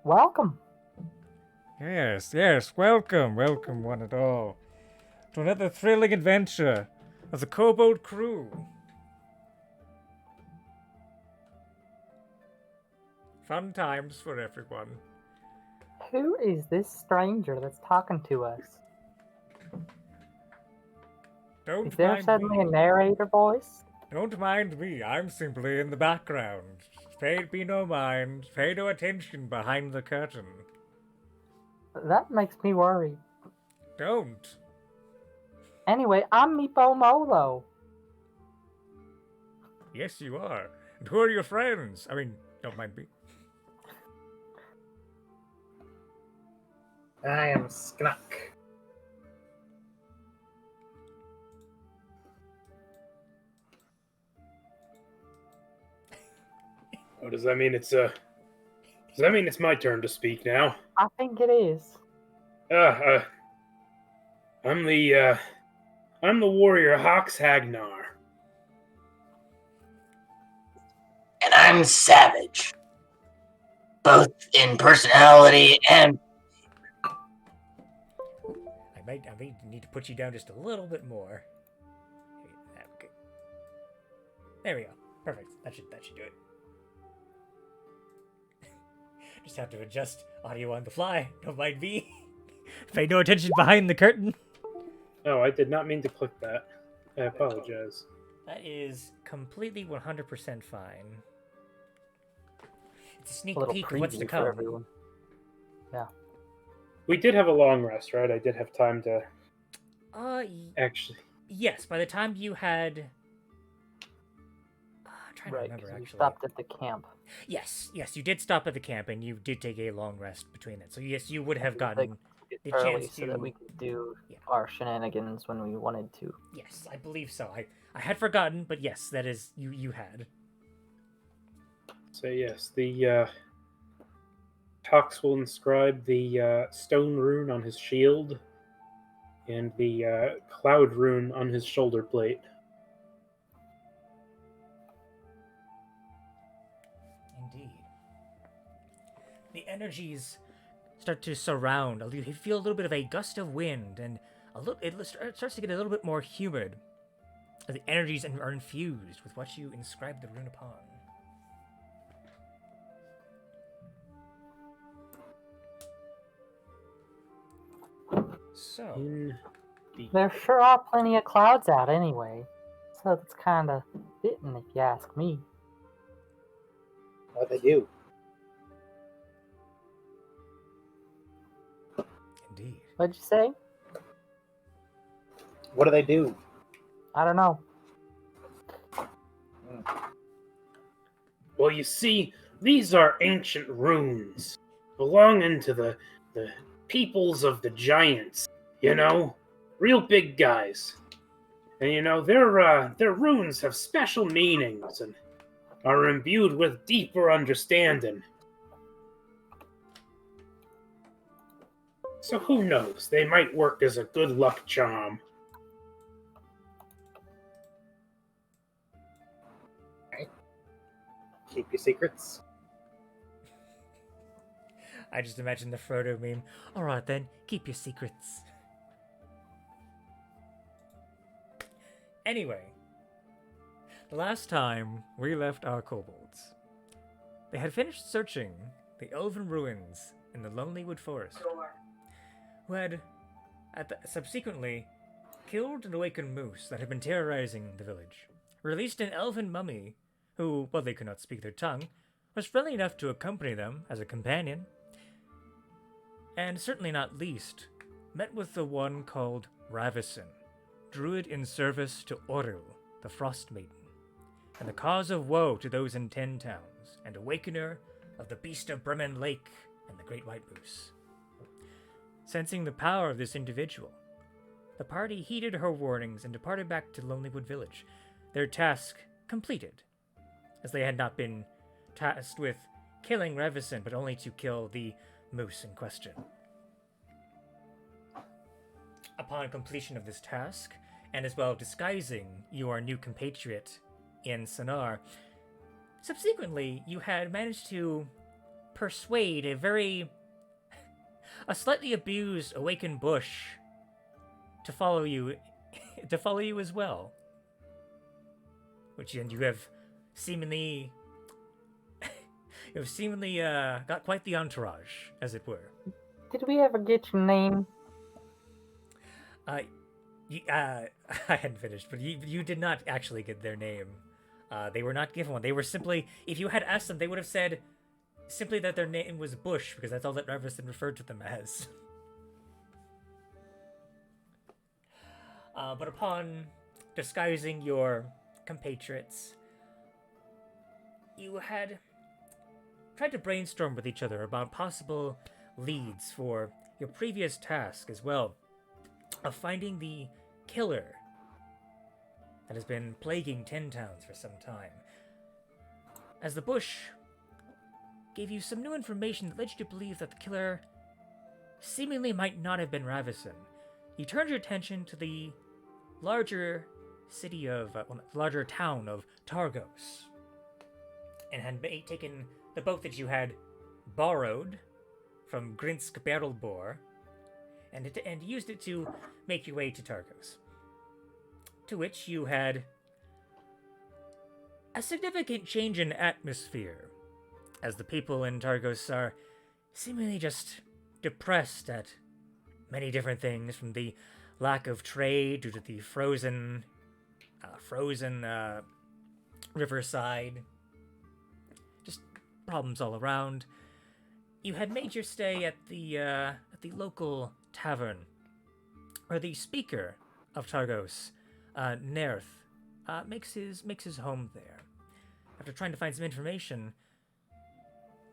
Welcome. Yes, welcome one and all, to another thrilling adventure of the Kobold crew. Fun times for everyone. Who is this stranger that's talking to us? Don't Is there mind suddenly me. a narrator voice? Don't mind me. I'm simply in the background. Pay me no mind. Pay no attention behind the curtain. That makes me worried. Don't. Anyway, I'm Meepo Molo. Yes, you are. And who are your friends? I mean, don't mind me. I am Sknuck. Oh, does that mean it's my turn to speak now? I think it is. I'm the warrior Hawks Hagnar. And I'm Savage, both in personality and I might need to put you down just a little bit more. Okay. There we go. Perfect. That should do it. Just have to adjust audio on the fly. Don't mind me. Pay no attention behind the curtain. Oh, I did not mean to click that. I apologize. That is completely 100% fine. It's a sneak A little peek of what's to preview for come. everyone. Yeah. We did have a long rest, right? I did have time to actually. Yes, by the time you had... I'm trying to Right, remember, because we actually. stopped at the camp. Yes, you did stop at the camp, and you did take a long rest between that. So yes, you would have gotten the Early chance so to... that we could do Yeah. our shenanigans when we wanted to. Yes, I believe so. I had forgotten, but yes, that is... You had. So yes, the Hawks will inscribe the stone rune on his shield and the cloud rune on his shoulder plate. Indeed. The energies start to surround. You feel a little bit of a gust of wind, and it starts to get a little bit more humid. The energies are infused with what you inscribe the rune upon. So, There sure are plenty of clouds out anyway. So it's kind of fitting if you ask me. What they do? indeed. What'd you say? What do they do? I don't know. Well, you see, these are ancient runes belonging to the peoples of the giants. You know, real big guys. And you know, their runes have special meanings and are imbued with deeper understanding. So who knows? They might work as a good luck charm. Keep your secrets. I just imagine the Frodo meme. Alright then, keep your secrets. Anyway, the last time we left our kobolds, they had finished searching the elven ruins in the Lonelywood Forest, who had subsequently killed an awakened moose that had been terrorizing the village, released an elven mummy who, while they could not speak their tongue, was friendly enough to accompany them as a companion, and certainly not least, met with the one called Ravison, druid in service to Oril, the Frost Maiden, and the cause of woe to those in 10 towns, and awakener of the beast of Bremen Lake and the Great White Moose. Sensing the power of this individual, the party heeded her warnings and departed back to Lonelywood Village, their task completed, as they had not been tasked with killing Ravison, but only to kill the moose in question. Upon completion of this task, and as well disguising your new compatriot in Sonar, subsequently you had managed to persuade a slightly abused awakened bush to follow you, as well. And you have seemingly, got quite the entourage, as it were. Did we ever get your name? I hadn't finished, but you did not actually get their name. They were not given one. They were simply, if you had asked them, they would have said simply that their name was Bush, because that's all that Reverson referred to them as. But upon disguising your compatriots, you had tried to brainstorm with each other about possible leads for your previous task as well, of finding the killer that has been plaguing Tin Towns for some time. As the bush gave you some new information that led you to believe that the killer seemingly might not have been Ravison, you turned your attention to the larger larger town of Targos, and had taken the boat that you had borrowed from Grinsk Berlbor, and used it to make your way to Targos. To which you had a significant change in atmosphere, as the people in Targos are seemingly just depressed at many different things, from the lack of trade due to the frozen riverside, just problems all around. You had made your stay at the local tavern, where the speaker of Targos, Nerth, makes his home there. After trying to find some information,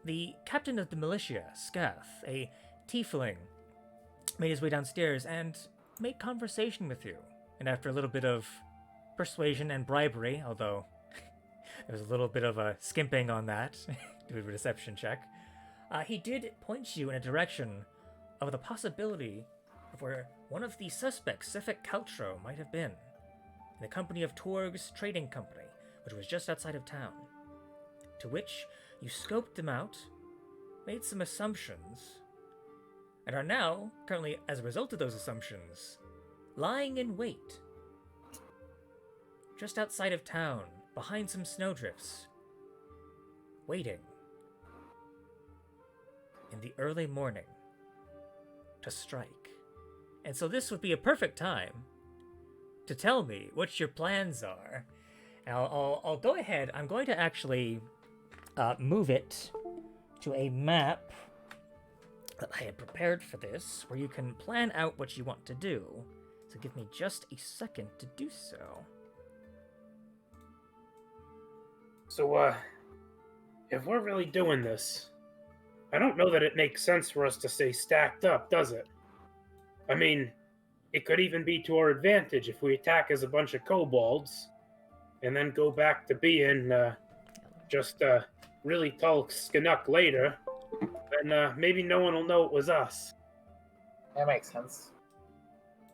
the captain of the militia, Scath, a tiefling, made his way downstairs and made conversation with you. And after a little bit of persuasion and bribery, although there was a little bit of a skimping on that, do a deception check, he did point you in a direction of the possibility of where one of the suspects, Sefik Kaltro, might have been, in the company of Torg's Trading Company, which was just outside of town. To which you scoped them out, made some assumptions, and are now, currently, as a result of those assumptions, lying in wait just outside of town, behind some snowdrifts, waiting in the early morning to strike. And so this would be a perfect time to tell me what your plans are. And I'll go ahead. I'm going to actually move it to a map that I had prepared for this, where you can plan out what you want to do. So give me just a second to do so. So, if we're really doing this, I don't know that it makes sense for us to stay stacked up, does it? I mean, it could even be to our advantage if we attack as a bunch of kobolds, and then go back to being just really tall Skanuk later, then maybe no one will know it was us. That makes sense.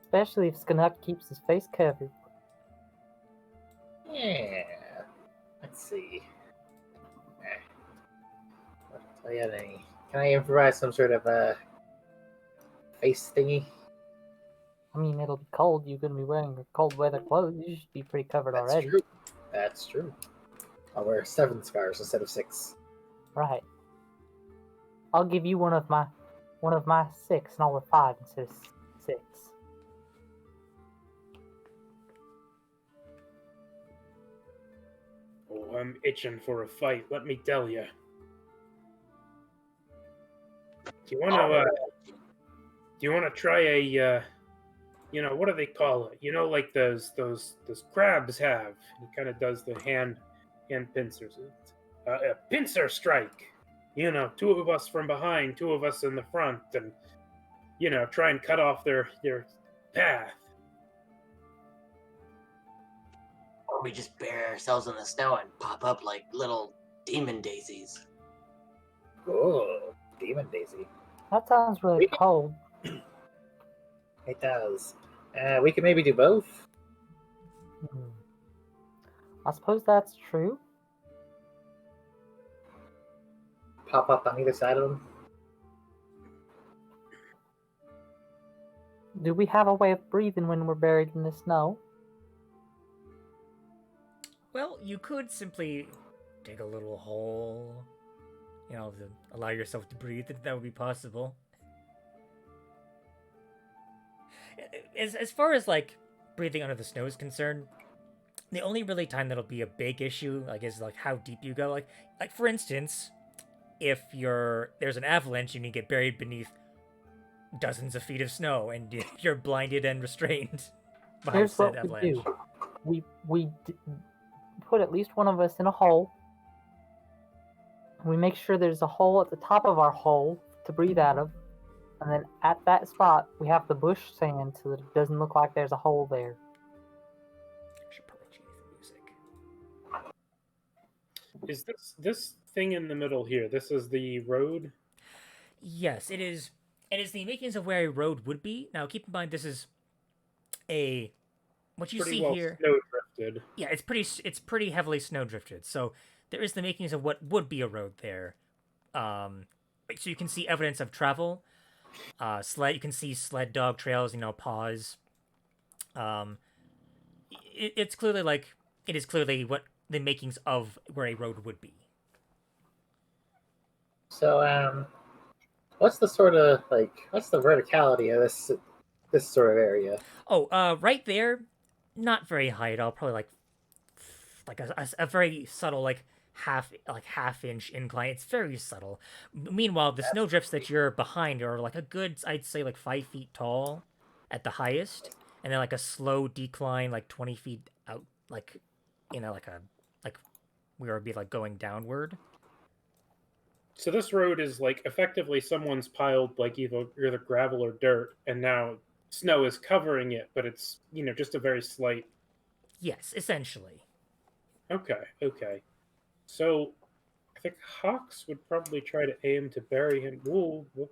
Especially if Skanuk keeps his face covered. Yeah. Let's see. What do I have any? Can I improvise some sort of face thingy? I mean, it'll be cold. You're going to be wearing your cold weather clothes. You should be pretty covered That's already. true. That's true. I'll wear 7 scars instead of 6. Right. I'll give you one of my 6, and I'll wear 5 instead of 6. Oh, I'm itching for a fight, let me tell you. Do you want to try a what do they call it? Like those crabs have. He kind of does the hand pincers. A pincer strike. 2 of us from behind, 2 of us in the front, and try and cut off their path. Or we just bury ourselves in the snow and pop up like little demon daisies. Oh, demon daisy. That sounds really cold. It does. We can maybe do both. I suppose that's true. pop up on either side of them? Do we have a way of breathing when we're buried in the snow? Well, you could simply dig a little hole, to allow yourself to breathe, if that would be possible. As far as, like, breathing under the snow is concerned, the only really time that'll be a big issue, like, is, like, how deep you go. Like for instance, if there's an avalanche and you get buried beneath dozens of feet of snow and you're blinded and restrained by Here's said what avalanche. we do. We put at least one of us in a hole. We make sure there's a hole at the top of our hole to breathe out of. And then at that spot, we have the bush sand so that it doesn't look like there's a hole there. I should probably change the music. Is this thing in the middle here? This is the road? Yes, it is. It is the makings of where a road would be. Now, keep in mind, this is what you Pretty see well here. snow drifted. Yeah, it's pretty heavily snow drifted. So there is the makings of what would be a road there. So you can see evidence of travel. You can see sled dog trails, paws. It's clearly it is clearly what the makings of where a road would be. So, what's the verticality of this sort of area? Oh, right there, not very high at all. Probably like a very subtle half-inch incline. It's very subtle. Meanwhile, the snowdrifts that you're behind are like a good, I'd say, like 5 feet tall at the highest, and then like a slow decline, like 20 feet out, like we would be like going downward. So this road is like effectively someone's piled like either gravel or dirt, and now snow is covering it, but it's just a very slight. Yes, essentially. Okay. So I think Hawks would probably try to aim to bury him. Whoa, whoop,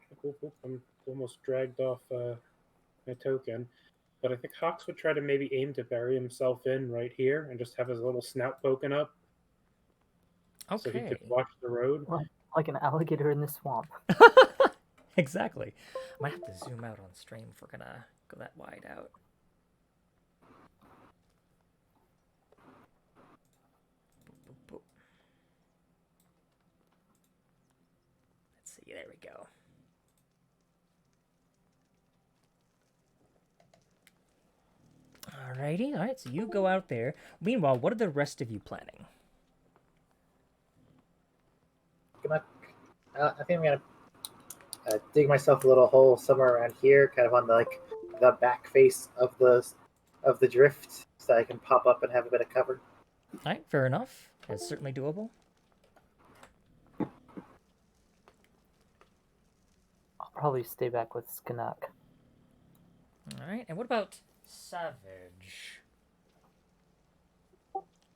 I'm almost dragged off my token. But I think Hawks would try to maybe aim to bury himself in right here and just have his little snout poking up. Okay. So he could watch the road. Like an alligator in the swamp. Exactly. I might have to zoom out on stream if we're gonna go that wide out. Let's see, there we go. Alrighty, alright, so you go out there. Meanwhile, what are the rest of you planning? I think I'm gonna dig myself a little hole somewhere around here, kind of on the back face of the drift, so I can pop up and have a bit of cover. Alright, fair enough. That's certainly doable. I'll probably stay back with Skanak. Alright, and what about Savage?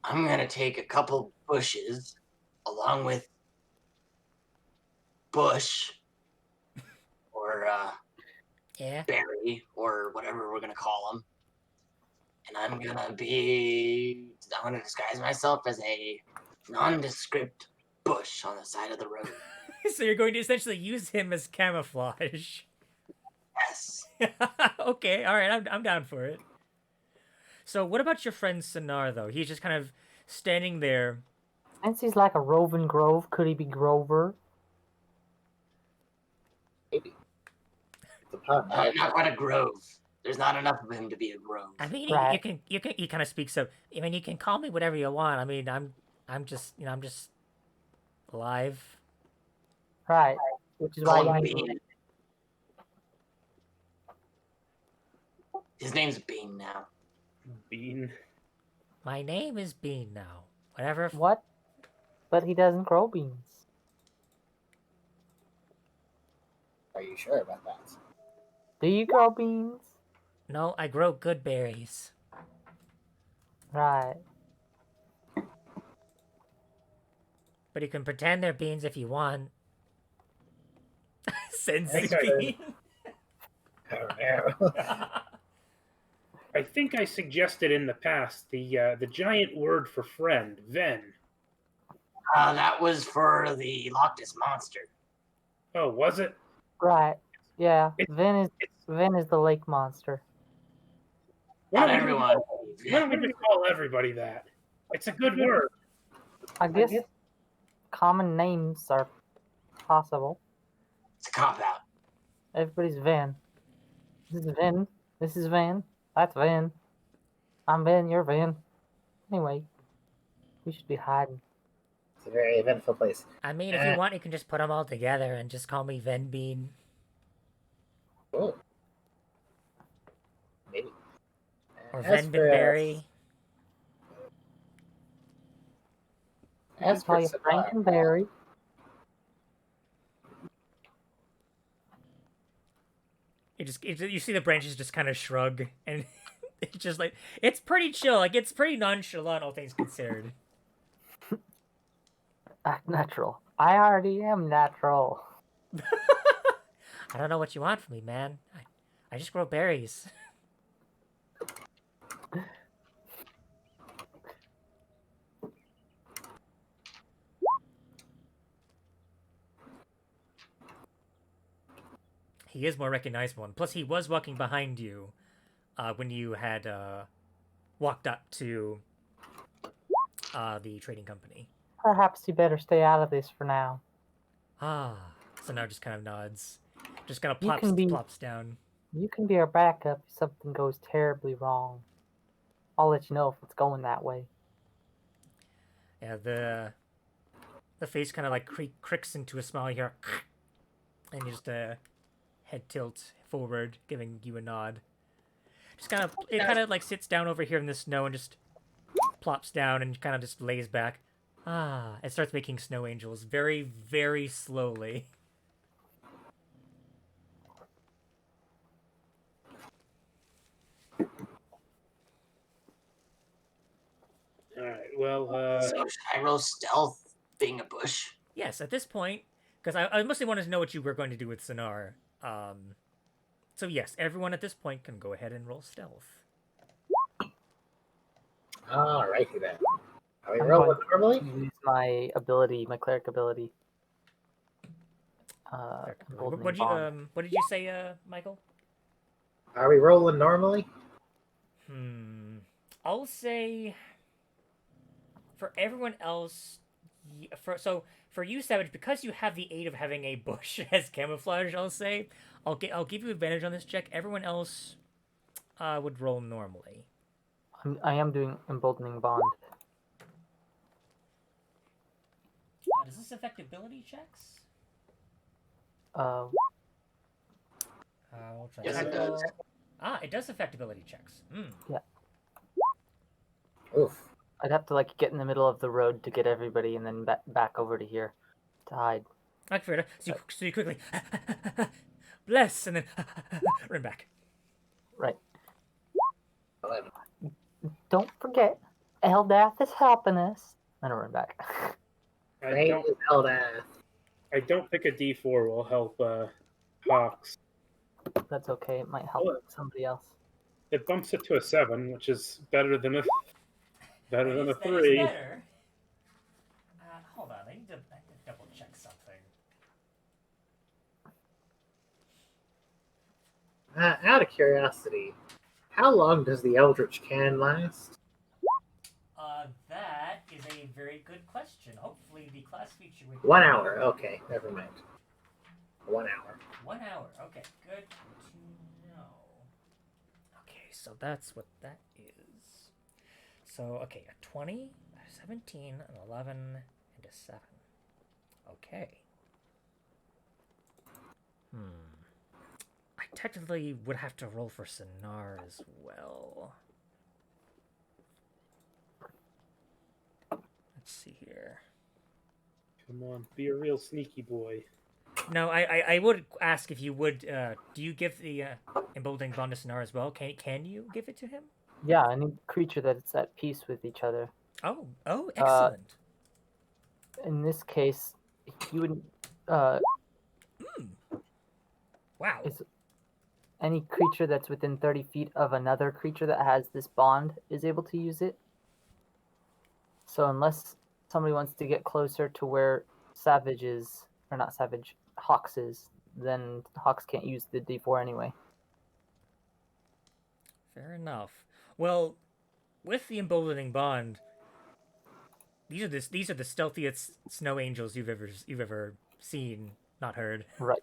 I'm gonna take a couple bushes along with Bush or Yeah. Barry or whatever we're gonna call him, and I'm gonna disguise myself as a nondescript bush on the side of the road. So you're going to essentially use him as camouflage. Yes. Okay, alright, I'm down for it. So what about your friend Sonar, though? He's just kind of standing there. Since he's like a roving grove, could he be Grover? Maybe. It's a pun. Not quite a grove. There's not enough of him to be a grove. I mean, Right. he kind of speaks of. I mean, you can call me whatever you want. I mean, I'm just alive. Right. Which is Call why him you Bean. His name's Bean now. Bean. My name is Bean now. Whatever. What? But he doesn't grow beans. Are you sure about that? Do you grow beans? No, I grow good berries. Right. But you can pretend they're beans if you want. Sensi Okay. Bean. Oh no. I think I suggested in the past the giant word for friend, Ven. That was for the Loch Ness Monster. Oh, was it? Right. Yeah. It's- Vin is the lake monster. Why Not don't we everyone. Why don't we just call everybody that? It's a good word. I guess common names are possible. It's a cop out. Everybody's Vin. This is Vin. This is Vin. That's Vin. I'm Vin. You're Vin. Anyway, we should be hiding. It's a very eventful place. I mean, if you want, you can just put them all together and just call me Ven Bean. Oh. Maybe. Or As Ven for, Berry. As for you, Frank and Barry. You see the branches just kind of shrug, and it's just like, it's pretty chill. Like, it's pretty nonchalant, all things considered. Act natural. I already am natural. I don't know what you want from me, man. I just grow berries. He is more recognizable, and plus he was walking behind you when you had walked up to the trading company. Perhaps you better stay out of this for now. Ah, so now just kind of nods. Just kind of You can be- plops down. You can be our backup if something goes terribly wrong. I'll let you know if it's going that way. Yeah, the face kind of like cricks into a smile here, and you just head tilt forward, giving you a nod. Just kind of like sits down over here in the snow and just plops down and kind of just lays back. Ah, it starts making snow angels very, very slowly. All right. Well, So should I roll stealth being a bush? Yes, at this point, because I mostly wanted to know what you were going to do with Sonar. So yes, everyone at this point can go ahead and roll stealth. Alrighty then. Are we I'm rolling going normally? to use my ability, my cleric ability. Emboldening Bond. What did you say, Michael? Are we rolling normally? I'll say for everyone else, for you, Savage, because you have the aid of having a bush as camouflage, I'll say I'll give you advantage on this check. Everyone else would roll normally. I am doing emboldening bond. Does this affect ability checks? Uh, We'll try Yes, that. it does. It does affect ability checks. Oof. I'd have to like get in the middle of the road to get everybody, and then back over to here to hide. I figured. So you quickly bless and then run back. Right. 11. Don't forget, Eldath is helping us. Then I run back. I Great don't. is Eldath. I don't think a D4 will help Hawks. That's okay. It might help What? somebody else. It bumps it to a 7, which is better than a That is 3. better. Hold on, I need to double check something. Out of curiosity, how long does the Eldritch can last? That is a very good question. Hopefully the class feature would 1 hour. Okay, never mind. 1 hour. 1 hour. Okay, good to know. Okay, so that's what that is. So, okay, a 20, a 17, an 11, and a 7. Okay. I technically would have to roll for Sonar as well. Let's see here. Come on, be a real sneaky boy. No, I would ask if you would. Do you give the emboldening bond to Sonar as well? Can you give it to him? Yeah, any creature that's at peace with each other. Oh, excellent. In this case, you would. Wow. Is any creature that's within 30 feet of another creature that has this bond is able to use it. So unless somebody wants to get closer to where Savage is, or not Savage, Hawks is, then Hawks can't use the D4 anyway. Fair enough. Well, with the emboldening bond, these are the stealthiest snow angels you've ever seen, not heard. Right.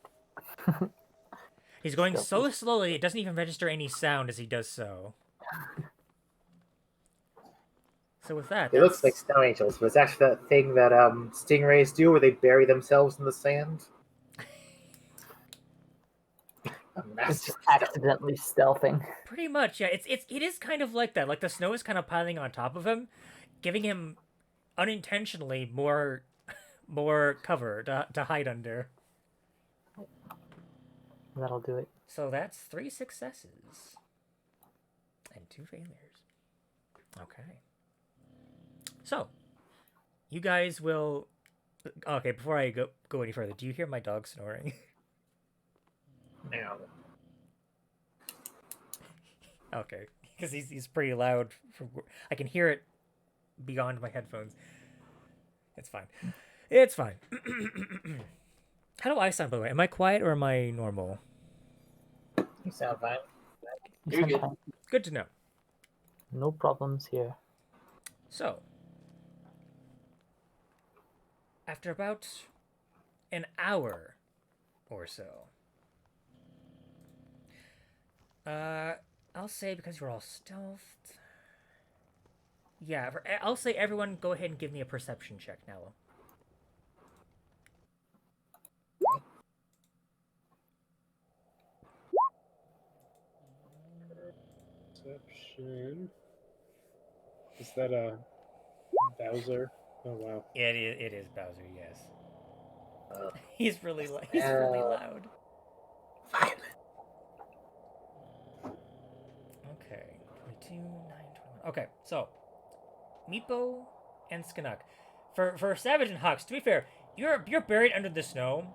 He's going so Stealthy. slowly it doesn't even register any sound as he does so. So with that, It looks like snow angels, but it's actually that thing that stingrays do where they bury themselves in the sand. A It's massive just stealth. accidentally stealthing. pretty much, yeah. It is kind of like that. Like the snow is kind of piling on top of him, giving him unintentionally more cover to hide under. That'll do it. So that's 3 successes and 2 failures. Okay. So, you guys will. Okay, before I go any further, do you hear my dog snoring? No. Okay, because he's pretty loud. I can hear it beyond my headphones. It's fine. It's fine. How do I sound, by the way? Am I quiet or am I normal? You sound fine. You're good. Sometimes Good to know. no problems here. So, after about an hour or so, I'll say because you're all stealthed. Yeah, I'll say everyone go ahead and give me a perception check now. Perception. Is that a Bowser? Oh wow. It is Bowser, yes. Uh, He's really loud. Violent. Okay, 22, 9, 21. Okay, so Meepo and Skanuk. For Savage and Hawks, to be fair, you're buried under the snow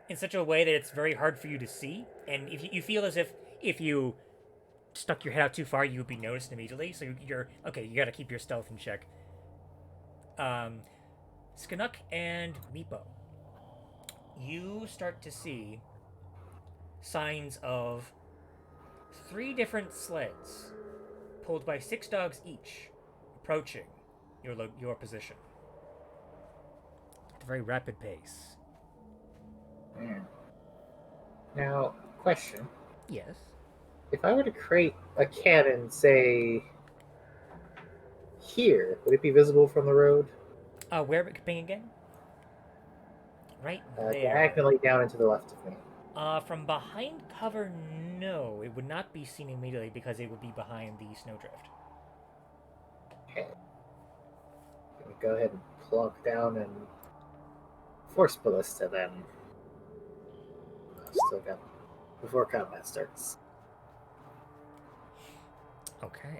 in such a way that it's very hard for you to see, and if you feel as if you stuck your head out too far, you would be noticed immediately. So you're okay. You got to keep your stealth in check. Skanuk and Meepo, you start to see signs of 3 different sleds pulled by 6 dogs each approaching your position at a very rapid pace. Now, question. Yes. If I were to create a cannon, say, here, would it be visible from the road? Where being again? Right there. Diagonally down and to the left of me. From behind cover, no. It would not be seen immediately because it would be behind the snowdrift. Okay. Let me go ahead and plunk down and force ballista then. I've still got before combat starts. Okay.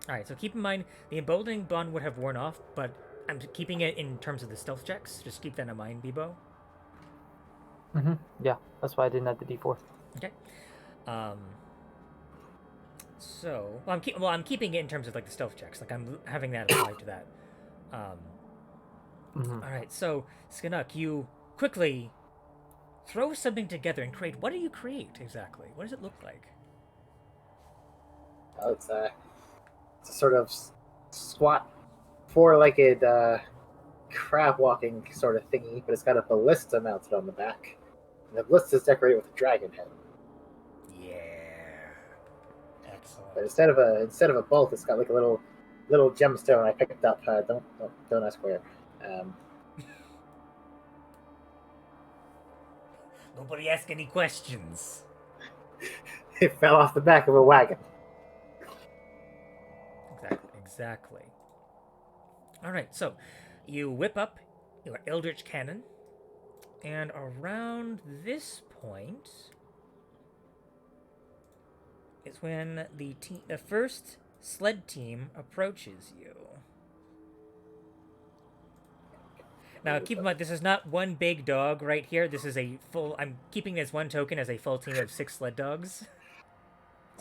Alright, so keep in mind, the emboldening bond would have worn off, but I'm keeping it in terms of the stealth checks. Just keep that in mind, Bebo. Yeah, that's why I didn't have the D4. Okay. So, I'm keeping it in terms of like the stealth checks. Like I'm having that applied to that. All right. So, Skanuk, you quickly throw something together and create. What do you create exactly? What does it look like? Oh, it's a sort of squat, four-legged crab-walking sort of thingy, but it's got a ballista mounted on the back. And the ballista is decorated with a dragon head. Yeah. Excellent. But instead of a bolt, it's got like a little gemstone I picked up. Don't ask where. Nobody ask any questions. It fell off the back of a wagon. Exactly. All right, so you whip up your Eldritch Cannon, and around this point is when the first sled team approaches you. Now, keep in mind, this is not one big dog right here. This is a full... I'm keeping this one token as a full team of 6 sled dogs.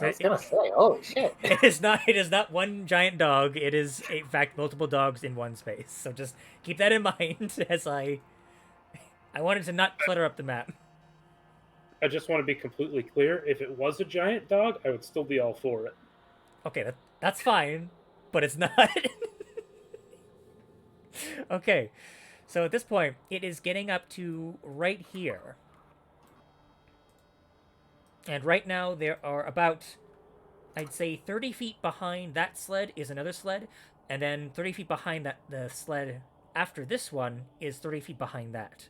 I was gonna say, holy shit. It is not. It is not one giant dog. It is, in fact, multiple dogs in one space. So just keep that in mind as I wanted to not clutter up the map. I just want to be completely clear. If it was a giant dog, I would still be all for it. Okay, that's fine, but it's not. Okay, so at this point, it is getting up to right here. And right now, there are about, I'd say, 30 feet behind that sled is another sled, and then 30 feet behind that, the sled after this one is 30 feet behind that.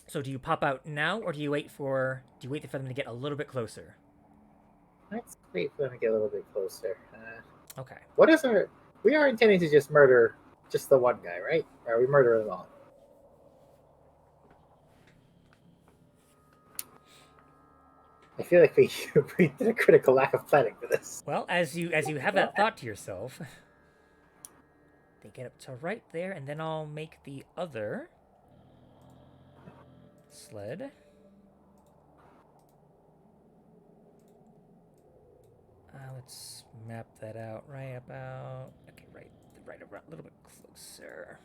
So do you pop out now, or do you wait for them to get a little bit closer? Let's wait for them to get a little bit closer. Okay. What is our... We are intending to just murder just the one guy, right? Or are we murdering them all? I feel like we did a critical lack of planning for this. Well, as you have that thought to yourself, they get up to right there, and then I'll make the other sled. Let's map that out right about. Okay, right around, a little bit closer.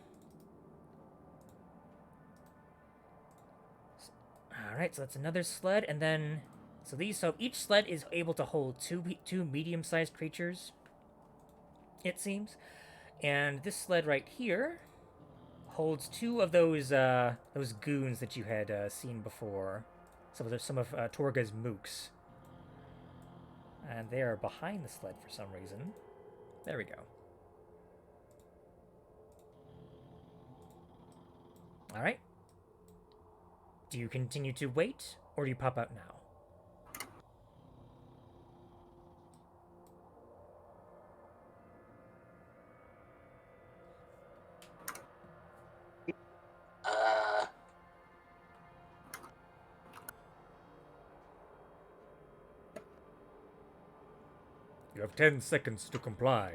All right, so that's another sled, and then so each sled is able to hold two medium-sized creatures. It seems, and this sled right here holds two of those goons that you had seen before. Some of Torga's mooks. And they are behind the sled for some reason. There we go. All right. Do you continue to wait, or do you pop out now? You have 10 seconds to comply.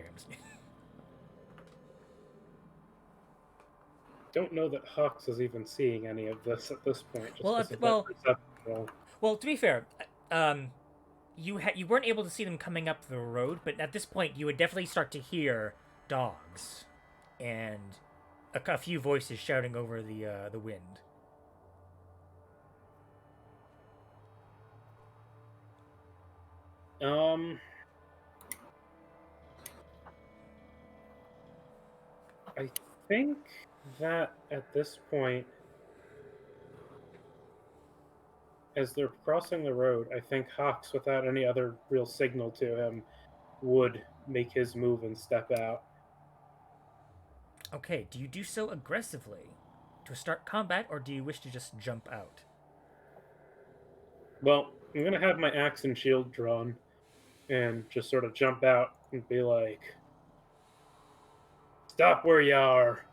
Don't know that Hux is even seeing any of this at this point. Just Well, because of well- that perception roll. Well, to be fair, you weren't able to see them coming up the road, but at this point, you would definitely start to hear dogs and a few voices shouting over the wind. I think that at this point, as they're crossing the road, I think Hawks, without any other real signal to him, would make his move and step out. Okay, do you do so aggressively to start combat, or do you wish to just jump out? Well, I'm going to have my axe and shield drawn and just sort of jump out and be like, stop where you are.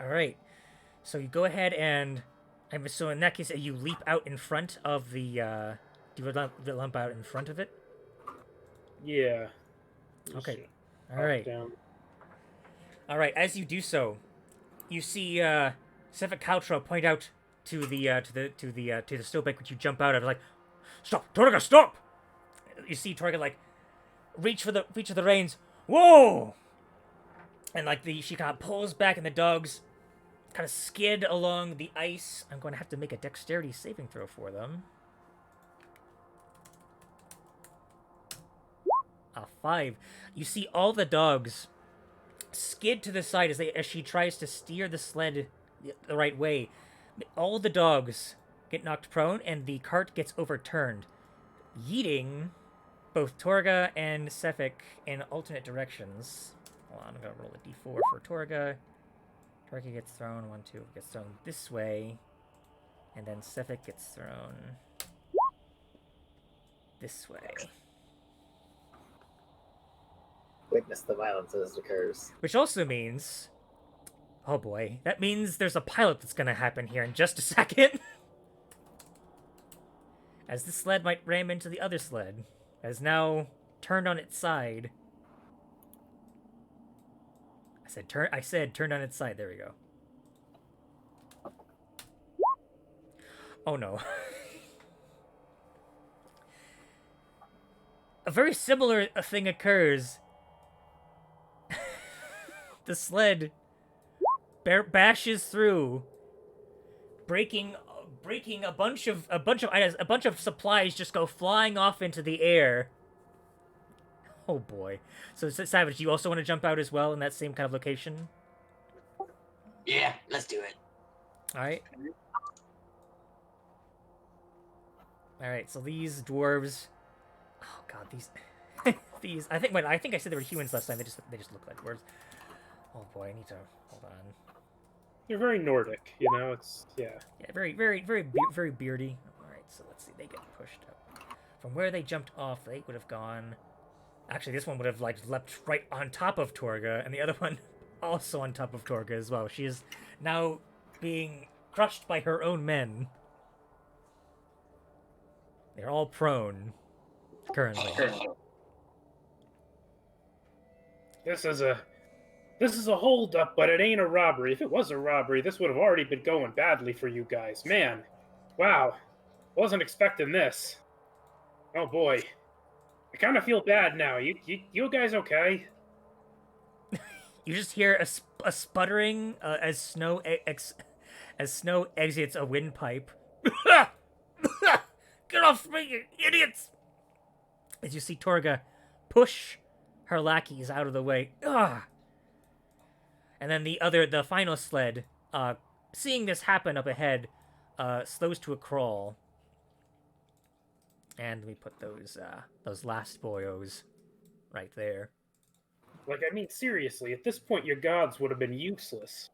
All right. So you go ahead and so in that case, you leap out in front of the. Do you lump out in front of it? Yeah. Okay. Just All right. down. All right. As you do so, you see Sefik Caltro point out to the stowbank which you jump out of, like, stop, Torga, stop! You see Torga like reach for the reins. Whoa! And like she kind of pulls back, and the dogs kind of skid along the ice. I'm going to have to make a dexterity saving throw for them. A 5. You see all the dogs skid to the side as she tries to steer the sled the right way. All the dogs get knocked prone, and the cart gets overturned, yeeting both Torga and Sefik in alternate directions. Hold on, I'm gonna roll a d4 for Torga. Torga gets thrown, 1, 2, gets thrown this way, and then Sefik gets thrown this way. Witness the violence as it occurs. Which also means, oh boy, that means there's a pilot that's gonna happen here in just a second. As this sled might ram into the other sled, has now turned on its side. I said turned on its side. There we go. Oh no. A very similar thing occurs. The sled bashes through, breaking a bunch of items. A bunch of supplies just go flying off into the air. Oh boy. So Savage, you also want to jump out as well in that same kind of location? Yeah, let's do it. All right. All right. So these dwarves. Oh god, these these. I think I think I said they were humans last time. They just look like dwarves. Oh boy, I need to hold on. They're very Nordic, you know. It's yeah. Yeah, very beardy. All right. So let's see. They get pushed up from where they jumped off. They would have gone. Actually, this one would have like leapt right on top of Torga, and the other one also on top of Torga as well. She is now being crushed by her own men. They're all prone currently. This is a holdup, but it ain't a robbery. If it was a robbery, this would have already been going badly for you guys. Man, wow, wasn't expecting this. Oh boy, I kind of feel bad now. You guys okay? You just hear a sputtering as Snow exits a windpipe. Get off me, you idiots! As you see Torga push her lackeys out of the way. Ugh. And then the final sled, seeing this happen up ahead, slows to a crawl. And we put those last boyos right there. Like, I mean, seriously, at this point, your gods would have been useless.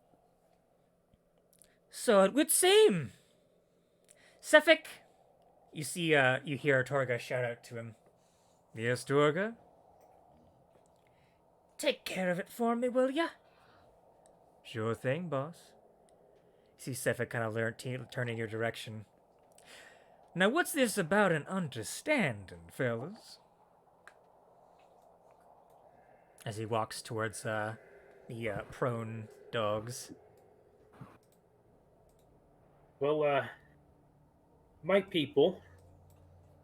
So it would seem. Sefik, you see, you hear Torga shout out to him. Yes, Torga? Take care of it for me, will ya? Sure thing, boss. You see Sefik kind of turn in your direction. Now, what's this about an understanding, fellas? As he walks towards the prone dogs. Well, my people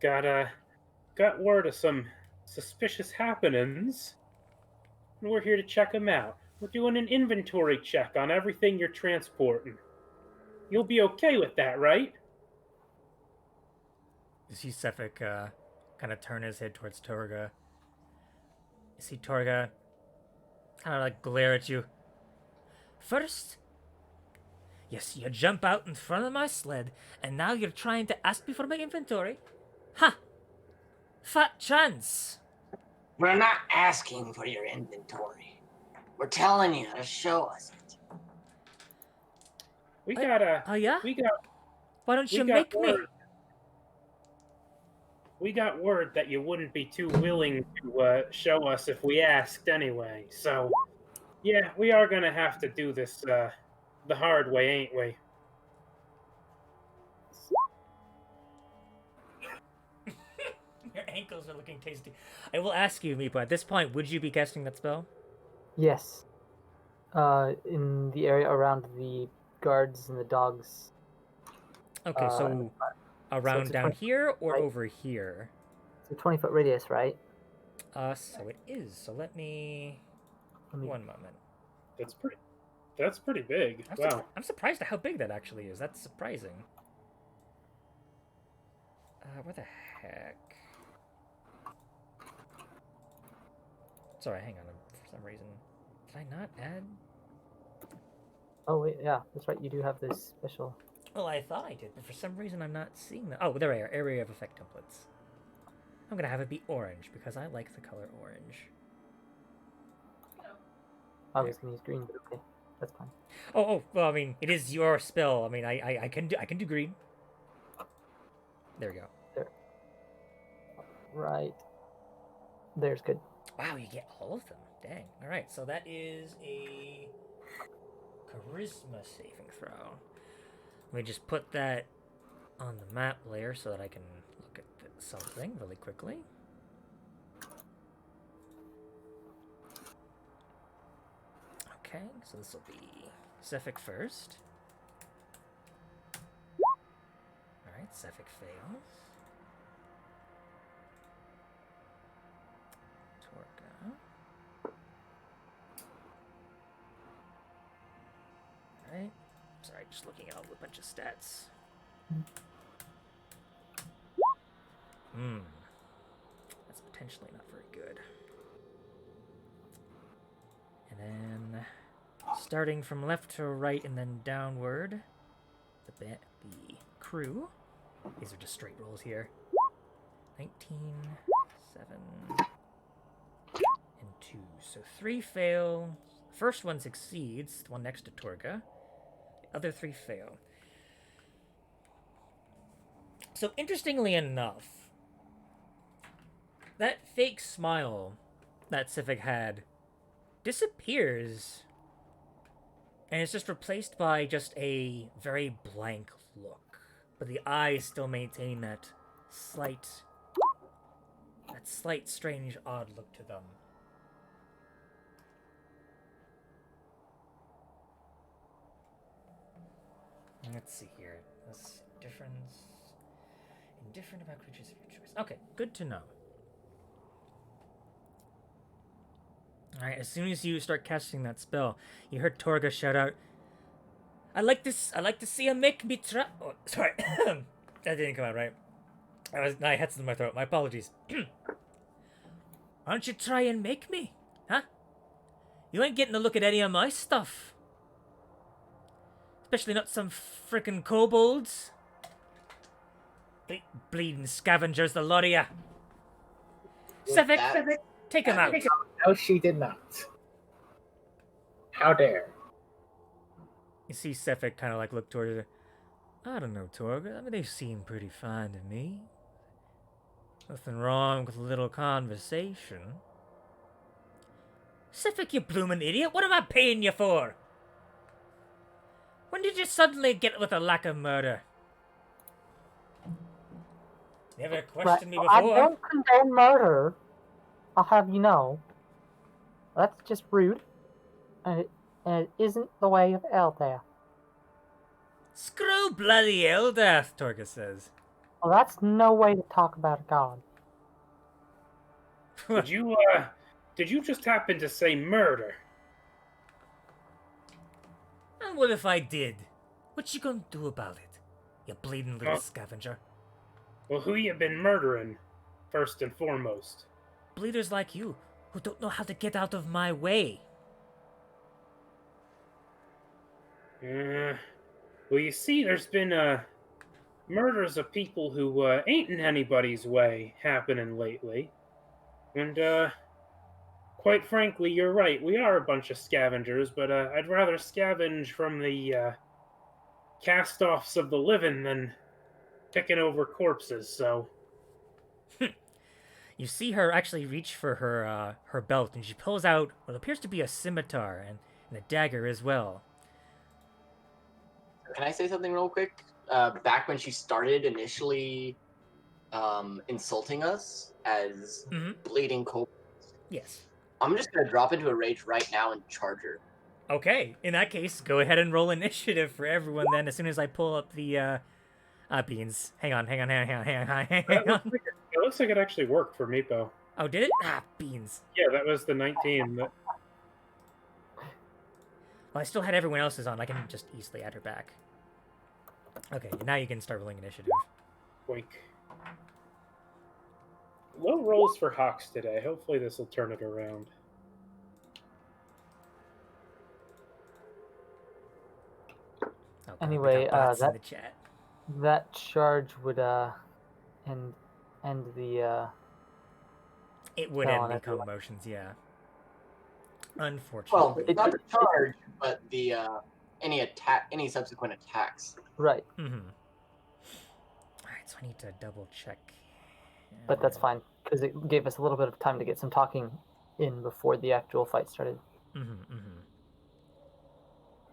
got word of some suspicious happenings, and we're here to check them out. We're doing an inventory check on everything you're transporting. You'll be okay with that, right? You see Sefik kind of turn his head towards Torga. You see Torga kind of like glare at you. First, yes, you jump out in front of my sled, and now you're trying to ask me for my inventory? Ha! Fat chance! We're not asking for your inventory. We're telling you to show us it. We got Oh yeah? we got Why don't we you got make me? word. We got word that you wouldn't be too willing to show us if we asked anyway. So, yeah, we are gonna have to do this the hard way, ain't we? Your ankles are looking tasty. I will ask you, Meepo, at this point, would you be casting that spell? Yes. In the area around the guards and the dogs. Okay, so around it's a down 20 here or right? over here? It's a 20-foot radius, right? So it is. So let me... Let me- One moment. That's pretty big. Wow. I'm surprised at how big that actually is. That's surprising. Where the heck? Sorry, hang on. For some reason, did I not add? Oh wait, yeah, that's right. You do have this special. Well, I thought I did, but for some reason I'm not seeing that. Oh, there we are. Area of effect templates. I'm gonna have it be orange because I like the color orange. I was gonna use green, but okay, that's fine. Oh, well, I mean, it is your spell. I mean, I can do green. There we go. There. Right. There's good. Wow, you get all of them. Dang. All right, so that is a charisma saving throw. Let me just put that on the map layer so that I can look at something really quickly. Okay, so this will be Sefik first. Sefik fails. Torga. Alright. Sorry, just looking at a bunch of stats. That's potentially not very good. And then, starting from left to right and then downward, the crew. These are just straight rolls here. 19, 7, and 2. So 3 fail. The first one succeeds, the one next to Torga. The other 3 fail. So interestingly enough, that fake smile that Sifik had disappears, and it's just replaced by just a very blank look. But the eyes still maintain that slight, strange, odd look to them. Let's see here. This difference. Indifferent about creatures of your choice. Okay, good to know. Alright, as soon as you start casting that spell, you heard Torga shout out, I like to see him make me try. Oh, sorry. That didn't come out right. I had something in my throat. My apologies. Why don't you try and make me? Huh? You ain't getting a look at any of my stuff. Especially not some frickin' kobolds. Bleeding scavengers, the lot of ya. Sefik, take him out. No, she did not. How dare. You see Sefik kind of like look towards her. I don't know, Torga. I mean, they seem pretty fine to me. Nothing wrong with a little conversation. Sefik, you bloomin' idiot. What am I paying you for? When did you suddenly get with a lack of murder? Never questioned me before. I don't condone murder. I'll have you know. That's just rude. And it isn't the way of Eldath. Screw bloody Eldath, Torga says. Well, that's no way to talk about a god. Did you just happen to say murder? And what if I did? What you gonna do about it? You bleeding little scavenger. Well, who you been murdering, first and foremost? Bleeders like you, who don't know how to get out of my way. Well, you see, there's been, murders of people who, ain't in anybody's way happening lately. And, quite frankly, you're right, we are a bunch of scavengers, but, I'd rather scavenge from the, cast-offs of the living than picking over corpses, so... You see her actually reach for her belt, and she pulls out what appears to be a scimitar and a dagger as well. Can I say something real quick? Back when she started initially insulting us as bleeding kobolds, yes, I'm just gonna drop into a rage right now and charge her. Okay, in that case, go ahead and roll initiative for everyone then. As soon as I pull up the beans. Hang on. It looks like it actually worked for Meepo. Oh, did it? Beans. Yeah, that was the 19. Well, I still had everyone else's on. I can just easily add her back. Okay, now you can start rolling initiative. Wink. Low rolls for Hawks today. Hopefully this will turn it around. Oh, Anyway, in the chat. that charge would end the It would spell end on the everyone. commotions, yeah. Well, Unfortunately. not the charge, but the any subsequent attacks. Right, Alright, so I need to double check. but that's fine because it gave us a little bit of time to get some talking in before the actual fight started.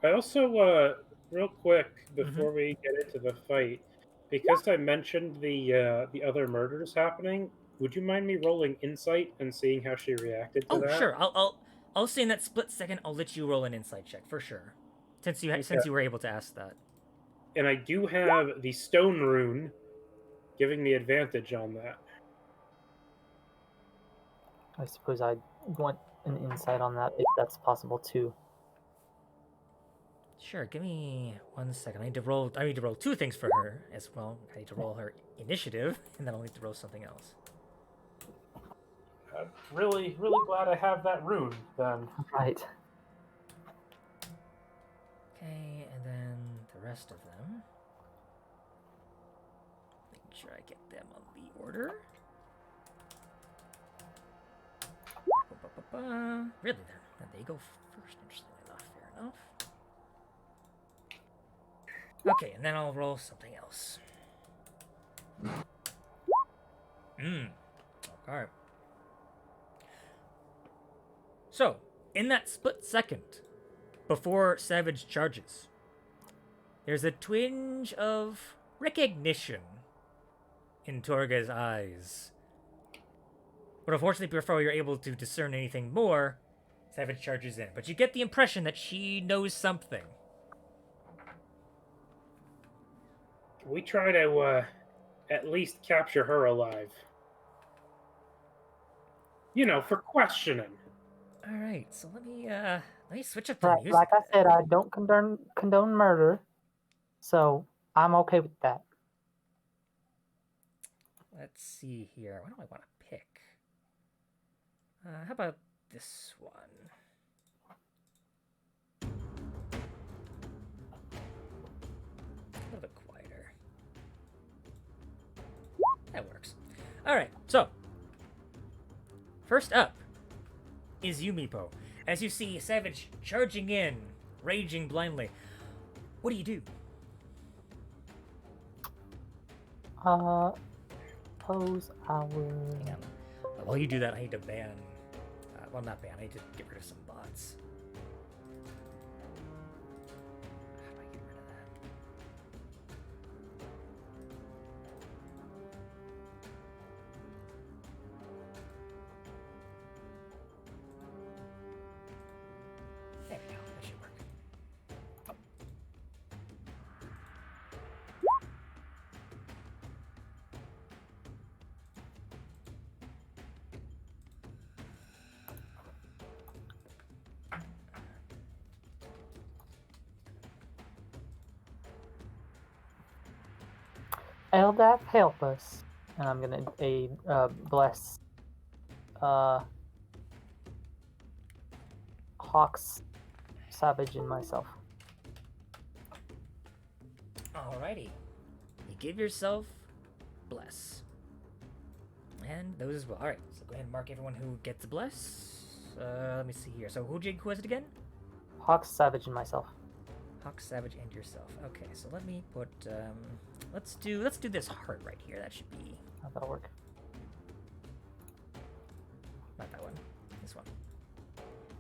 I also, real quick, before we get into the fight, because I mentioned the other murders happening, would you mind me rolling insight and seeing how she reacted to that? Oh, sure. I'll say in that split second, I'll let you roll an insight check for sure. Since you were able to ask that. And I do have the stone rune giving me advantage on that. I suppose I'd want an insight on that if that's possible too. Sure, give me 1 second. I need to roll 2 things for her as well. I need to roll her initiative, and then I'll need to roll something else. I'm really glad I have that rune, then. Right. Okay, and then the rest of them. Make sure I get them on the order. Ba-ba-ba-ba. Really, they go first, interestingly enough. Fair enough. Okay, and then I'll roll something else. Okay. So, in that split second, before Savage charges, there's a twinge of recognition in Torga's eyes. But unfortunately, before you're able to discern anything more, Savage charges in. But you get the impression that she knows something. We try to at least capture her alive. You know, for questioning. All right, so let me switch up the Right. music. Like I said, I don't condone murder, so I'm okay with that. Let's see here. What do I want to pick? How about this one? A little bit quieter. That works. All right, so first up is Yumipo. As you see Savage charging in, raging blindly. What do you do? Suppose I will. Hang on. While you do that, I need to ban. Well, not ban. I need to get rid of some bots. How do I get rid of that? There we go. That should work. Eldath, help us. And I'm gonna bless Hawks, Savage, and myself. Alrighty. You give yourself bless. And those as well. Alright, so go ahead and mark everyone who gets a bless. Let me see here. So who was it again? Hawks, Savage, and myself. Hawk, Savage, and yourself. Okay, so let me put let's do this heart right here. That should be Oh, that'll work. not that one. This one.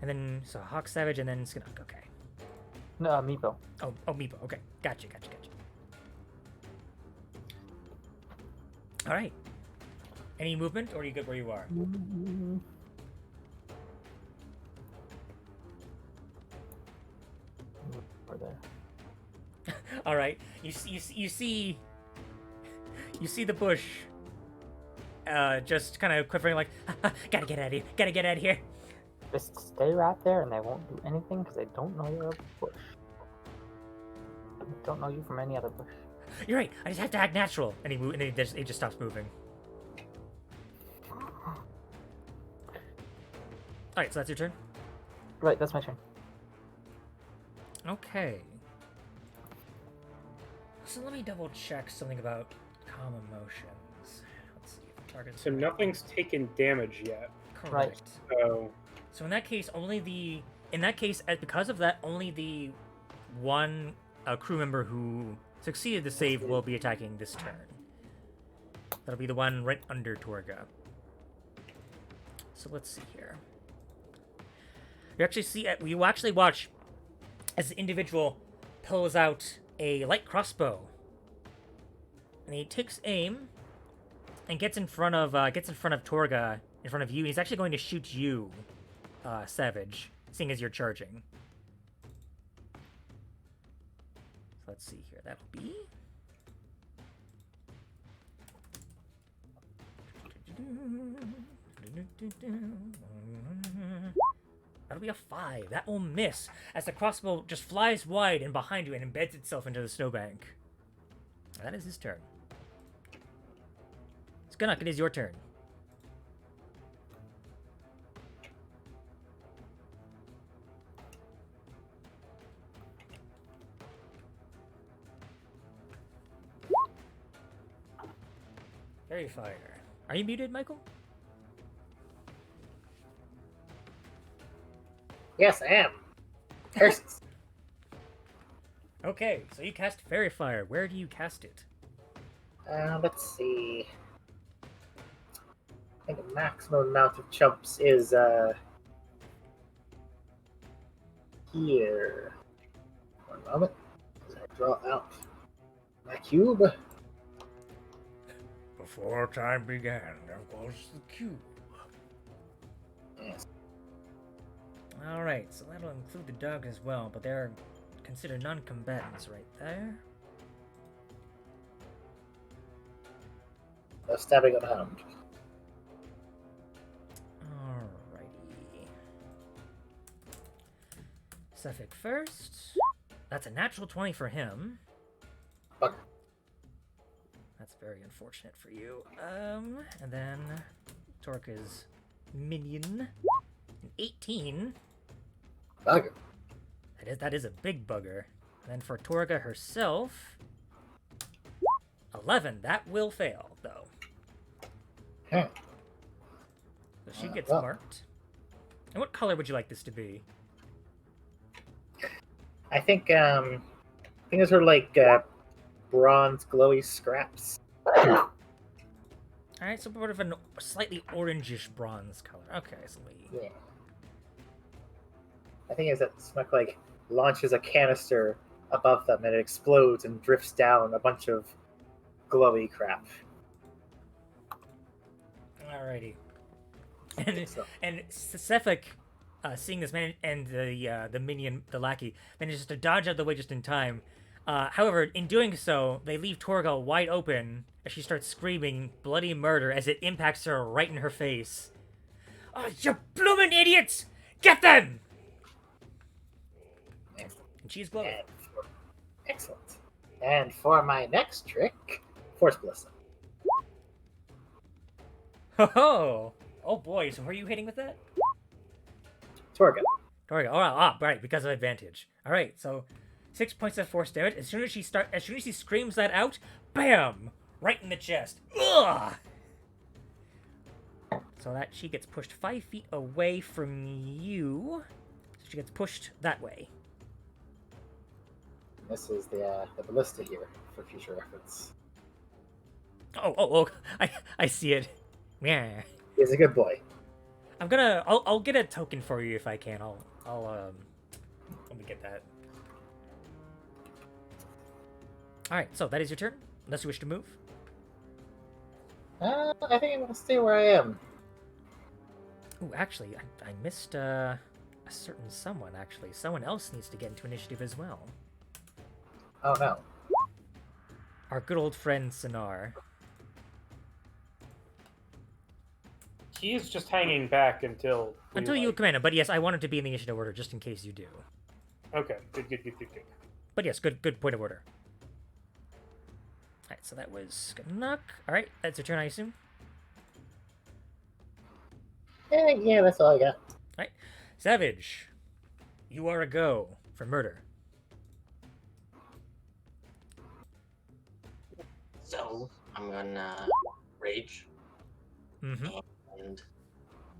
And then so Hawk, Savage, and then Skinnock. Okay. No, Meepo. Oh, Meepo. Okay. Gotcha. Alright. Any movement, or are you good where you are? Over there. Alright. You see the bush just kind of quivering like, gotta get out of here. Just stay right there and they won't do anything because they don't know you're a bush. They don't know you from any other bush. You're right. I just have to act natural. And he just stops moving. Alright, so that's your turn? Right, that's my turn. Okay. So let me double check something about calm emotions. Let's see if the target's... So nothing's taken damage yet. Correct. So in that case, because of that, only the one crew member who succeeded the save will be attacking this turn. That'll be the one right under Torga. So let's see here. You actually watch as the individual pulls out a light crossbow, and he takes aim and gets in front of Torga, in front of you. He's actually going to shoot you, Savage, seeing as you're charging. So let's see here. That'll be That'll be a 5. That will miss as the crossbow just flies wide and behind you and embeds itself into the snowbank. That is his turn. Skunnock, it is your turn. Fairy Fire. Are you muted, Michael? Yes, I am. Curses. Okay, so you cast Fairy Fire. Where do you cast it? Let's see. I think the maximum amount of jumps is here. One moment. As I draw out my cube. Before time began, there was the cube. Yes. Alright, so that'll include the dog as well, but they're considered non-combatants right there. No stabbing on the hound. Alrighty. Suffolk first. That's a natural 20 for him. Bugger. That's very unfortunate for you. And then Torka's minion. An 18. Bugger. That is a big bugger. And then for Torga herself, 11. That will fail, though. Huh. So she gets well. marked. And what color would you like this to be? I think those are like bronze glowy scraps. Alright, so sort of a slightly orangish bronze color. Okay, so Yeah. I think it's that Smuck like launches a canister above them and it explodes and drifts down a bunch of glowy crap. Alrighty. And So, Sefik, seeing this man and the minion, the lackey, manages to dodge out of the way just in time. However, in doing so, they leave Torgal wide open as she starts screaming bloody murder as it impacts her right in her face. Oh, you bloomin' idiots! Get them! And she's glowing. excellent. And for my next trick, Force Ballista. Ho-ho! Oh boy, so who are you hitting with that? Torga. Torga. Oh, right, because of advantage. Alright, so 6 points of force damage. As soon as she screams that out, bam! Right in the chest. Ugh! So that she gets pushed 5 feet away from you. So she gets pushed that way. This is the ballista here for future reference. Oh, I see it. Yeah. He's a good boy. I'll get a token for you if I can. Let me get that. Alright, so that is your turn, unless you wish to move. I think I'm gonna stay where I am. Ooh, actually, I missed a certain someone, actually. Someone else needs to get into initiative as well. Oh no. Our good old friend Sinar. He's just hanging back until You command him, but yes, I want him to be in the initiative order just in case you do. Okay, good. But yes, good point of order. Alright, so that was Skunnock. Alright, that's your turn, I assume? Yeah, that's all I got. Alright. Savage, you are a go for murder. So I'm gonna rage, Mm-hmm. and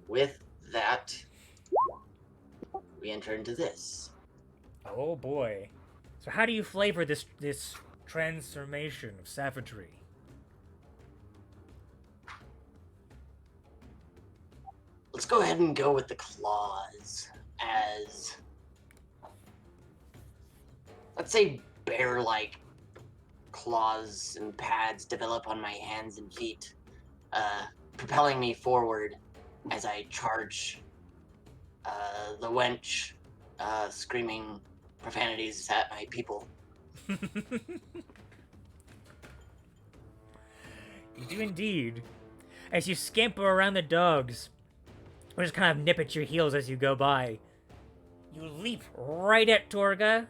with that, we enter into this. Oh boy. So how do you flavor this transformation of savagery? Let's go ahead and go with the claws as, let's say, bear-like claws and pads develop on my hands and feet, propelling me forward as I charge the wench, screaming profanities at my people. You do indeed. as you scamper around the dogs, or just kind of nip at your heels as you go by. You leap right at Torga,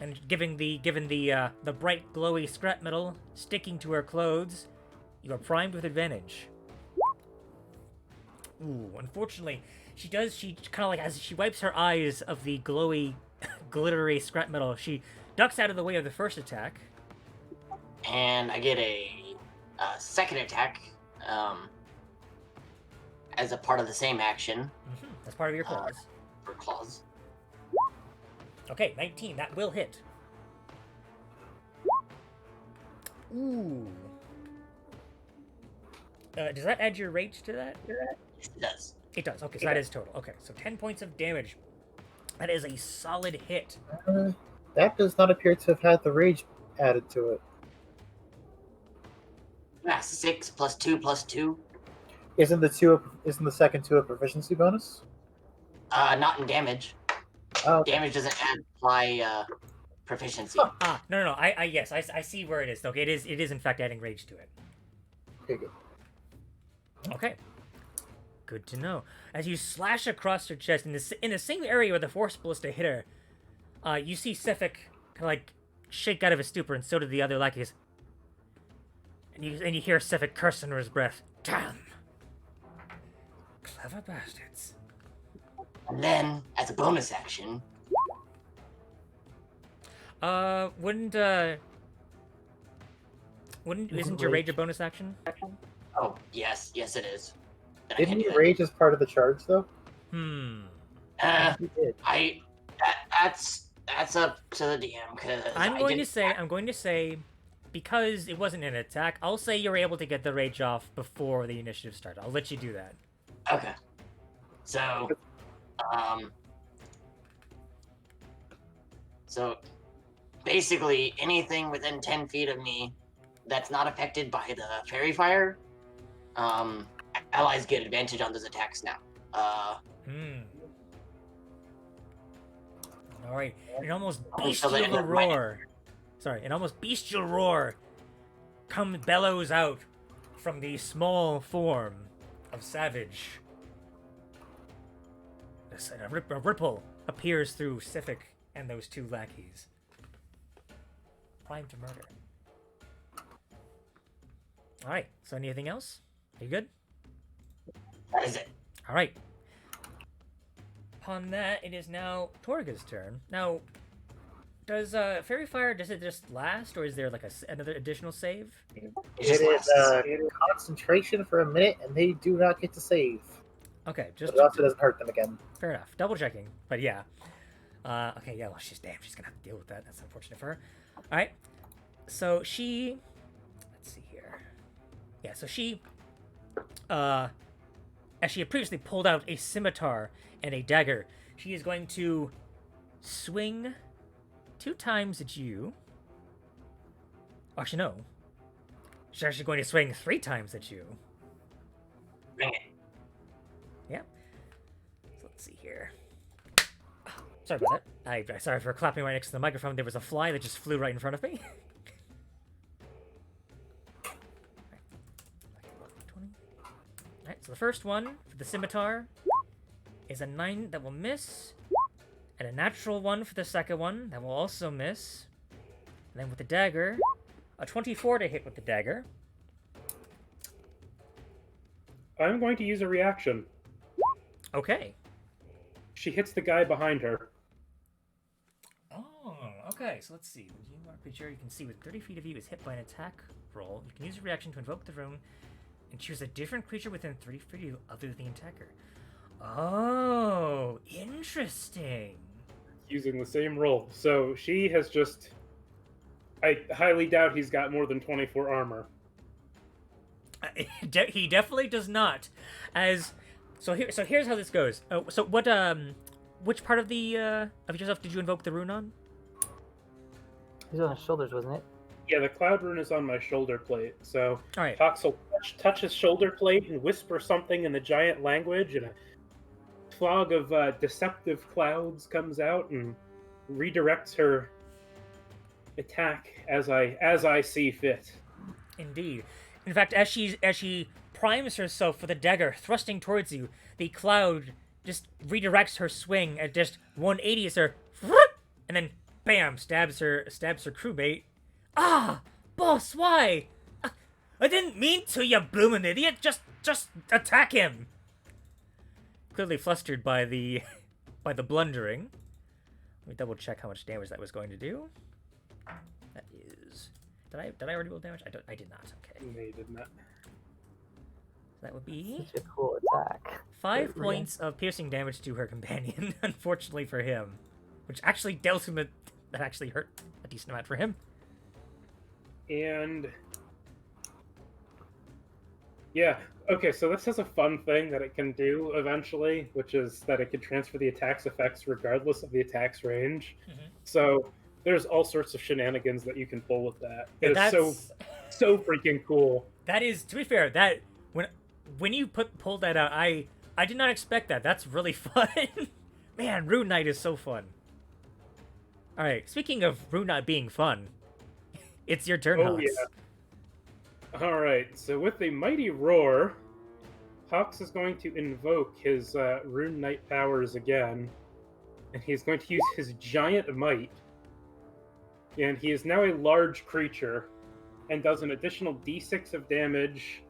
and given the bright glowy scrap metal sticking to her clothes, you are primed with advantage. Ooh, unfortunately, she kind of like, as she wipes her eyes of the glowy, glittery scrap metal, she ducks out of the way of the first attack. And I get a second attack as a part of the same action. That's part of your claws. For claws. Okay, 19. That will hit. Ooh. Does that add your rage to that? Yes, it does. It does. Okay, so that is total. Okay, so 10 points of damage. That is a solid hit. That does not appear to have had the rage added to it. Yeah, 6 plus 2 plus 2. Isn't the second 2 a proficiency bonus? Not in damage. Oh, Damage doesn't apply proficiency. No. Yes, I see where it is. Okay, it is in fact adding rage to it. okay, good. Okay. Good to know. As you slash across her chest in the same area where the force ballista hit her, you see Sifik kind of like shake out of his stupor, and so do the other lackeys. And you hear Sifik curse under his breath. Damn! Clever bastards. And then, as a bonus action, isn't your rage a bonus action? oh yes, it is. Then I Didn't can do you that. rage as part of the charge though? You did. That's up to the DM because I'm going to say, because it wasn't an attack, I'll say you're able to get the rage off before the initiative starts. I'll let you do that. Okay. So, basically anything within 10 feet of me that's not affected by the fairy fire, allies get advantage on those attacks now. All right. An almost So they bestial end up right- roar. Sorry, an almost bestial roar bellows out from the small form of Savage. A ripple appears through Sifik and those two lackeys. Primed to murder. Alright, so anything else? Are you good? That is it. Alright. Upon that, it is now Torga's turn. Now, does Fairy Fire, does it just last, or is there like another additional save? It It just is lasts. concentration for a minute, and they do not get to save. Okay, But just it also doesn't hurt them again. fair enough. Double checking, but yeah. Okay, yeah, well, she's gonna have to deal with that. That's unfortunate for her. Alright, so she, let's see here. Yeah, so she, as she had previously pulled out a scimitar and a dagger, she is going to swing 2 times at you. Actually, no. She's actually going to swing 3 times at you. Bring it. Yeah. So let's see here. Sorry about that. I'm sorry for clapping right next to the microphone. There was a fly that just flew right in front of me. Alright, so the first one for the scimitar is a 9 that will miss, and a natural 1 for the second one that will also miss. And then with the dagger, a 24 to hit with the dagger. I'm going to use a reaction. Okay. She hits the guy behind her. Oh, okay. So let's see. When you are a creature you can see within 30 feet of you is hit by an attack roll, you can use a reaction to invoke the rune and choose a different creature within 30 feet of you other than the attacker. Oh, interesting. Using the same roll. So she has just... I highly doubt he's got more than 24 armor. He definitely does not. So here's how this goes. So what which part of yourself did you invoke the rune on? He's on his shoulders, wasn't it? Yeah, the cloud rune is on my shoulder plate. So All right. Pox will touch his shoulder plate and whisper something in the giant language, and a fog of deceptive clouds comes out and redirects her attack as I see fit. Indeed. In fact, as she primes herself for the dagger, thrusting towards you. The cloud just redirects her swing at just 180s her, and then bam, stabs her crewmate. Ah, boss, why? I didn't mean to, you bloomin' idiot. Just attack him. Clearly flustered by the blundering. Let me double check how much damage that was going to do. That is. Did I already roll damage? I did not. Okay. No, you did not. That would be Such a cool attack. 5 Wait, points of piercing damage to her companion, unfortunately for him. Which actually dealt him that actually hurt a decent amount for him. And yeah, okay, so this has a fun thing that it can do eventually, which is that it can transfer the attack's effects regardless of the attack's range. Mhm. So there's all sorts of shenanigans that you can pull with that. Yeah, It's so freaking cool. That is, to be fair, that when you pulled that out, I did not expect that. That's really fun. Man, Rune Knight is so fun. All right, speaking of Rune Knight being fun, it's your turn, Oh Hawks. yeah. All right, so with a mighty roar, Hawks is going to invoke his Rune Knight powers again, and he's going to use his giant might. And he is now a large creature, and does an additional d6 of damage,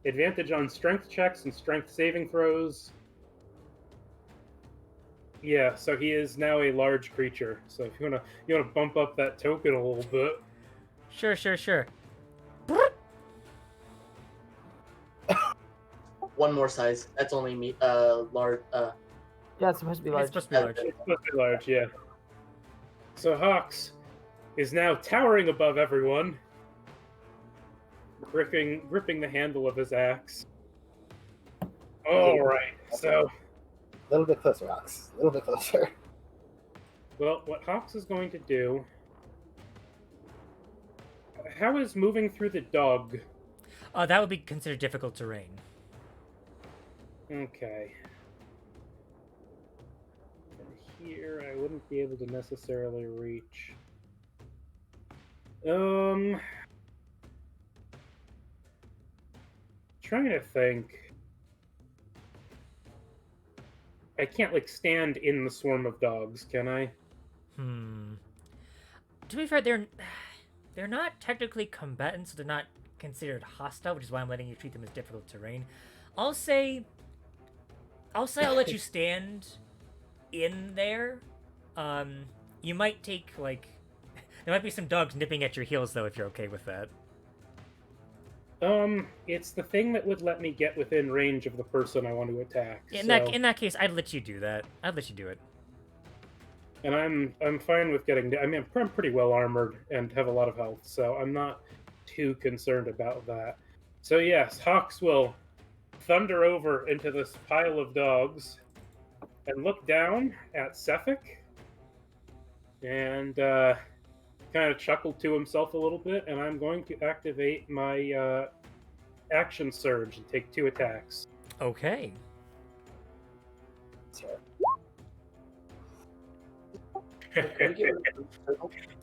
advantage on strength checks and strength saving throws. Yeah, so he is now a large creature. So if you wanna bump up that token a little bit. Sure. One more size. That's only me. Large. Yeah, it's supposed to be It's large. supposed to be large. It's supposed to be large, yeah. So Hawks is now towering above everyone, gripping the handle of his axe. All right, so A little bit closer, Ox. A little bit closer. well, what Hawks is going to do? How is moving through the dog? That would be considered difficult terrain. Okay. And here, I wouldn't be able to necessarily reach. Trying to think. I can't like stand in the swarm of dogs, can I? To be fair, they're not technically combatants, so they're not considered hostile, which is why I'm letting you treat them as difficult terrain. I'll say I'll let you stand in there. You might take like there might be some dogs nipping at your heels though, if you're okay with that. It's the thing that would let me get within range of the person I want to attack. In so... that case, I'd let you do that. I'd let you do it. And I'm fine with getting. I mean, I'm pretty well armored and have a lot of health, so I'm not too concerned about that. So yes, Hawks will thunder over into this pile of dogs and look down at Sephic and kind of chuckle to himself a little bit. And I'm going to activate my action surge and take 2 attacks. Okay. Sure.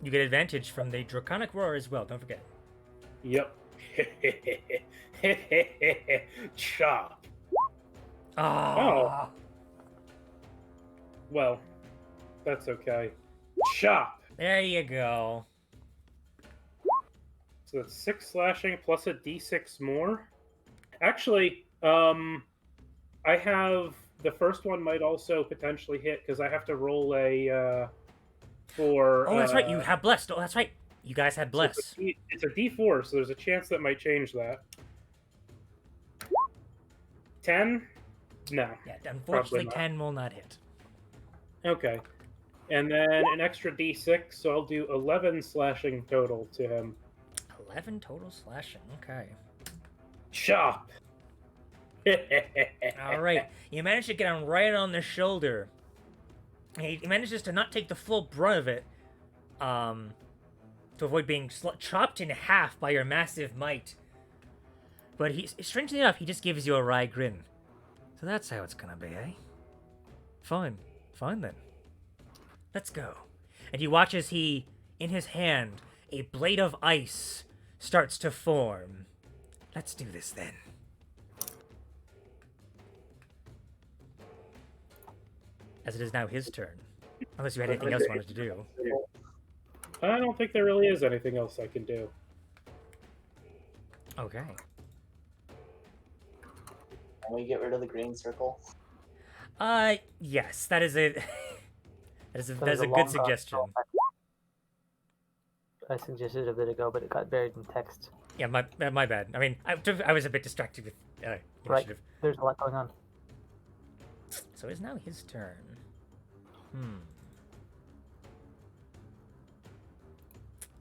You get advantage from the Draconic Roar as well, don't forget. Yep. Chop. Ah. Well, that's okay. Chop. There you go. So that's 6 slashing plus a d6 more. Actually, I have the first one might also potentially hit because I have to roll a for. Oh, that's right. You have blessed. Oh, that's right. You guys had bless. So it's a d4, so there's a chance that might change that. 10? No. Yeah, unfortunately, not. 10 will not hit. Okay. And then an extra d6, so I'll do 11 slashing total to him. 11 total slashing. Okay. Chop! All right. You managed to get him right on the shoulder. He manages to not take the full brunt of it, to avoid being chopped in half by your massive might. But strangely enough, he just gives you a wry grin. So that's how it's gonna be, eh? Fine. Fine then. Let's go. And you watch as he, in his hand, a blade of ice starts to form. Let's do this then. as it is now his turn. Unless you had anything else you wanted to do. I don't think there really is anything else I can do. Okay. Can we get rid of the green circle? Yes, that is a that is a long good gone suggestion. I suggested a bit ago, but it got buried in text. Yeah, my bad. I mean, I was a bit distracted with Right. initiative. There's a lot going on. So it's now his turn.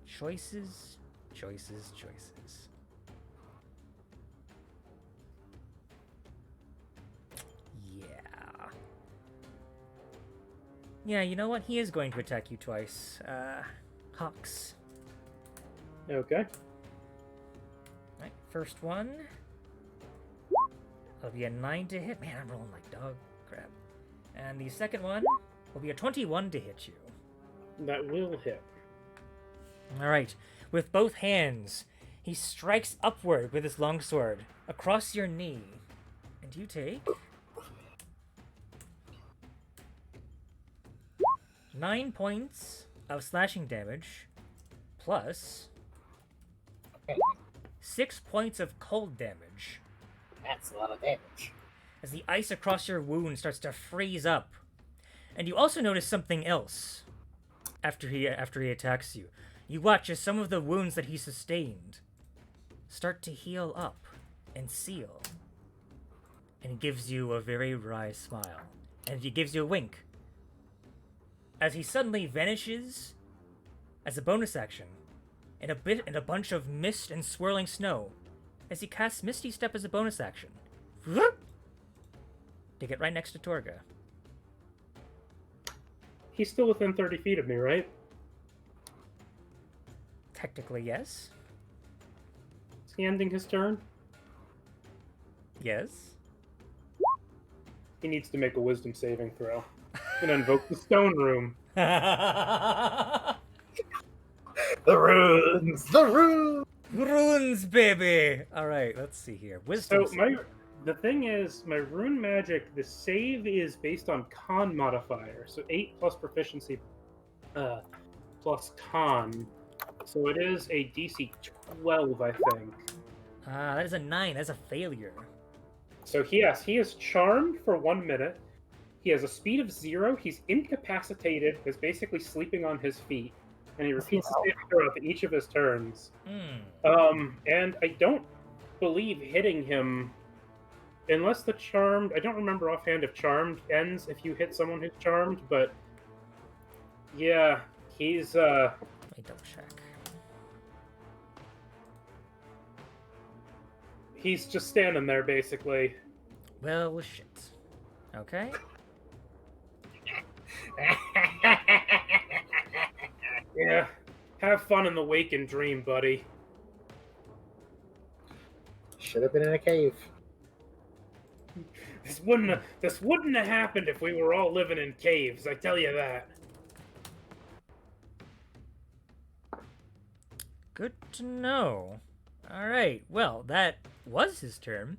Choices, choices, choices. Yeah. Yeah, you know what? He is going to attack you twice. Hawks. Okay. Right, first one. That'll be a 9 to hit. Man, I'm rolling like dog crap. And the second one will be a 21 to hit you. That will hit. Alright, with both hands, he strikes upward with his longsword across your knee. And you take 9 points of slashing damage, plus 6 points of cold damage. That's a lot of damage. As the ice across your wound starts to freeze up. And you also notice something else after he attacks you. You watch as some of the wounds that he sustained start to heal up and seal. And he gives you a very wry smile. And he gives you a wink. As he suddenly vanishes as a bonus action in a bunch of mist and swirling snow. As he casts Misty Step as a bonus action. To get right next to Torga. He's still within 30 feet of me, right? Technically, yes. Is he ending his turn? Yes. He needs to make a wisdom saving throw. And invoke the stone room. The runes! The runes! Runes, baby! Alright, let's see here. Wisdom. So the thing is, my rune magic, the save is based on con modifier. So 8 plus proficiency plus con. So it is a DC 12, I think. That is a 9. That's a failure. So he is charmed for 1 minute. He has a speed of 0. He's incapacitated. He's basically sleeping on his feet. And he repeats the same throw at each of his turns. And I don't believe hitting him, unless the charmed, I don't remember offhand if charmed ends if you hit someone who's charmed, but yeah, he's Let me double check. he's just standing there basically. Well, shit. Okay. Yeah. Have fun in the wake and dream, buddy. Should have been in a cave. This wouldn't have happened if we were all living in caves, I tell you that. Good to know. Alright, well, that was his turn.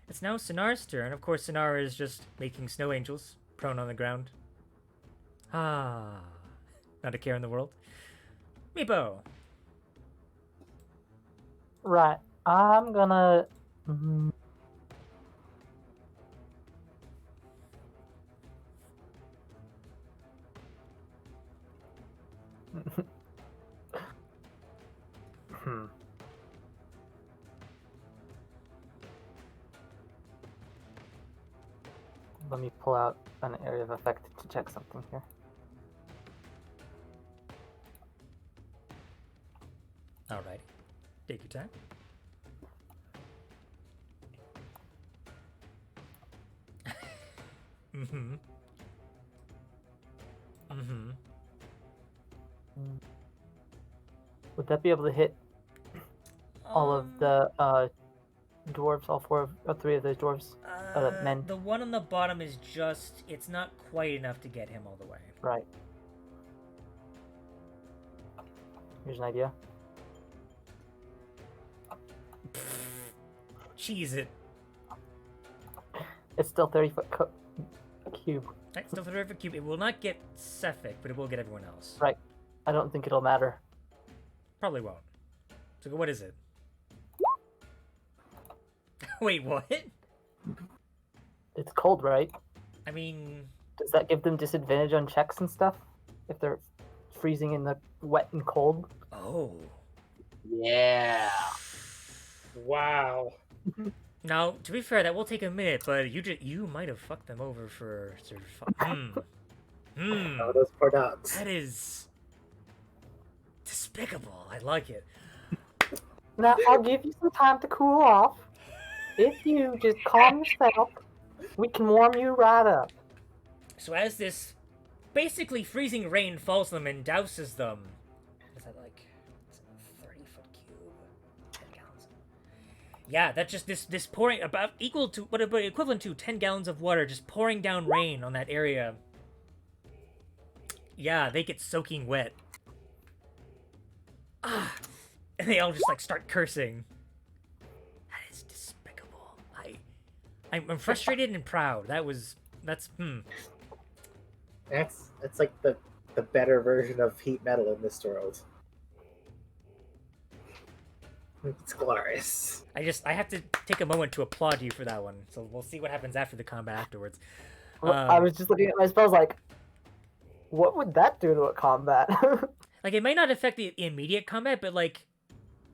It's now Sinar's turn. Of course, Sinar is just making snow angels, prone on the ground. Ah, not a care in the world. Meepo. Right. I'm gonna. Let me pull out an area of effect to check something here. Alrighty. Take your time. Mm-hmm. Mm-hmm. Would that be able to hit all of the dwarves, all three of those dwarves? Men? The one on the bottom is just, it's not quite enough to get him all the way. Right. Here's an idea. Cheese it. It's still 30-foot cube. Right, still the terrific cube. It will not get Sephic, but it will get everyone else. Right. I don't think it'll matter. Probably won't. So what is it? Wait, what? It's cold, right? I mean, Does that give them disadvantage on checks and stuff? If they're freezing in the wet and cold? oh. Yeah. Wow. Now, to be fair, that will take a minute, but you might have fucked them over for Oh, those poor dogs. That is despicable. I like it. Now, I'll give you some time to cool off. If you just calm yourself, we can warm you right up. So as this basically freezing rain falls on them and douses them, is that like it's a 30-foot cube, 10 gallons? Yeah, that's just this pouring about equal to what equivalent to 10 gallons of water just pouring down rain on that area. Yeah, they get soaking wet. Ah, and they all just like start cursing. That is despicable. I'm frustrated and proud. That's That's like the better version of heat metal in this world. It's glorious. I have to take a moment to applaud you for that one. So we'll see what happens after the combat afterwards. Well, I was just looking at my spells like, what would that do to a combat? Like it may not affect the immediate combat, but like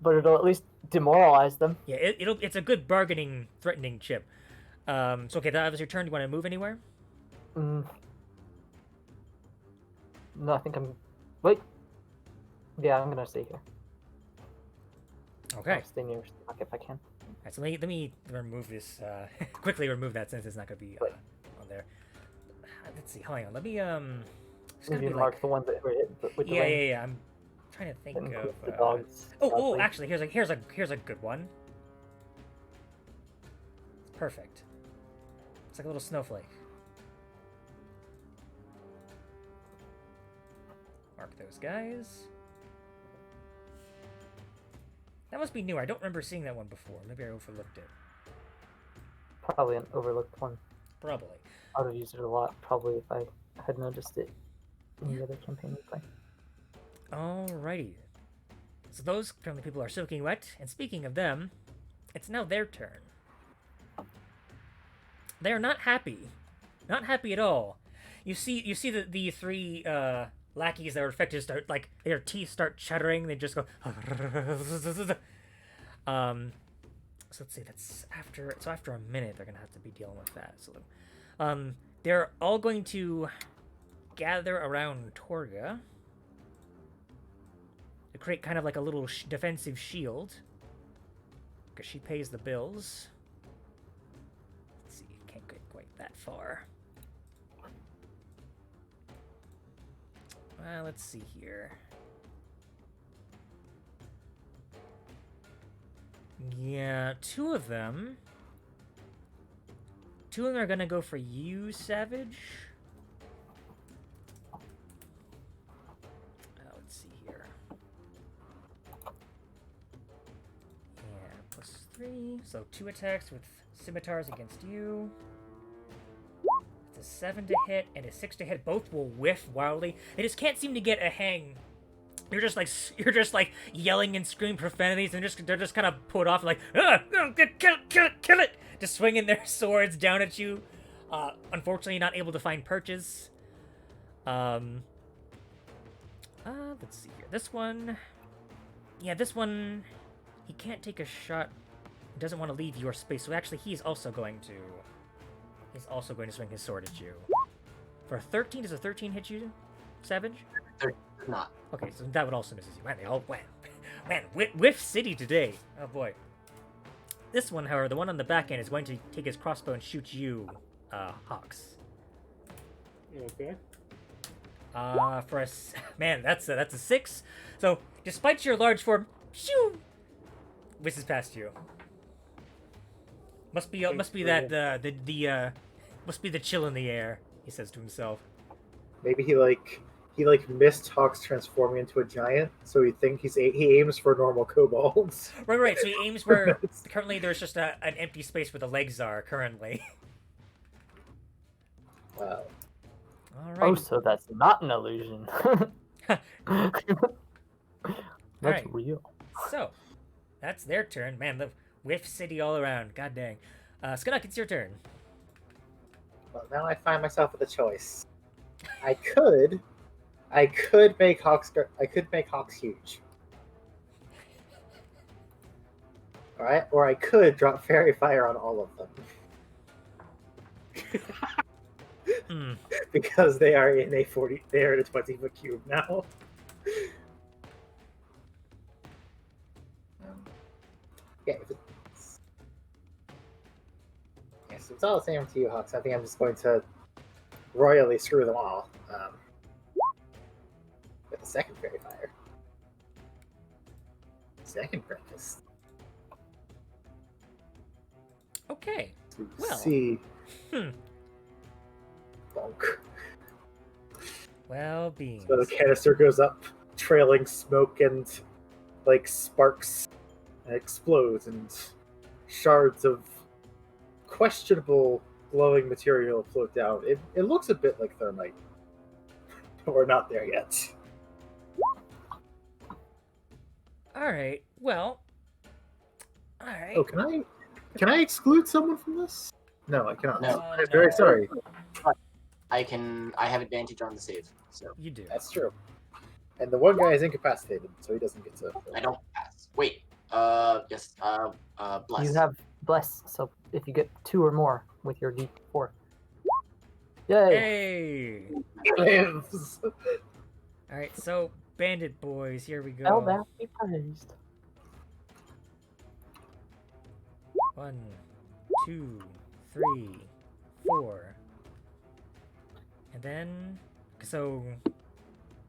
But it'll at least demoralize them. yeah, it's a good bargaining, threatening chip. So okay, that was your turn. Do you want to move anywhere? No, I think I'm... Wait. Yeah, I'm gonna stay here. Okay. I'll stay near Stock if I can. Alright, so let me remove this. Quickly remove that since it's not gonna be on there. Let's see. Hold on. Let me it's gonna Maybe be mark like the ones that were hit with the yeah, rain. yeah. I'm trying to think And of the dogs. oh, probably. actually, here's a good one. It's perfect. It's like a little snowflake. Mark those guys. That must be new. I don't remember seeing that one before. Maybe I overlooked it. Probably an overlooked one. Probably. I would have used it a lot, probably, if I had noticed it in the other campaign we played. Alrighty. So those currently people are soaking wet, and speaking of them, it's now their turn. They are not happy. Not happy at all. You see the three lackeys that were affected start, like, their teeth start chattering, they just go so let's see, that's after a minute they're gonna have to be dealing with that. So they're all going to gather around Torga to create kind of like a little defensive shield, because she pays the bills. Let's see, can't get quite that far. Let's see here. Yeah, two of them are gonna go for you, Savage. Let's see here. Yeah, +3. So 2 attacks with scimitars against you. It's a 7 to hit and a 6 to hit. Both will whiff wildly. They just can't seem to get a hang. You're just like yelling and screaming profanities, and they're just kind of put off, like, kill it, just swinging their swords down at you. Unfortunately, not able to find perches. Let's see here. This one, he can't take a shot. He doesn't want to leave your space, so actually, he's also going to swing his sword at you. For a 13, does a 13 hit you, Savage? Not. Okay, so that would also miss you. Man, they all went. Man, whiff city today. Oh boy. This one, however, the one on the back end is going to take his crossbow and shoot you, Hawks. Okay. For a man, that's a 6. So, despite your large form, shoo, whizzes past you. Must be the chill in the air, he says to himself. Maybe he missed Hawks transforming into a giant, so he aims for normal kobolds. Right. So he aims where currently there's just an empty space where the legs are currently. Wow. All Oh, right. so that's not an illusion. That's Alright. real. So, that's their turn. Man, the Whiff City all around. God dang. Skunnock, it's your turn. Well, now I find myself with a choice. I could make Hawks. I could make Hawks huge. All right, or I could drop Fairy Fire on all of them Hmm. because they are in a 40. They are in a 20-foot cube now. Yeah, so it's all the same to you, Hawks. I think I'm just going to royally screw them all with the second Fairy Fire. Second breakfast. Okay. To Well. see. Hmm. Bonk. Well, beans. So the canister goes up, trailing smoke and like sparks, and explodes, and shards of questionable glowing material float down. It looks a bit like thermite, but we're not there yet. Alright. Well. Alright. Oh, can I exclude someone from this? No, I cannot. No. I'm very sorry. I have advantage on the save, so You do. That's true. And the one guy is incapacitated, so he doesn't get to. I don't pass. Wait. Yes. Bless. You have bless, so if you get 2 or more with your D4. Yay! Hey! Lives. Alright, so, bandit boys, here we Well, go. that be praised. 1, 2, 3, 4. And then, so,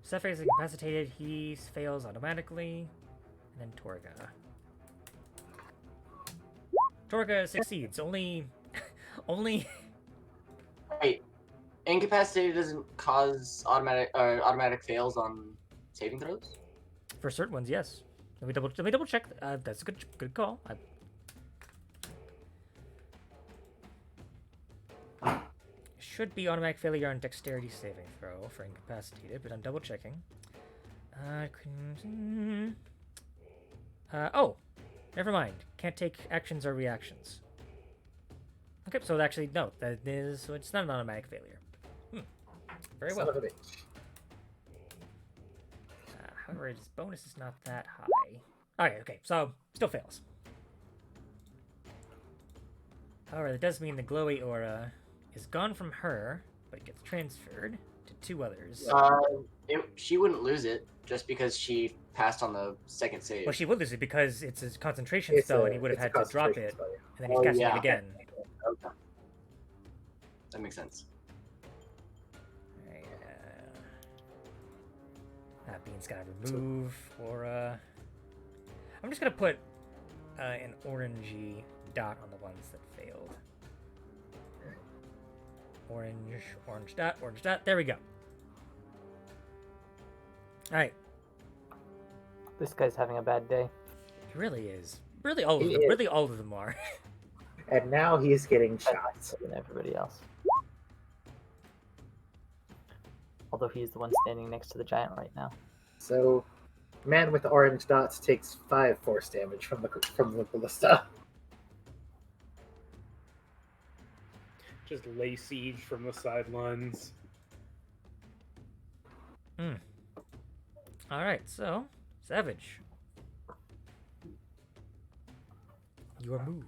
Sephiroth is incapacitated, he fails automatically. And then Torga. Torga succeeds, only... Wait. Incapacitated doesn't cause automatic fails on saving throws? For certain ones, yes. Let me double check. That's a good call. Should be automatic failure on dexterity saving throw for incapacitated, but I'm double checking. Oh, never mind. Can't take actions or reactions. Okay, so actually no, that is so it's not an automatic failure. Very well. Son of a bitch. However, his bonus is not that high. Alright, okay, so still fails. However, that does mean the glowy aura is gone from her, but it gets transferred to 2 others. She wouldn't lose it just because she passed on the second save. Well, she would lose it because it's a concentration It's spell, a- and he would have it's a had to drop concentration it, spell, yeah. and then he's Oh, casting yeah. it again. Okay. That makes sense. Alright, that bean's gotta remove aura. I'm just gonna put an orangey dot on the ones that failed. Orange dot. There we go. Alright, This guy's having a bad day. it really is. Really all of He them. is. Really all of them are. And now he's getting shot. Than everybody else. Although he's the one standing next to the giant right now. So, man with the orange dots takes 5 force damage from the ballista. Just lay siege from the sidelines. Alright, so, Savage. Your move.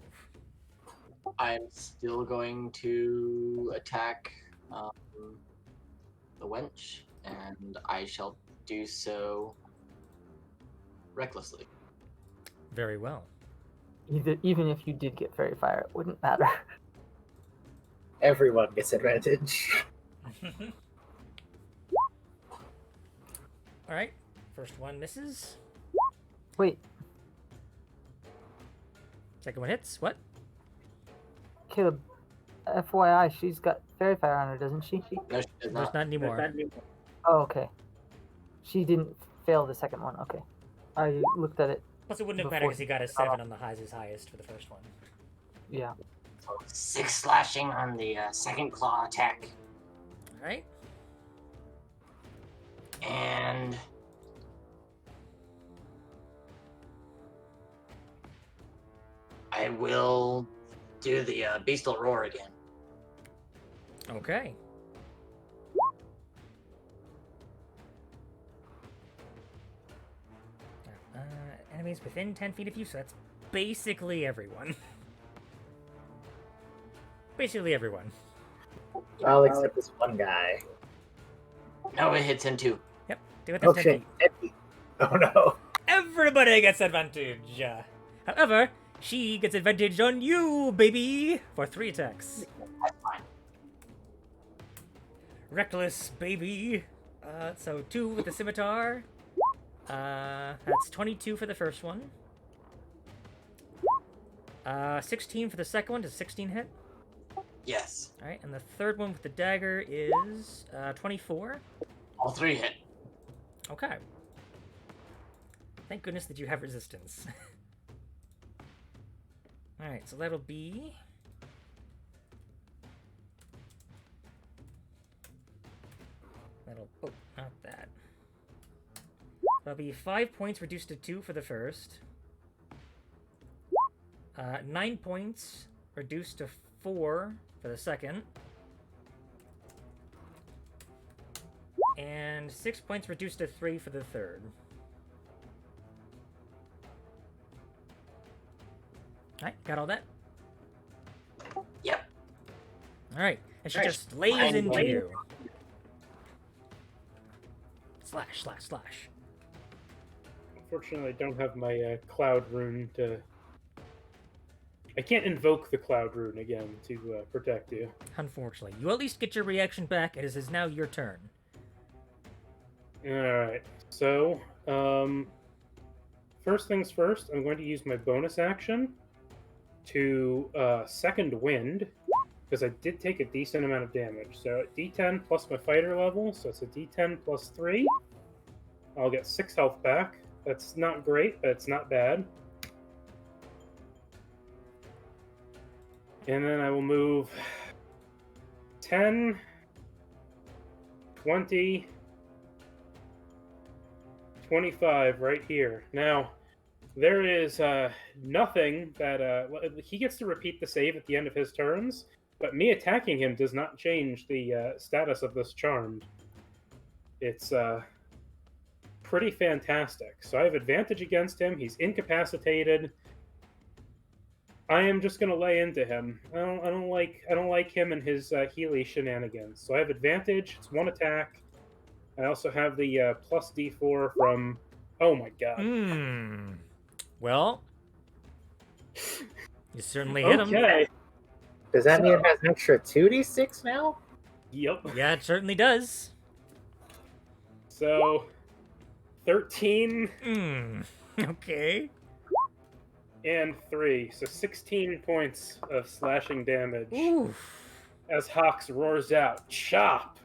I'm still going to attack the wench, and I shall do so recklessly. Very well. Even if you did get fairy fire, it wouldn't matter. Everyone gets advantage. Alright, first one misses. Wait, Second one hits. What? Caleb, FYI, she's got fairy fire on her, doesn't she? No, she does There's not. not anymore. Oh, okay. She didn't fail the second one. Okay. I looked at it. Plus, it wouldn't have mattered Before- because he got a 7 on the highest for the first one. Yeah. 6 slashing on the second claw attack. Alright. And I will do the Beastal Roar again. Okay. Enemies within 10 feet of you, so that's basically everyone. Basically everyone. Well, except this one guy. No, it hits him too. Yep, do it Oh that's 10 shit. feet. Oh no. Everybody gets advantage! However, she gets advantage on you, baby! For 3 attacks. That's fine. Reckless, baby! So 2 with the scimitar. That's 22 for the first one. 16 for the second one. Does 16 hit? Yes. Alright, and the third one with the dagger is 24. All 3 hit. Okay. Thank goodness that you have resistance. Alright, so that'll be... Oh, not that. That'll be 5 points reduced to 2 for the first. 9 points reduced to 4 for the second. And 6 points reduced to 3 for the third. Alright, got all that? Yep. Alright, and she Nice. just lays Fine, into fine. you. Slash, slash, slash. Unfortunately, I don't have my cloud rune to. I can't invoke the cloud rune again to protect you. Unfortunately. You at least get your reaction back, and it is now your turn. Alright, so, first things first, I'm going to use my bonus action to second wind, because I did take a decent amount of damage. So d10 plus my fighter level, so it's a d10 plus 3. I'll get 6 health back. That's not great, but it's not bad. And then I will move 10, 20, 25 right here. Now, there is nothing that... he gets to repeat the save at the end of his turns, but me attacking him does not change the status of this charmed. It's pretty fantastic. So I have advantage against him. He's incapacitated. I am just gonna lay into him. I don't like him and his Healy shenanigans. So I have advantage. It's 1 attack. I also have the plus D4 from. Oh my god. Well, you certainly hit him. Okay. Does that mean it has an extra 2d6 now? Yep. Yeah, it certainly does. So 13 Okay. and 3, so 16 points of slashing damage. Oof. As Hawks roars out, "Chop!"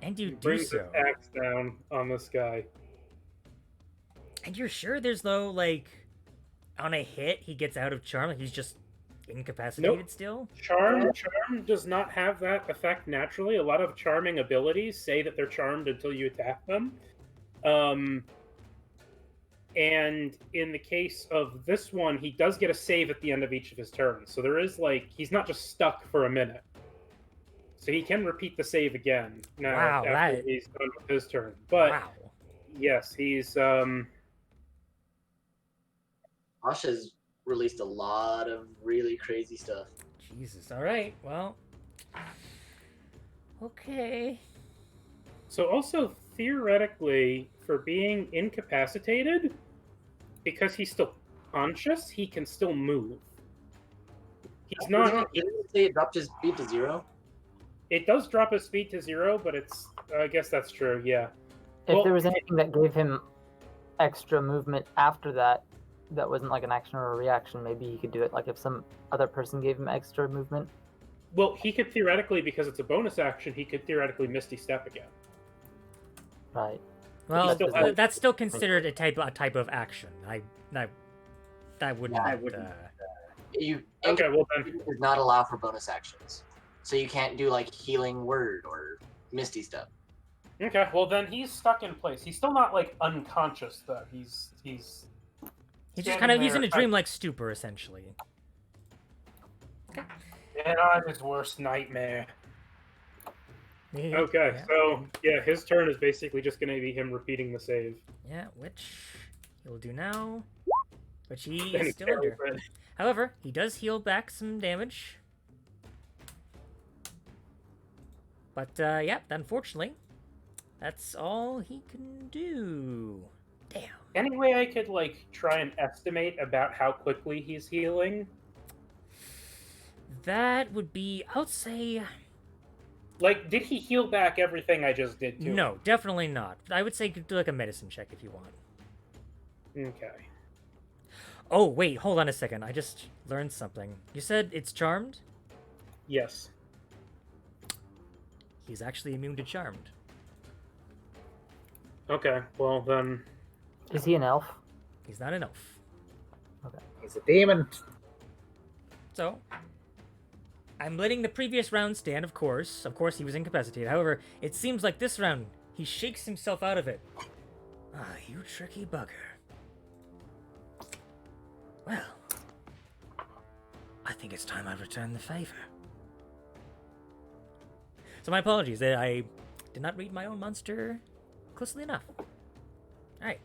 And you do Brings so. his axe down on this guy. And you're sure there's no, like, on a hit, he gets out of charm? Like, he's just incapacitated Nope. still? Charm does not have that effect naturally. A lot of charming abilities say that they're charmed until you attack them. And in the case of this one, he does get a save at the end of each of his turns. So there is, like, he's not just stuck for a minute. So he can repeat the save again now Wow, after that- he's done with his turn. But Wow. yes, he's Josh has released a lot of really crazy stuff. Jesus. All right. Well. Okay. so also theoretically for being incapacitated, because he's still conscious, he can still move. He's not. Didn't it say it dropped his speed to 0? It does drop his speed to 0, but it's. I guess that's true. Yeah. If Well- there was anything that gave him extra movement after that, that wasn't like an action or a reaction, maybe he could do it. Like if some other person gave him extra movement. Well, he could theoretically, because it's a bonus action, he could theoretically Misty Step again. Right. Well, still has- that's still considered a type of action. I wouldn't. Yeah, I wouldn't. You Okay, well then. does not allow for bonus actions, so you can't do like healing word or misty stuff. Okay, well then he's stuck in place. He's still not like unconscious though. He's He's just standing kind of, he's there, in a dreamlike stupor, essentially. and on his worst nightmare. Okay, Yeah. so yeah, his turn is basically just going to be him repeating the save. Yeah, which he will do now. Which he Then is he still under. fails it. However, he does heal back some damage. But, yeah, unfortunately, that's all he can do. Damn. Any way I could like try and estimate about how quickly he's healing? That would be, I would say, Like, did he heal back everything I just did to him? no, definitely not. I would say do like a medicine check if you want. Okay. Oh, wait, hold on a second. I just learned something. You said it's charmed? Yes. He's actually immune to charmed. Okay, well then... Is he an elf? He's not an elf. He's a demon. So, I'm letting the previous round stand, of course. Of course, he was incapacitated. However, it seems like this round, he shakes himself out of it. Ah, you tricky bugger. Well, I think it's time I return the favor. So my apologies that I did not read my own monster closely enough. Alright.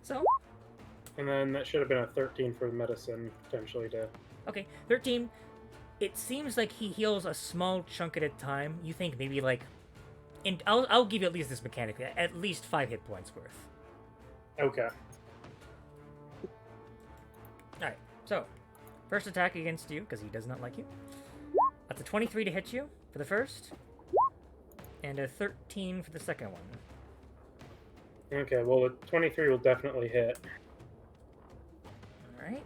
So, And then that should have been a 13 for the medicine, potentially, to... okay, 13. It seems like he heals a small chunk at a time. You think maybe like... And I'll give you at least this mechanic. At least 5 hit points worth. Okay. Alright, so... First attack against you, because he does not like you. That's a 23 to hit you for the first. And a 13 for the second one. Okay, well the 23 will definitely hit. Alright.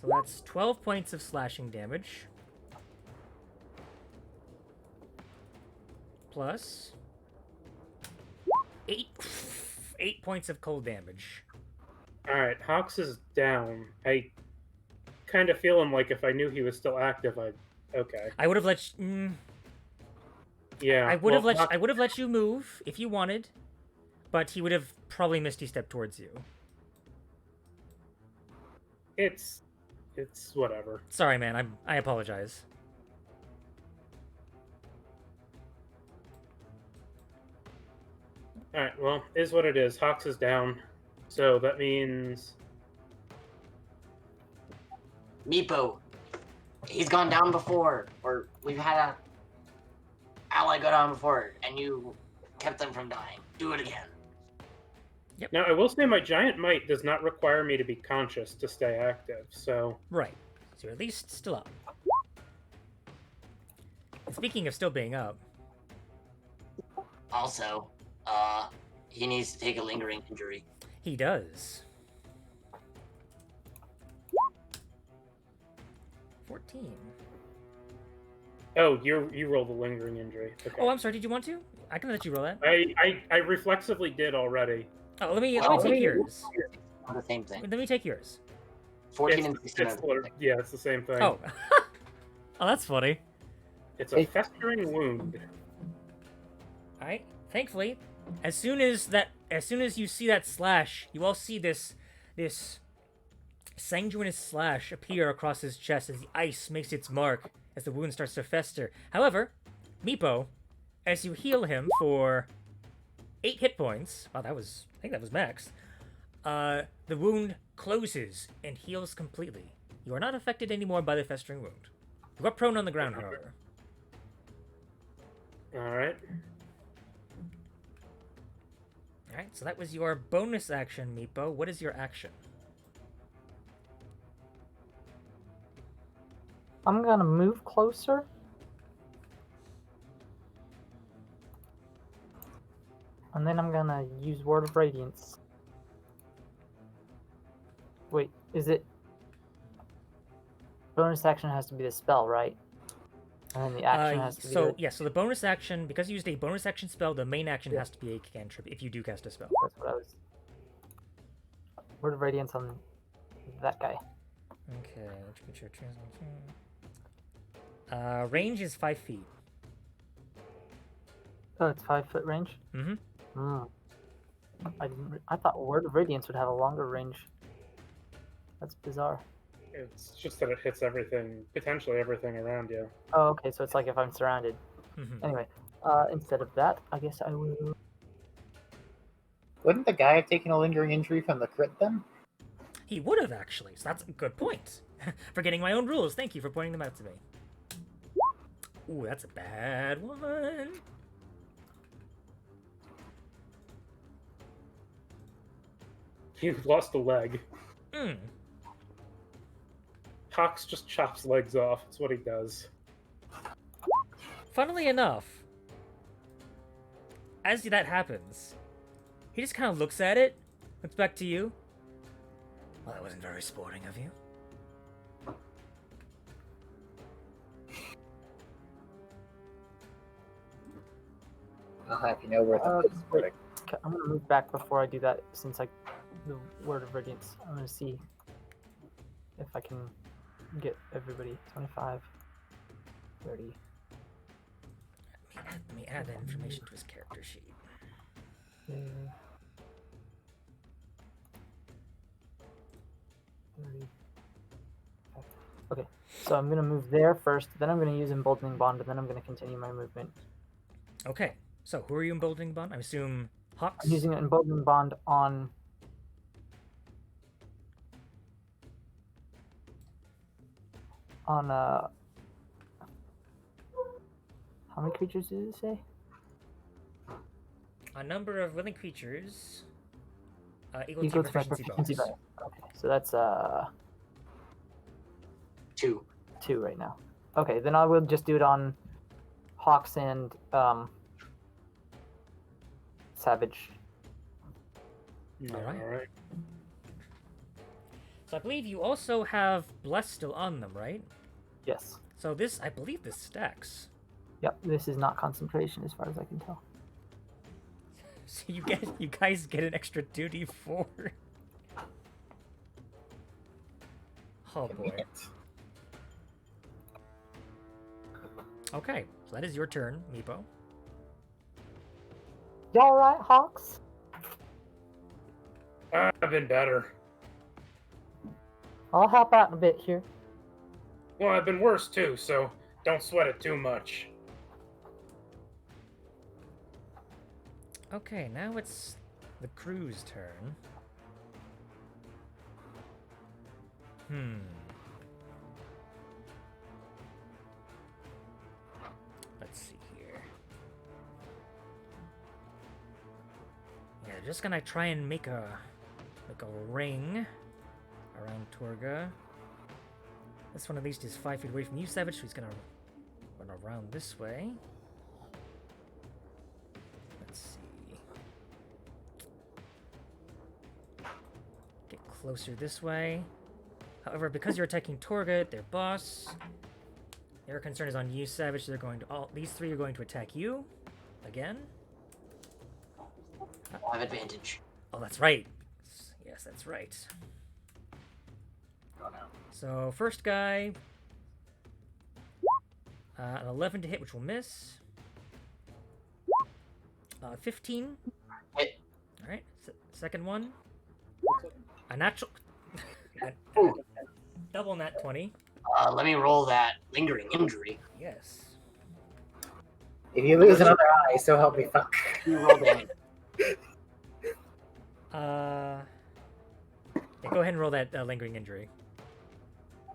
So that's 12 points of slashing damage. Plus 8 points of cold damage. Alright, Hawks is down. I kind of feel him like if I knew he was still active, I'd... Okay. I would have let Yeah. I would have well, let you move if you wanted, but he would have probably misty stepped towards you. It's whatever. Sorry, man. I apologize. Alright, well, is what it is. Hawks is down. So that means... Meepo, he's gone down before, or we've had a ally go down before, and you kept them from dying. Do it again. Now, I will say my giant might does not require me to be conscious to stay active, so... Right. So you're at least still up. And speaking of still being up, Also, he needs to take a lingering injury. he does. 14. Oh, you roll the lingering injury. Okay. Oh, I'm sorry. Did you want to? I can let you roll that. I reflexively did already. Oh, let me Well, take yours. The same thing. Let me take yours. 14 It's, and 16 it's are the same thing. yeah, it's the same thing. Oh. Oh, that's funny. It's a festering wound. Alright. Thankfully, as soon as you see that slash, you all see this sanguinous slash appear across his chest as the ice makes its mark as the wound starts to fester. However, Meepo, as you heal him for 8 hit points, wow, I think that was max, the wound closes and heals completely. You are not affected anymore by the festering wound. You are prone on the ground, however. Alright. Alright, so that was your bonus action, Meepo. What is your action? I'm gonna move closer. And then I'm gonna use Word of Radiance. Wait, is it... Bonus action has to be the spell, right? And then the action has to be so the... yeah, so the bonus action, because you used a bonus action spell, the main action has to be a cantrip if you do cast a spell. That's what I was... Word of Radiance on that guy. Okay, range is 5 feet. Oh, it's 5-foot range. Mm-hmm. Hmm. I thought Word of Radiance would have a longer range. That's bizarre. It's just that it hits everything, potentially everything around you. Oh, okay. So it's like if I'm surrounded. Mm-hmm. Anyway, instead of that, I guess I will. Wouldn't the guy have taken a lingering injury from the crit then? He would have actually. So that's a good point. Forgetting my own rules. Thank you for pointing them out to me. Ooh, that's a bad one. You've lost a leg. Hmm. Cox just chops legs off. That's what he does. Funnily enough, as that happens, he just kind of looks at it, looks back to you. Well, that wasn't very sporting of you. I'll have you know where the Wait. sporting. I'm gonna move back before I do that, since the Word of Radiance. I'm gonna see if I can get everybody 25, 30. Let me add that information to his character sheet. Yeah. 30. Okay, so I'm gonna move there first, then I'm gonna use Emboldening Bond, and then I'm gonna continue my movement. Okay, so who are you emboldening bond? I assume Hawks? I'm using Emboldening Bond on how many creatures did it say? A number of willing creatures equal Equal to to my proficiency proficiency bonus. bonus. Okay, so that's 2. 2 right now. Okay, then I will just do it on Hawks and Savage. Alright. Alright. So I believe you also have Bless still on them, right? Yes. So this, I believe this stacks. Yep, this is not concentration as far as I can tell. So you guys get an extra 2d4. Oh boy. Convenient. Okay, so that is your turn, Meepo. You alright, Hawks? I've been better. I'll help out in a bit here. Well, I've been worse too, so don't sweat it too much. Okay, now it's the crew's turn. Let's see here. Yeah, just gonna try and make a ring around Torga. This one at least is 5 feet away from you, Savage, so he's gonna run around this way. Let's see. Get closer this way. However, because you're attacking Torga, their boss, their concern is on you, Savage. So they're going to these 3 are going to attack you again. I have advantage. Oh, that's right. Yes, that's right. Oh no. So first guy, an 11 to hit, which will miss. 15. Hit. All right. Second one, a natural. Ooh. Double nat 20. Let me roll that lingering injury. Yes. If you lose another eye, so help me fuck. You roll damage. Yeah, go ahead and roll that lingering injury.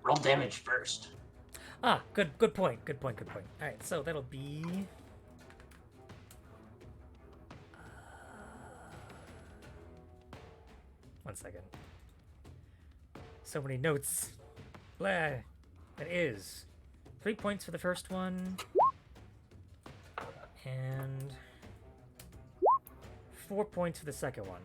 Roll damage first. Ah, good point. Good point. All right, so that'll be. One second. So many notes. Blah. It is 3 points for the first one, and 4 points for the second one.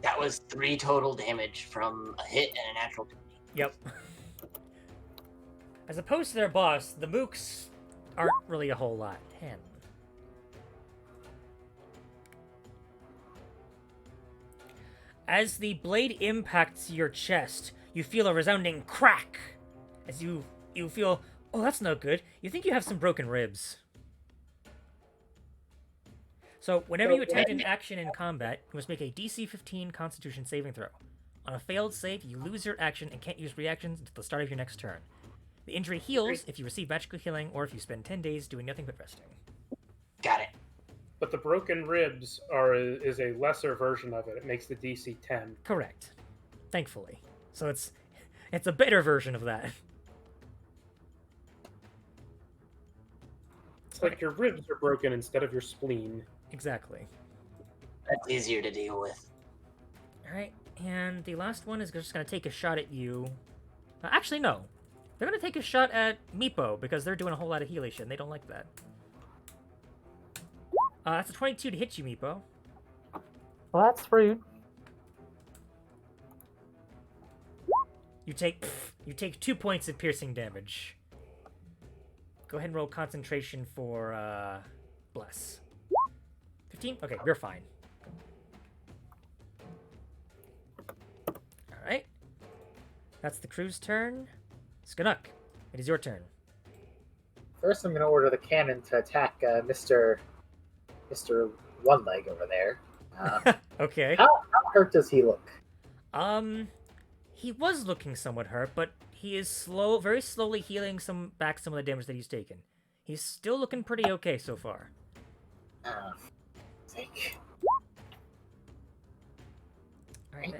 That was 3 total damage from a hit and a natural 20. Yep. As opposed to their boss, the mooks aren't really a whole lot. 10. As the blade impacts your chest, you feel a resounding crack as you feel, oh, that's not good. You think you have some broken ribs. So, whenever you attempt an action in combat, you must make a DC 15 Constitution saving throw. On a failed save, you lose your action and can't use reactions until the start of your next turn. The injury heals if you receive magical healing or if you spend 10 days doing nothing but resting. Got it. But the broken ribs is a lesser version of it. It makes the DC 10. Correct. Thankfully. So it's a better version of that. It's like your ribs are broken instead of your spleen. Exactly. That's easier to deal with. Alright, and the last one is just going to take a shot at you. Actually, no. They're going to take a shot at Meepo, because they're doing a whole lot of healy shit, and they don't like that. That's a 22 to hit you, Meepo. Well, that's rude. You take 2 points of piercing damage. Go ahead and roll concentration for, Bless. 15? Okay, you're fine. Alright. That's the crew's turn. Skanuk, it is your turn. First, I'm going to order the cannon to attack Mr. One Leg over there. Okay. How hurt does he look? He was looking somewhat hurt, but he is very slowly healing some of the damage that he's taken. He's still looking pretty okay so far. Sake. Alright,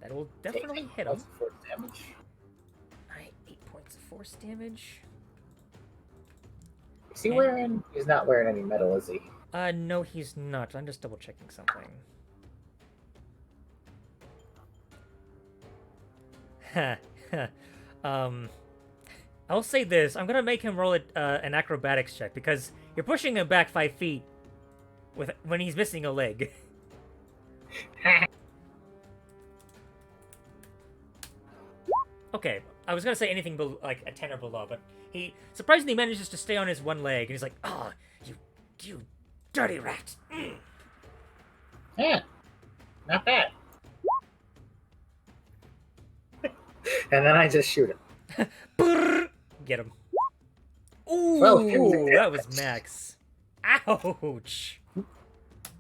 that will definitely hit him. Force damage. Alright, 8 points of force damage. Is he wearing? He's not wearing any metal, is he? No, he's not. I'm just double checking something. I'll say this. I'm gonna make him roll an acrobatics check because you're pushing him back 5 feet when he's missing a leg. Okay, I was gonna say anything like a 10 or below, but he surprisingly manages to stay on his one leg, and he's like, "Oh, you dirty rat!" Mm. Yeah, not bad. And then I just shoot him. Get him. Ooh, 12 that was max. Ouch.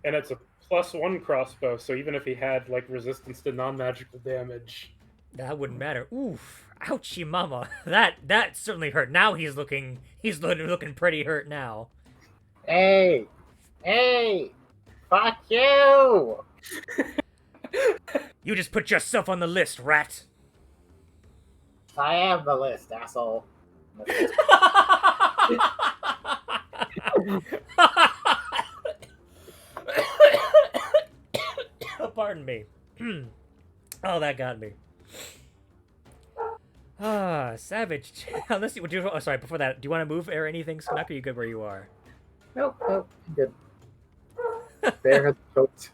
And it's a +1 crossbow, so even if he had like resistance to non-magical damage, that wouldn't matter. Oof. Ouchie mama. That certainly hurt. Now he's looking pretty hurt now. Hey! Fuck you! You just put yourself on the list, rat. I am the list, asshole. Pardon me. Oh, that got me. Savage. Unless you would do. Oh, sorry. Before that, do you want to move or anything, Skanuk? Are you good where you are? Nope, I'm good. Bear coat.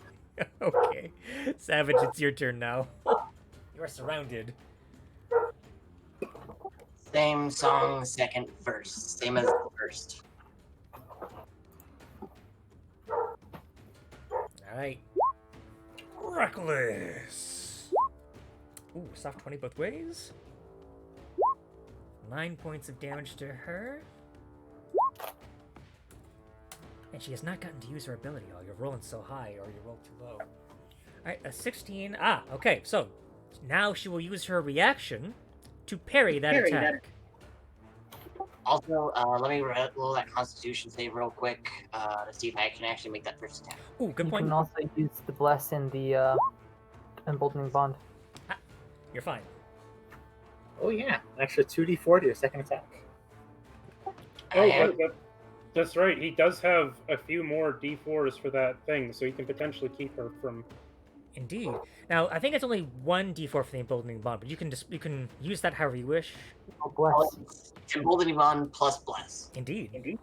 Okay, Savage, it's your turn now. You are surrounded. Same song, second verse. Same as the first. Alright. Reckless! Ooh, soft 20 both ways. 9 points of damage to her. And she has not gotten to use her ability. Oh, you're rolling so high, or you rolled too low. Alright, a 16. Okay, so now she will use her reaction to parry that attack. Also, let me roll that Constitution save real quick to see if I can actually make that first attack. Ooh, good You point. can also use the bless in the emboldening bond. You're fine. Oh yeah, an extra 2d4 to your second attack. That's right. He does have a few more D4s for that thing, so he can potentially keep her from. Indeed. Now, I think it's only 1 d4 for the emboldening bond, but you can use that however you wish. Oh, bless. It's Emboldening Bond plus Bless. Indeed.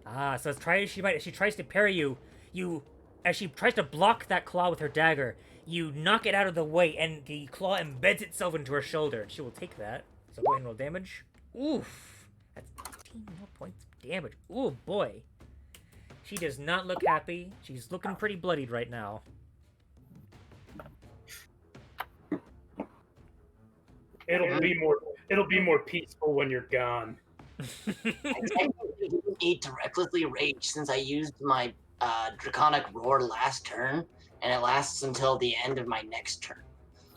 So as she tries to parry you, as she tries to block that claw with her dagger, you knock it out of the way, and the claw embeds itself into her shoulder. She will take that. So go ahead and roll damage. Oof. That's 15 more points of damage. Ooh, boy. She does not look happy. She's looking pretty bloodied right now. It'll be more peaceful when you're gone. I technically didn't need to recklessly rage since I used my draconic roar last turn, and it lasts until the end of my next turn.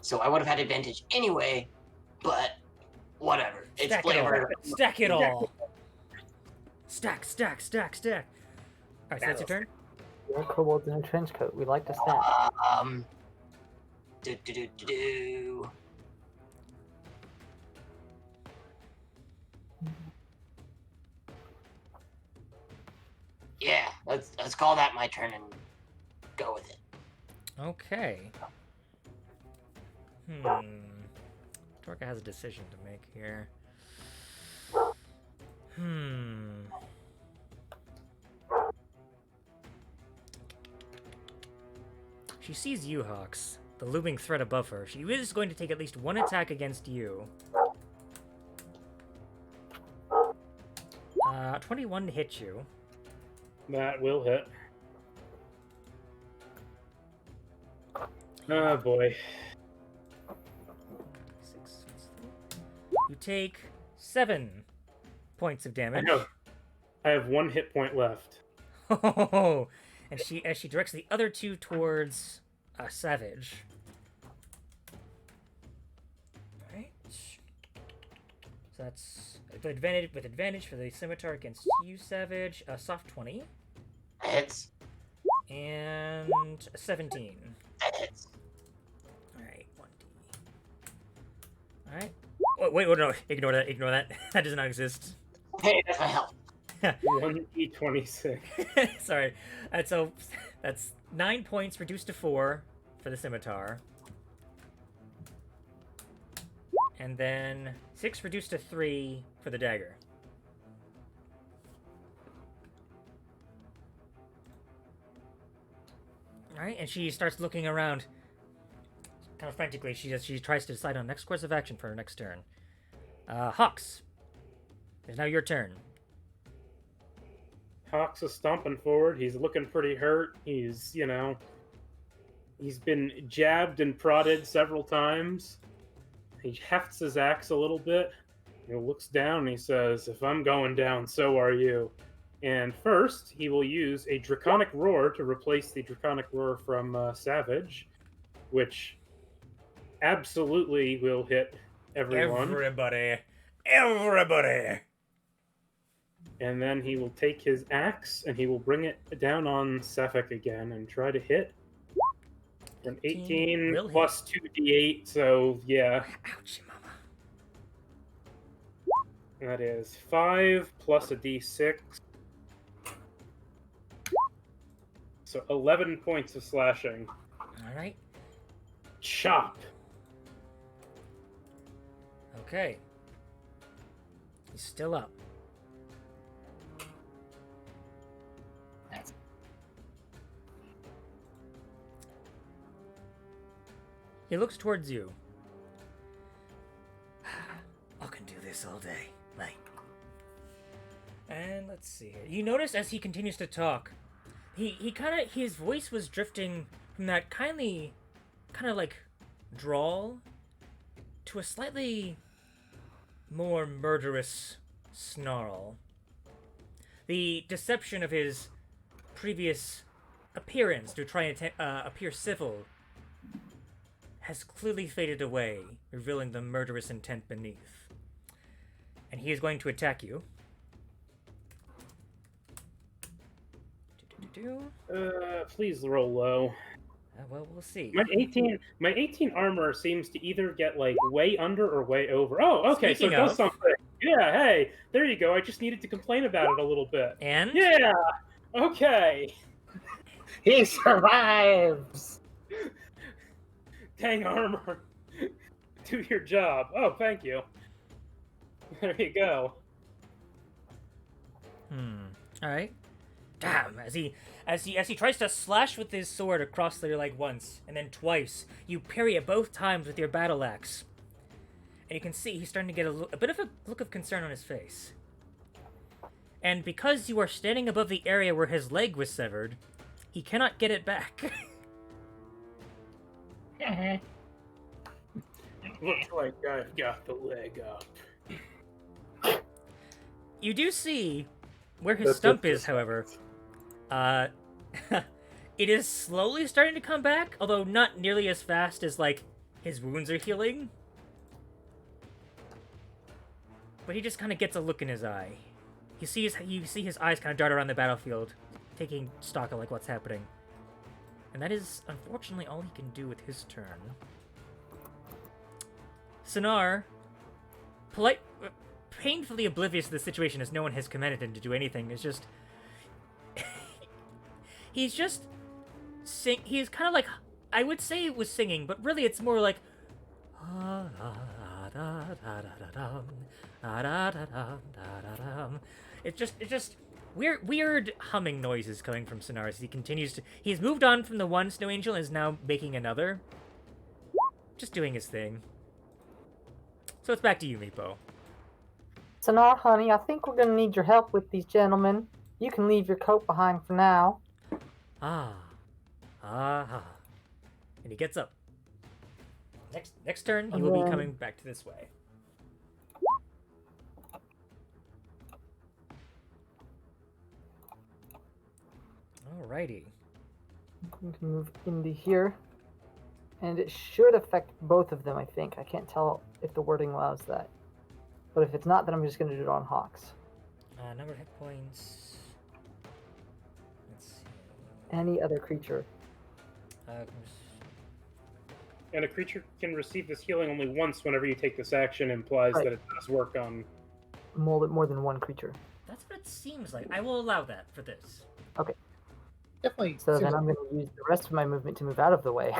So I would have had advantage anyway, but whatever. It's Stack it all. flavor. Stack it all. Stack, stack, stack, stack. Alright, so that's your turn? We're kobolds in a trench coat. We like to stack. Do. Yeah, let's call that my turn and go with it. Okay. Torka has a decision to make here. She sees you, Hawks, the looming threat above her. She is going to take at least one attack against you. 21 to hit you. That will hit. Oh boy. 6, you take 7 points of damage. I have 1 hit point left. Oh, and as she directs the other 2 towards Savage. Alright. So that's with advantage for the scimitar against you, Savage. Soft 20. Hits. And a 17. That hits. Alright, 1d. Alright. Wait, no, ignore that. That does not exist. Hey, that's my health. 1d26. Sorry. So that's 9 points reduced to 4 for the scimitar. And then 6 reduced to 3 for the dagger. Alright, and she starts looking around kind of frantically. She tries to decide on next course of action for her next turn. Hawks. It's now your turn. Hawks is stomping forward. He's looking pretty hurt. He's been jabbed and prodded several times. He hefts his axe a little bit. He looks down and he says, "If I'm going down, so are you." And first, he will use a Draconic Roar to replace the Draconic Roar from Savage, which absolutely will hit everyone. Everybody! And then he will take his axe and he will bring it down on Sefik again and try to hit. An 18 plus 2d8, so yeah. Ouchie, mama. That is 5 plus a d6. So 11 points of slashing. Alright. Chop. Okay. He's still up. He looks towards you. I can do this all day, mate. And let's see here. You notice as he continues to talk, his voice was drifting from that kind of like drawl to a slightly more murderous snarl. The deception of his previous appearance to try and appear civil has clearly faded away, revealing the murderous intent beneath. And he is going to attack you. Please roll low. Well, we'll see. My 18 armor seems to either get like way under or way over. Oh, okay, Speaking so it does of- something. Yeah, hey, there you go. I just needed to complain about it a little bit. And? Yeah, okay. He survives! Dang armor. Do your job. Oh, thank you. There you go. Alright. Damn, as he tries to slash with his sword across your leg once, and then twice, you parry it both times with your battle axe. And you can see he's starting to get a bit of a look of concern on his face. And because you are standing above the area where his leg was severed, he cannot get it back. Looks like I've got the leg up. You do see where his stump is, however. It is slowly starting to come back, although not nearly as fast as, like, his wounds are healing. But he just kind of gets a look in his eye. You see his eyes kind of dart around the battlefield, taking stock of, like, what's happening. And that is, unfortunately, all he can do with his turn. Sinar, painfully oblivious to the situation as no one has commanded him to do anything, is just... he's just... He's kind of like... I would say it was singing, but really it's more like... It's just weird humming noises coming from Sinar as he continues to... He's moved on from the one snow angel and is now making another. Just doing his thing. So it's back to you, Meepo. Sonar, honey, I think we're gonna need your help with these gentlemen. You can leave your coat behind for now. And he gets up. Next turn, he will be coming back to this way. Alrighty. We can move into here. And it should affect both of them, I think. I can't tell if the wording allows that. But if it's not, then I'm just going to do it on Hawks. Number of hit points. Let's see. Any other creature. And a creature can receive this healing only once whenever you take this action, implies Right. that it does work on... More than one creature. That's what it seems like. I will allow that for this. Okay. Definitely. So seems then like- I'm going to use the rest of my movement to move out of the way.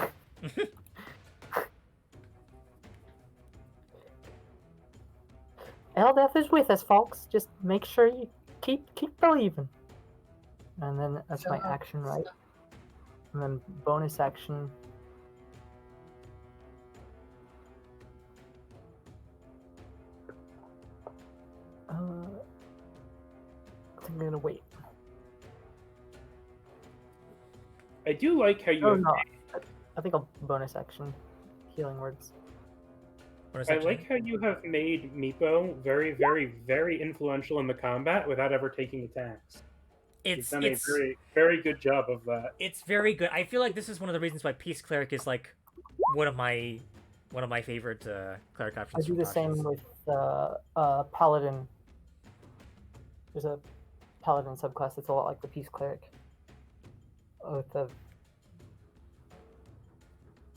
Eldeath is with us, folks. Just make sure you keep believing. And then that's my action, right? And then bonus action. I think I'm gonna wait. I do like how you... Oh have- no, I think I'll bonus action. Healing words. Bonus I action. like how you have made Meepo very, very, very influential in the combat without ever taking attacks. You've It's done a very, very good job of that. it's very good. I feel like this is one of the reasons why Peace Cleric is like one of my favorite cleric options. I do from the same Tasha's. with Paladin. There's a Paladin subclass that's a lot like the Peace Cleric. With the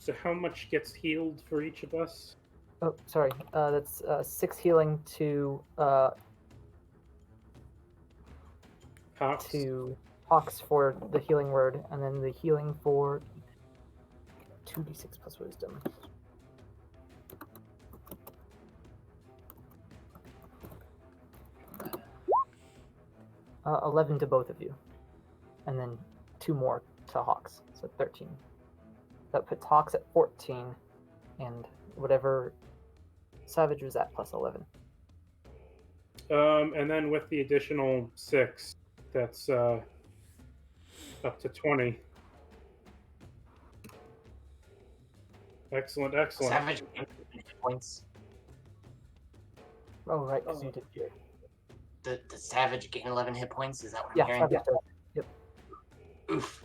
So how much gets healed for each of us? oh, sorry, that's 6 healing to Hawks? Hawks for the healing word, and then the healing for 2d6 plus wisdom. Uh, 11 to both of you, and then 2 more to Hawks, so 13. That puts Hawks at 14, and whatever Savage was at plus 11. And then with the additional 6, that's up to 20. Excellent, excellent. Savage hit points. Oh, right, because you did your... The Savage gain 11 hit points. Is that what I'm Yeah, hearing? Savage does. Yep. Oof.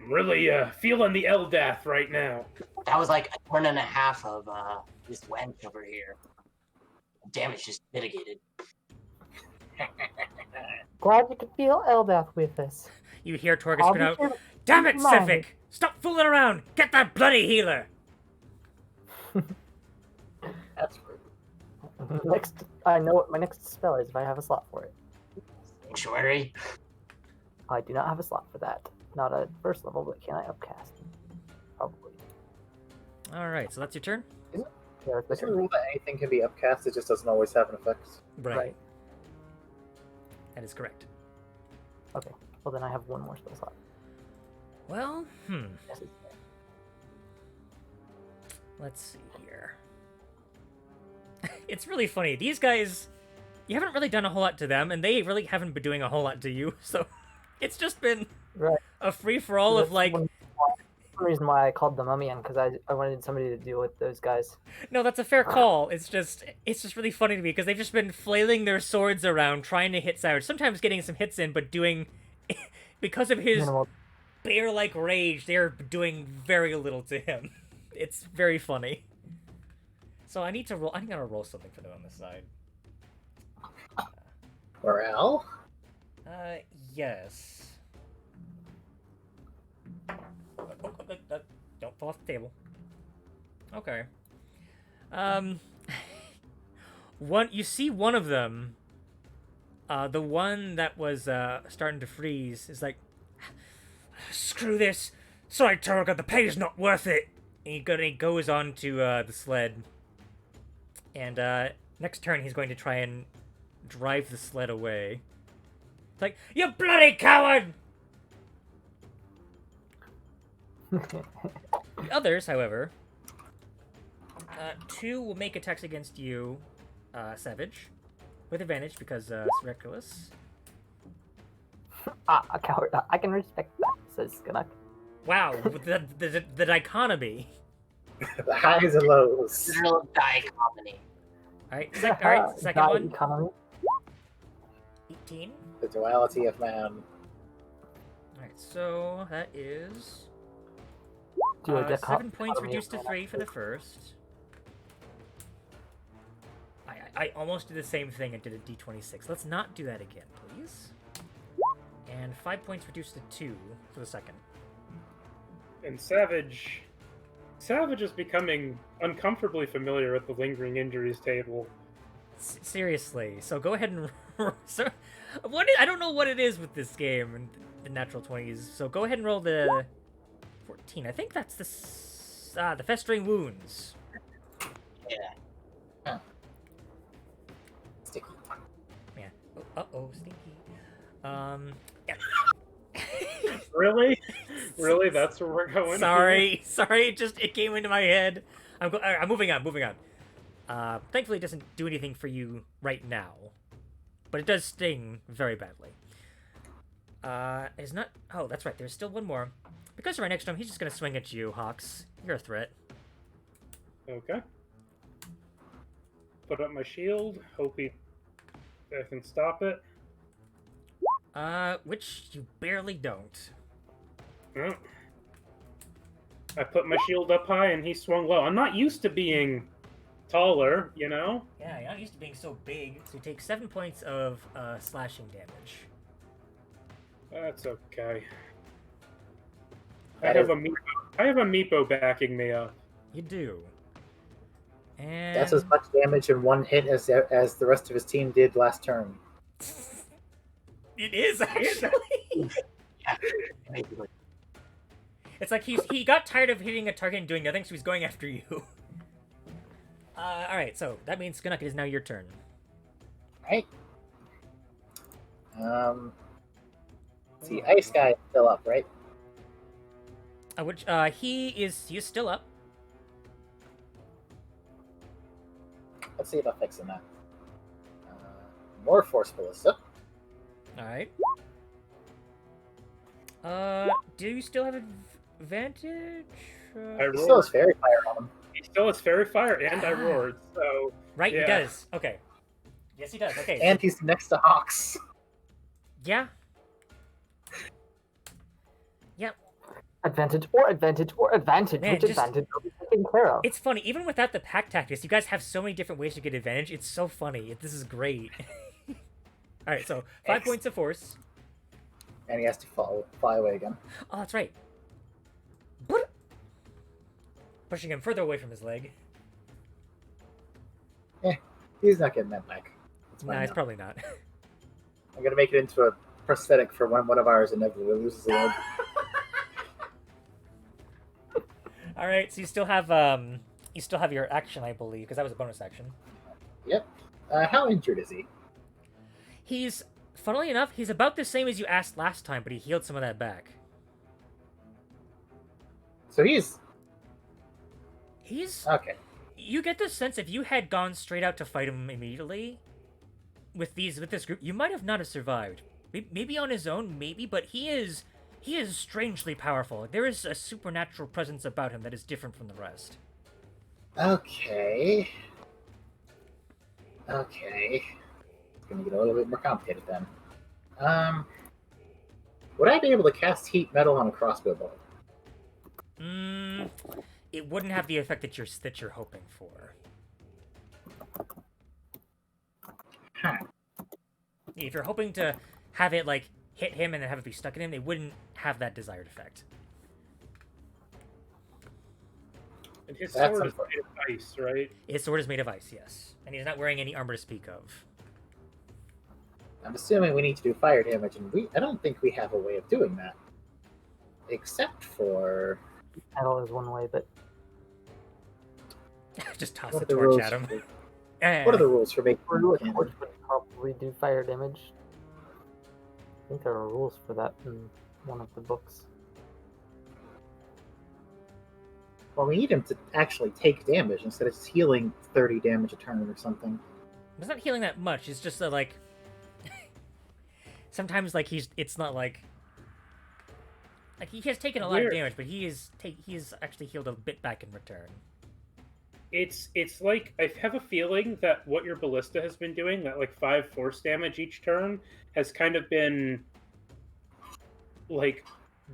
I'm really feeling the Eldath right now. That was like a turn and a half of this wench over here. Damage just mitigated. Glad you could feel Eldath with us. You hear Torgus I'll spit be out, sure to "Damn it, keep in mind." Siphic! Stop fooling around! Get that bloody healer!" That's rude. Next, I know what my next spell is if I have a slot for it. Sanctuary. I do not have a slot for that. Not at first level, but can I upcast? Probably. Alright, so that's your turn? Yeah, that's my Is there a turn. rule that anything can be upcast? It just doesn't always have an effect. Right. That is correct. Okay. Well, then I have one more spell slot. Well, Yes, it's- let's see here. It's really funny. These guys, you haven't really done a whole lot to them, and they really haven't been doing a whole lot to you, so it's just been Right. a free-for-all of, That's like, one- the reason why I called the mummy in, because I wanted somebody to deal with those guys. No, that's a fair call. It's just really funny to me because they've just been flailing their swords around trying to hit Savage. Sometimes getting some hits in, but doing because of his Minimal. bear-like rage, they're doing very little to him. It's very funny. So I need to roll. I'm gonna roll something for them on this side. Morale? Yes. Don't fall off the table. Okay. You see one of them, the one that was, starting to freeze, is like, screw this! Sorry, Torga, the pay is not worth it! And he goes on to, the sled. And, next turn he's going to try and drive the sled away. It's like, you bloody coward! The others, however, 2 will make attacks against you, Savage, with advantage because it's reckless. A coward. I can respect that, says Skinnuk. Wow, the dichotomy. The highs and lows. Literal dichotomy. All right, second one. Economy. 18. The duality of man. All right, so that is Do a 7 points dichotomy reduced to of 3 for the first. I almost did the same thing and did a d26. Let's not do that again, please. And 5 points reduced to 2 for the second. And Savage is becoming uncomfortably familiar with the lingering injuries table. Seriously, so go ahead and so I don't know what it is with this game and the natural 20s. So go ahead and roll the 14. I think that's the festering wounds. Yeah. Sticky. Yeah. Oh, stinky. Yeah. Really? Really? That's where we're going? Sorry, it came into my head. I'm moving on. Thankfully, it doesn't do anything for you right now, but it does sting very badly. It's not. Oh, that's right. There's still one more. Because right next to him, he's just gonna swing at you, Hawks. You're a threat. Okay. Put up my shield. Hope I can stop it. Which you barely don't. Oh. I put my shield up high and he swung low. I'm not used to being taller, you know? Yeah, you're not used to being so big, so you take 7 points of slashing damage. That's okay. That I have a Meepo backing me up. You do. And That's as much damage in one hit as the rest of his team did last turn. it is actually. Yeah. It's like he got tired of hitting a target and doing nothing, so he's going after you. Alright, so that means Skinnuk, it is now your turn. Right. See, Ice Guy is still up, right? He is still up. Let's see about fixing that. More Force Ballista. Alright. Do you still have advantage? I He still roared. has Fairy Fire on him. He still has Fairy Fire and I roared, so... Right, Yeah. he does. Okay. Yes, he does. Okay. And he's next to Hawks. Yeah. Yep. Advantage or advantage or advantage. Man, Which just- advantage are we taking care of? It's funny, even without the pack tactics, you guys have so many different ways to get advantage. It's so funny. This is great. Alright, so 5 X. points of force. And he has to fly away again. Oh, that's right. But pushing him further away from his leg. He's not getting that back. It's Nah, fine it's now. probably not. I'm gonna make it into a prosthetic for when one of ours inevitably loses a leg. Alright, so you still have your action, I believe, because that was a bonus action. Yep. How injured is he? He's, funnily enough, he's about the same as you asked last time, but he healed some of that back. So he's okay. You get the sense if you had gone straight out to fight him immediately, with this group, you might have not have survived. Maybe on his own, maybe, but he is He is strangely powerful. There is a supernatural presence about him that is different from the rest. Okay. Okay. It's gonna get a little bit more complicated then. Would I be able to cast heat metal on a crossbow bolt? It wouldn't have the effect that you're hoping for. Huh. If you're hoping to have it like hit him and then have it be stuck in him, it wouldn't have that desired effect. And his That's sword is made of ice, right? His sword is made of ice, yes, and he's not wearing any armor to speak of. I'm assuming we need to do fire damage, and I don't think we have a way of doing that. Except for... Metal is one way, but Just toss What the are the torch rules at him. for- What are the rules for making torch cannon? would probably do fire damage. I think there are rules for that in one of the books. Well, we need him to actually take damage instead of just healing 30 damage a turn or something. It's not healing that much. It's just that like sometimes like it's not like he has taken a lot of Weird. damage, but he is actually healed a bit back in return. It's like I have a feeling that what your ballista has been doing, that like 5 force damage each turn, has kind of been like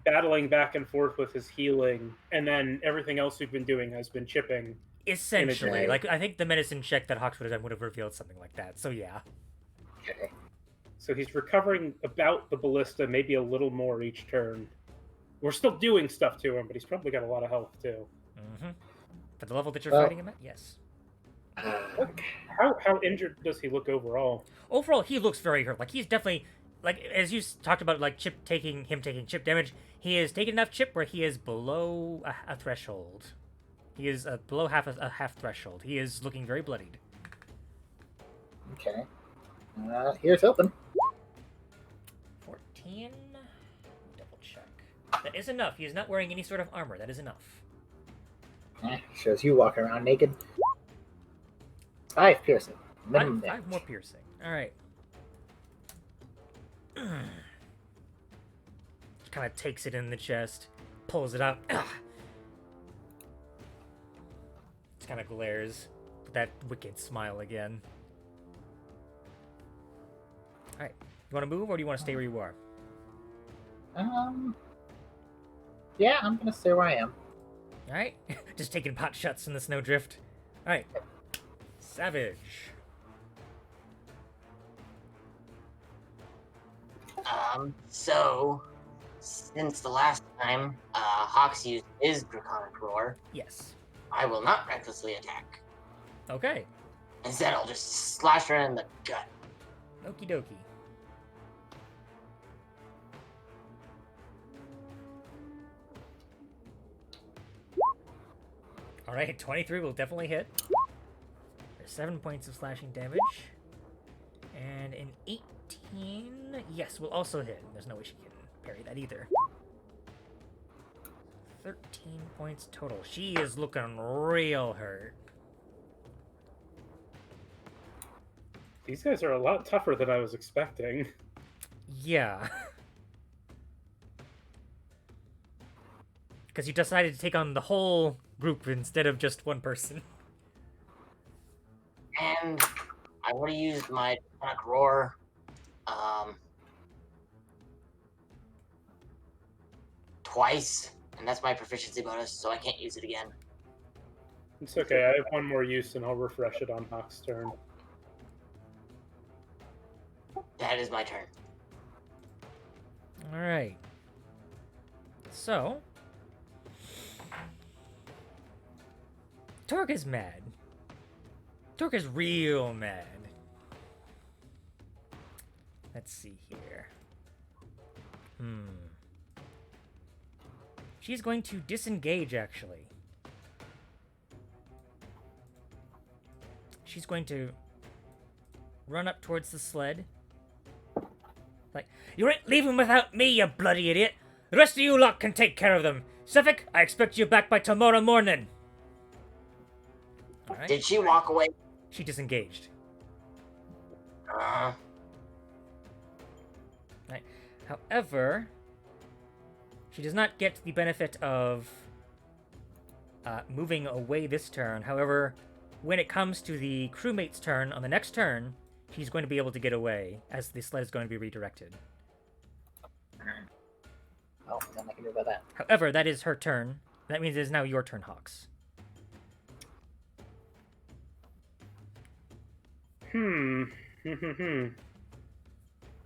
battling back and forth with his healing, and then everything else we've been doing has been chipping. Essentially, day. like I think the medicine check that Hawks would have done would have revealed something like that. So yeah. Okay. So he's recovering about the ballista, maybe a little more each turn. We're still doing stuff to him, but he's probably got a lot of health too. Mm-hmm. For the level that you're Well- fighting him at, yes. How injured does he look overall? Overall, he looks very hurt. Like he's definitely, like as you talked about, like chip taking chip damage. He has taken enough chip where he is below a threshold. He is below a half threshold. He is looking very bloodied. Okay. Here's hoping. 14. Double check. That is enough. He is not wearing any sort of armor. That is enough. Shows you walking around naked. 5 piercing. Minimum damage. 5 more piercing. All right. Kind of takes it in the chest, pulls it up. Just kind of glares with that wicked smile again. All right. You want to move, or do you want to stay where you are? Yeah, I'm gonna stay where I am. All right. Just taking pot shots in the snowdrift. All right. Savage. So, since the last time Hawks used his Draconic Roar, Yes. I will not recklessly attack. Okay. Instead, I'll just slash her in the gut. Okie dokie. All right, 23 will definitely hit. There's 7 points of slashing damage. And an 18, yes, will also hit. There's no way she can parry that either. 13 points total. She is looking real hurt. These guys are a lot tougher than I was expecting. Yeah. Because you decided to take on the whole group instead of just one person. And I would have used my Draconic Roar. Twice, and that's my proficiency bonus, so I can't use it again. It's okay, I have one more use and I'll refresh it on Hawk's turn. That is my turn. All right. So, Torque is mad. Torque is real mad. Let's see here. She's going to disengage, actually. She's going to run up towards the sled. Like, you ain't leaving without me, you bloody idiot! The rest of you lot can take care of them. Suffolk, I expect you back by tomorrow morning. All right. Did she walk away? She disengaged. Uh, Right. However, She does not get the benefit of moving away this turn. However, when it comes to the crewmate's turn on the next turn, she's going to be able to get away, as the sled is going to be redirected. Oh, nothing I can do about that. However, that is her turn. That means it is now your turn, Hawks.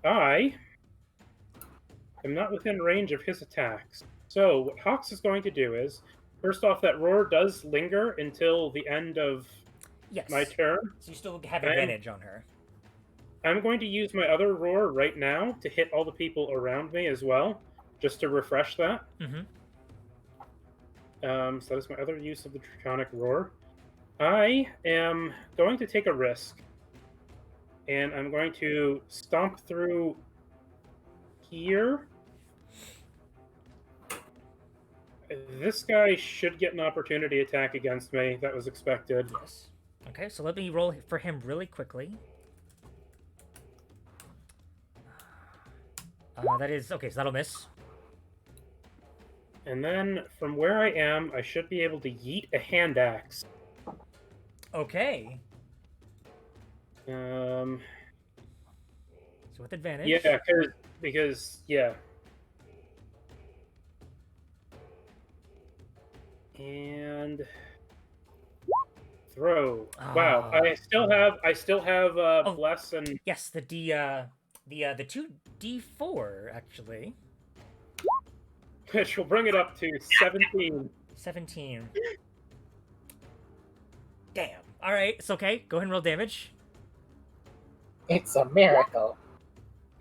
I am not within range of his attacks. So what Hawks is going to do is, first off, that roar does linger until the end of Yes. my turn. So you still have advantage on her. I'm going to use my other roar right now to hit all the people around me as well, just to refresh that. Mm-hmm. So that is my other use of the Draconic Roar. I am going to take a risk, and I'm going to stomp through here. This guy should get an opportunity attack against me. That was expected. Yes. Okay, so let me roll for him really quickly. That is... Okay, so that'll miss. And then, from where I am, I should be able to yeet a hand axe. Okay. So with advantage. Yeah, because yeah. And throw. Wow, I still have bless and Yes, the 2d4 actually. which will bring it up to 17. 17. Damn. All right, it's okay. Go ahead and roll damage. It's a miracle.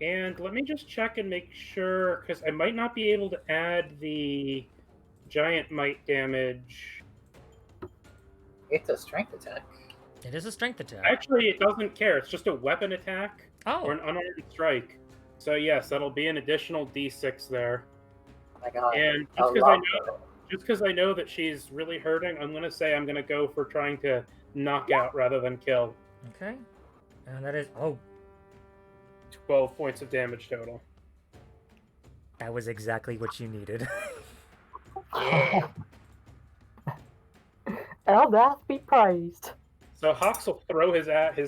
And let me just check and make sure, because I might not be able to add the giant might damage. It's a strength attack. It is a strength attack. Actually, it doesn't care. It's just a weapon attack Oh. or an unarmed strike. So yes, that'll be an additional D6 there. Oh my god. And just because I know that she's really hurting, I'm gonna say I'm gonna go for trying to knock out rather than kill. Okay. And that is 12 points of damage total. that was exactly what you needed. Yeah. Eldath be praised. So Hawks will throw his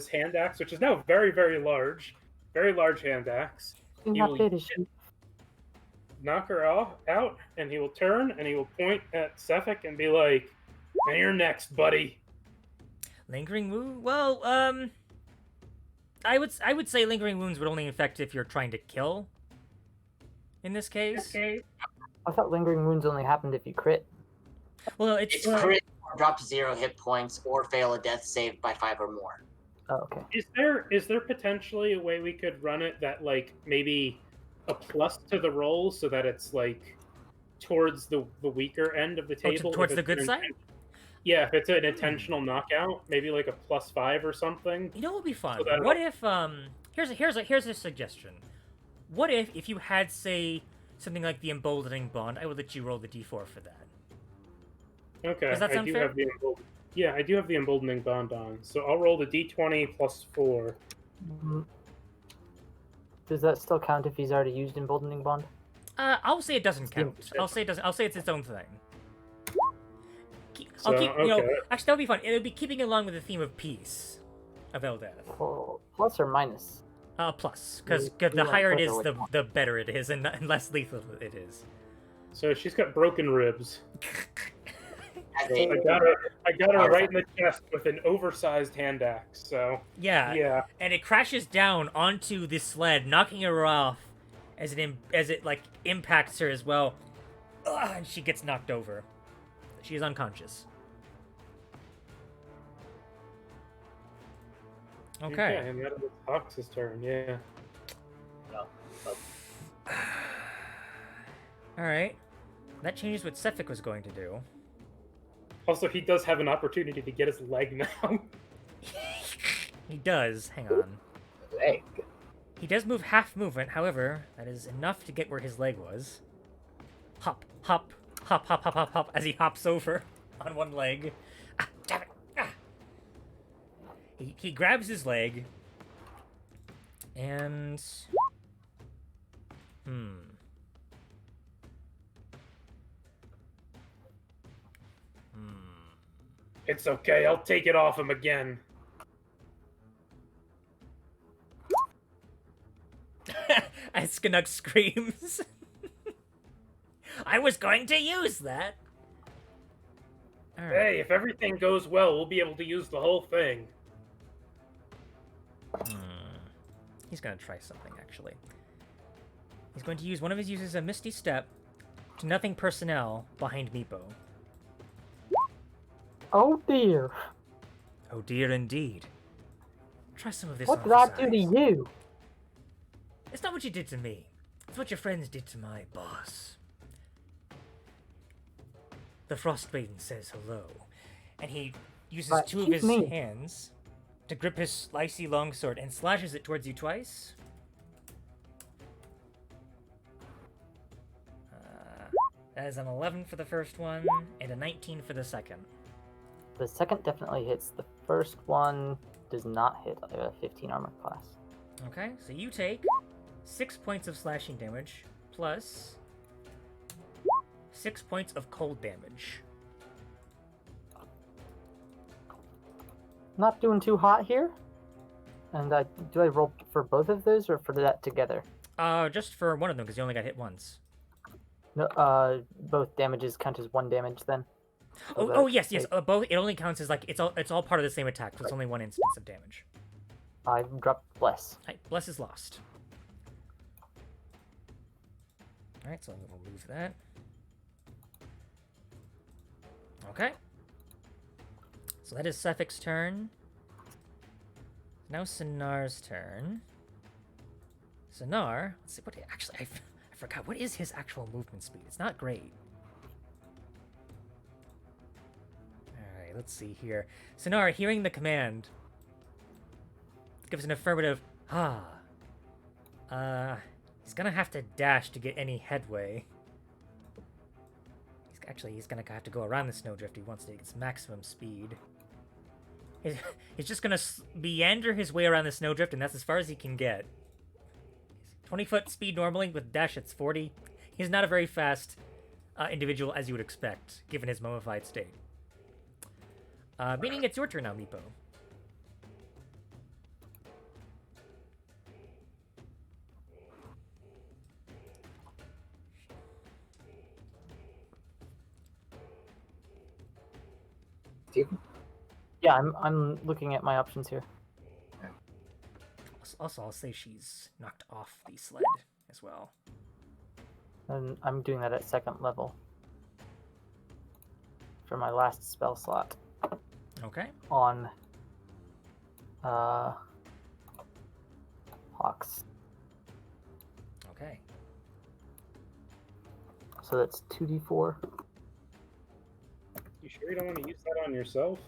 hand axe, which is now very, very large hand axe. Do He not will hit his sheep. knock her out, and he will turn and he will point at Sefik and be like, "And you're next, buddy." Lingering wound? Well, I would say lingering wounds would only affect if you're trying to kill. In this case. I thought lingering wounds only happened if you crit. Well, It's crit, or drop to 0 hit points, or fail a death save by 5 or more. Oh, okay. Is there potentially a way we could run it that like maybe a plus to the roll so that it's like towards the weaker end of the table? Towards if the it's good an side? Yeah, if it's an intentional knockout, maybe like a +5 or something. You know what would be fun? So that- What if here's a suggestion. What if you had, say, something like the emboldening bond? I would let you roll the d4 for that. Okay, Does that sound fair? I do have the emboldening bond on, so I'll roll the d20 plus 4. Does that still count if he's already used emboldening bond? I'll say it doesn't count. I'll say it doesn't. I'll say it's its own thing. I'll keep, okay. Actually, that would be fun. It would be keeping along with the theme of peace of Eldath. Oh, plus or minus? Plus, because We the went higher it is, quicker with the better it is, and less lethal it is. So she's got broken ribs. As a, I got her right in the chest with an oversized hand axe. So Yeah, and it crashes down onto the sled, knocking her off as it like impacts her as well. And she gets knocked over. She is unconscious. Okay. and that is Hawks' turn. Yeah. No. All right. That changes what Sefik was going to do. Also, he does have an opportunity to get his leg now. He does. Hang on. Leg. He does move half movement, however, that is enough to get where his leg was. Hop, hop, hop, hop, hop, hop, hop, as he hops over on one leg. Ah, damn it! Ah. He grabs his leg, and... It's okay, I'll take it off him again. As Skanuk screams. I was going to use that. All right. Hey, if everything goes well, we'll be able to use the whole thing. He's gonna try something, actually. He's going to use one of his uses a Misty Step to nothing personnel behind Meepo. Oh dear. Oh dear indeed. Try some of this What on did for I do to size. you? It's not what you did to me. It's what your friends did to my boss. The Frostmaiden says hello, and he uses Right, two of excuse his me. hands to grip his slicey longsword and slashes it towards you twice. That is an 11 for the first one, and a 19 for the second. The second definitely hits. The first one does not hit. I have a 15 armor class. Okay, so you take 6 points of slashing damage, plus 6 points of cold damage. Not doing too hot here. And do I roll for both of those or for that together? Just for one of them, because you only got hit once. No, both damages count as one damage then. So Oh, yes. it- Both. It only counts as like it's all part of the same attack, so it's only one instance of damage. I dropped bless. Alright, Bless is lost. Alright, so we'll move that. Okay. So that is Sephic's turn. Now Sinar's turn. Sinar, let's see what actually I forgot. What is his actual movement speed? It's not great. Alright, let's see here. Sinar, hearing the command, gives an affirmative, he's gonna have to dash to get any headway. He's gonna have to go around the snowdrift if he wants to get its maximum speed. He's just gonna meander his way around the snowdrift, and that's as far as he can get. 20-foot speed normally, with dash it's 40. He's not a very fast individual as you would expect, given his mummified state. Meaning it's your turn now, Meepo. Steven? Yeah, I'm looking at my options here. Also, I'll say she's knocked off the sled as well. And I'm doing that at second level. For my last spell slot. Okay. On Hawks. Okay. So that's 2d4. You sure you don't want to use that on yourself?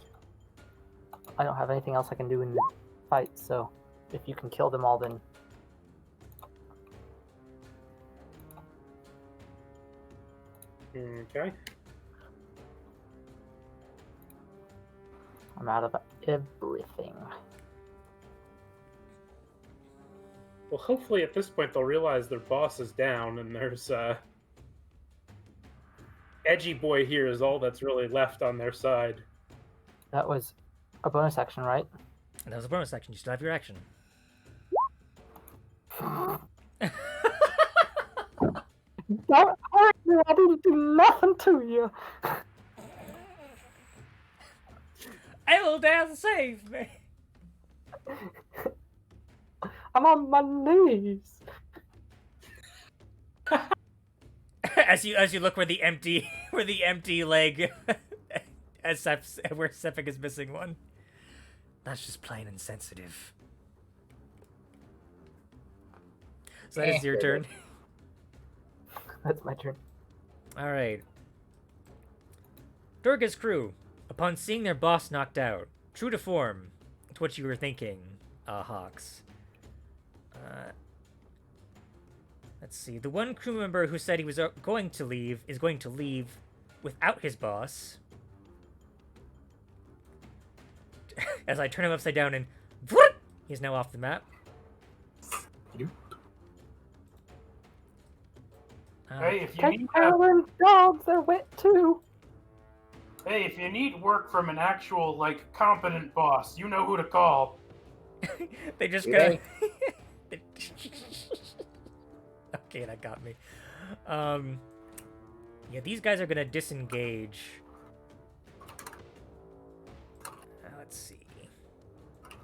I don't have anything else I can do in the fight, so if you can kill them all, then Okay. I'm out of everything. Well, hopefully at this point they'll realize their boss is down and there's Edgy Boy here is all that's really left on their side. That was a bonus action, right? And that was a bonus action. You still have your action. Don't hurt me! I didn't do nothing to you! Elder, save me! I'm on my knees! as you look where the empty leg where Sephic is missing one. That's just plain insensitive. So that is your turn. That's my turn. Alright. Durga's crew, upon seeing their boss knocked out, true to form, to what you were thinking, Hawks. Let's see. The one crew member who said he was going to leave is going to leave without his boss. As I turn him upside down and he's now off the map. Hey, if you Take need care of them dogs, they're wet too! Hey, if you need work from an actual, like, competent boss, you know who to call. They just Do gonna. they? Okay, that got me. Yeah, these guys are gonna disengage. Let's see.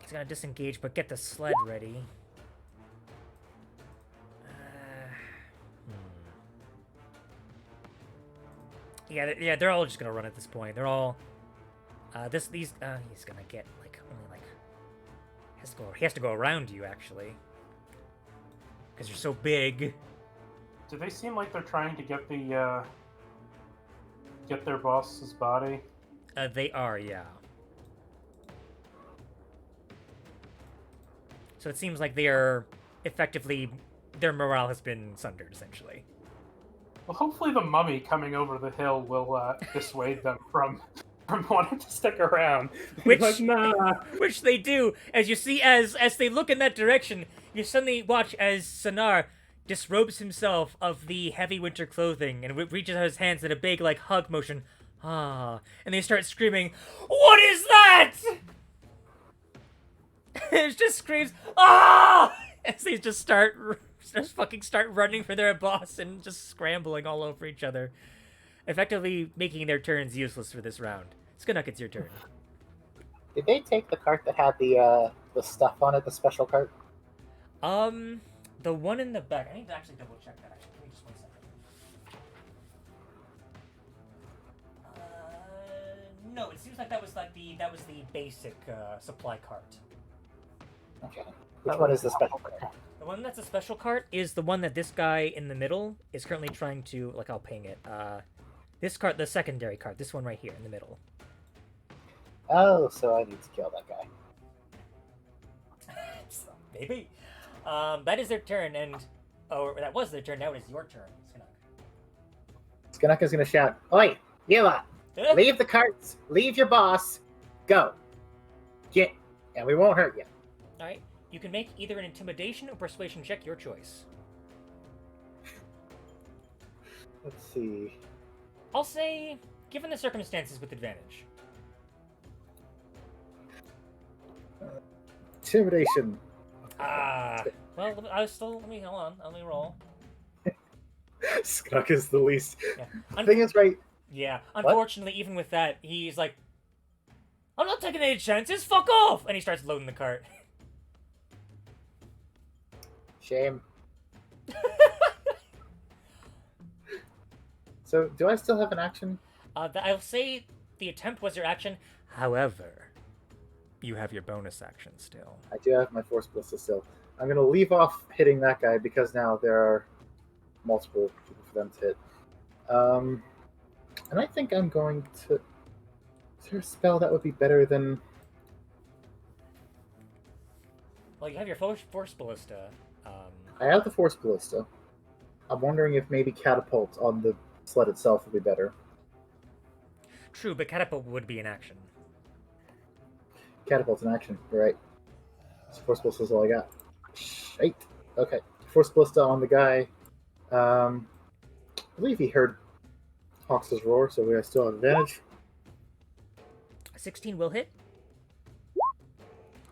He's gonna disengage, but get the sled ready. Yeah, they're all just gonna run at this point. They're all. He's gonna get like only like. He has to go around you actually. Because you're so big. Do they seem like they're trying to get their boss's body? They are, yeah. So it seems like they are effectively. Their morale has been sundered, essentially. Well, hopefully the mummy coming over the hill will dissuade them from wanting to stick around. Which- Like, nah. Which they do, as you see, as they look in that direction, you suddenly watch as Sonar disrobes himself of the heavy winter clothing and reaches out his hands in a big, like, hug motion. Ah, and they start screaming, "What is that?" It just screams, "Ah!" As they just fucking start running for their boss and just scrambling all over each other, effectively making their turns useless for this round. Skunnock, it's your turn. Did they take the cart that had the stuff on it, the special cart? The one in the back. I need to actually double check that. Actually, give me just 1 second. No, it seems like that was the basic supply cart. Okay. Which one is the special cart? The one that's a special cart is the one that this guy in the middle is currently trying to, like, I'll ping it. This cart, the secondary cart, this one right here in the middle. Oh, so I need to kill that guy. Maybe. That is their turn, and that was their turn. Now it is your turn, Skunnock. Skunnock is going to shout, "Oi, you lot! Leave the carts, leave your boss, go. Get, and we won't hurt you." All right. You can make either an intimidation or persuasion check, your choice. Let's see. I'll say, given the circumstances, with advantage. Intimidation. Well, let me roll. Skunnock is the least. Yeah. The thing is, right? Yeah, unfortunately, even with that, he's like, "I'm not taking any chances, fuck off!" And he starts loading the cart. Shame. So, do I still have an action? I'll say the attempt was your action. However, you have your bonus action still. I do have my Force Ballista still. I'm going to leave off hitting that guy because now there are multiple people for them to hit. And I think I'm going to... Is there a spell that would be better than... Well, you have your Force Ballista. I have the Force Ballista. I'm wondering if maybe Catapult on the sled itself would be better. True, but Catapult would be an action. Catapult's in action, you're right. So Force Ballista is all I got. Shite. Okay. Force Ballista on the guy. I believe he heard Hawks' roar, so we still have advantage. 16 will hit.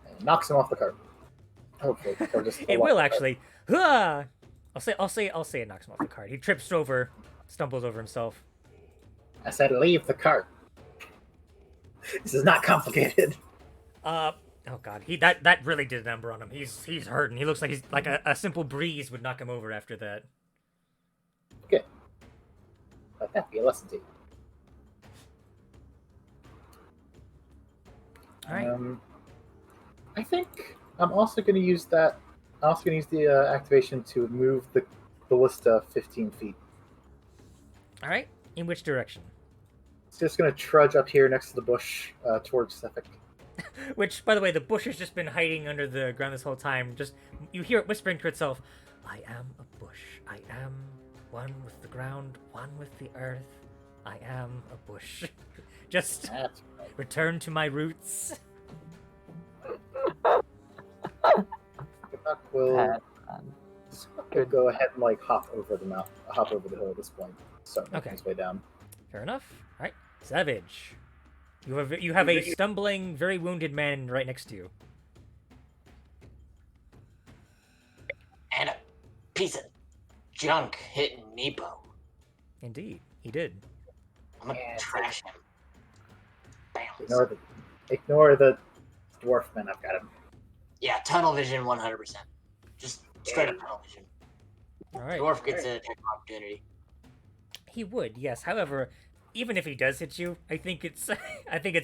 And knocks him off the cart. Hopefully. Or just It will actually. Ah! I'll say it knocks him off the cart. He trips over, stumbles over himself. I said leave the cart. This is not complicated. Oh god, that really did a number on him. He's hurting. He looks like he's like a simple breeze would knock him over after that. Good. Let that be a lesson to you. All right. I think I'm also going to use that. I'm also going to use the activation to move the ballista 15 feet. All right. In which direction? It's just going to trudge up here next to the bush towards Suffolk. Which, by the way, the bush has just been hiding under the ground this whole time. Just you hear it whispering to itself, "I am a bush. I am one with the ground, one with the earth. I am a bush. Just That's right. return to my roots." We'll go ahead and hop over the hill at this point. So Okay. his way down. Fair enough. All right. Savage. You have a stumbling, very wounded man right next to you. And a piece of junk hitting Meepo. Indeed, he did. I'm gonna Yeah, trash him. Bounce. Ignore the dwarfman. I've got him. Yeah, tunnel vision 100%. Just straight up tunnel vision. All right. Dwarf gets an attack opportunity. He would, yes. However, even if he does hit you, I think it's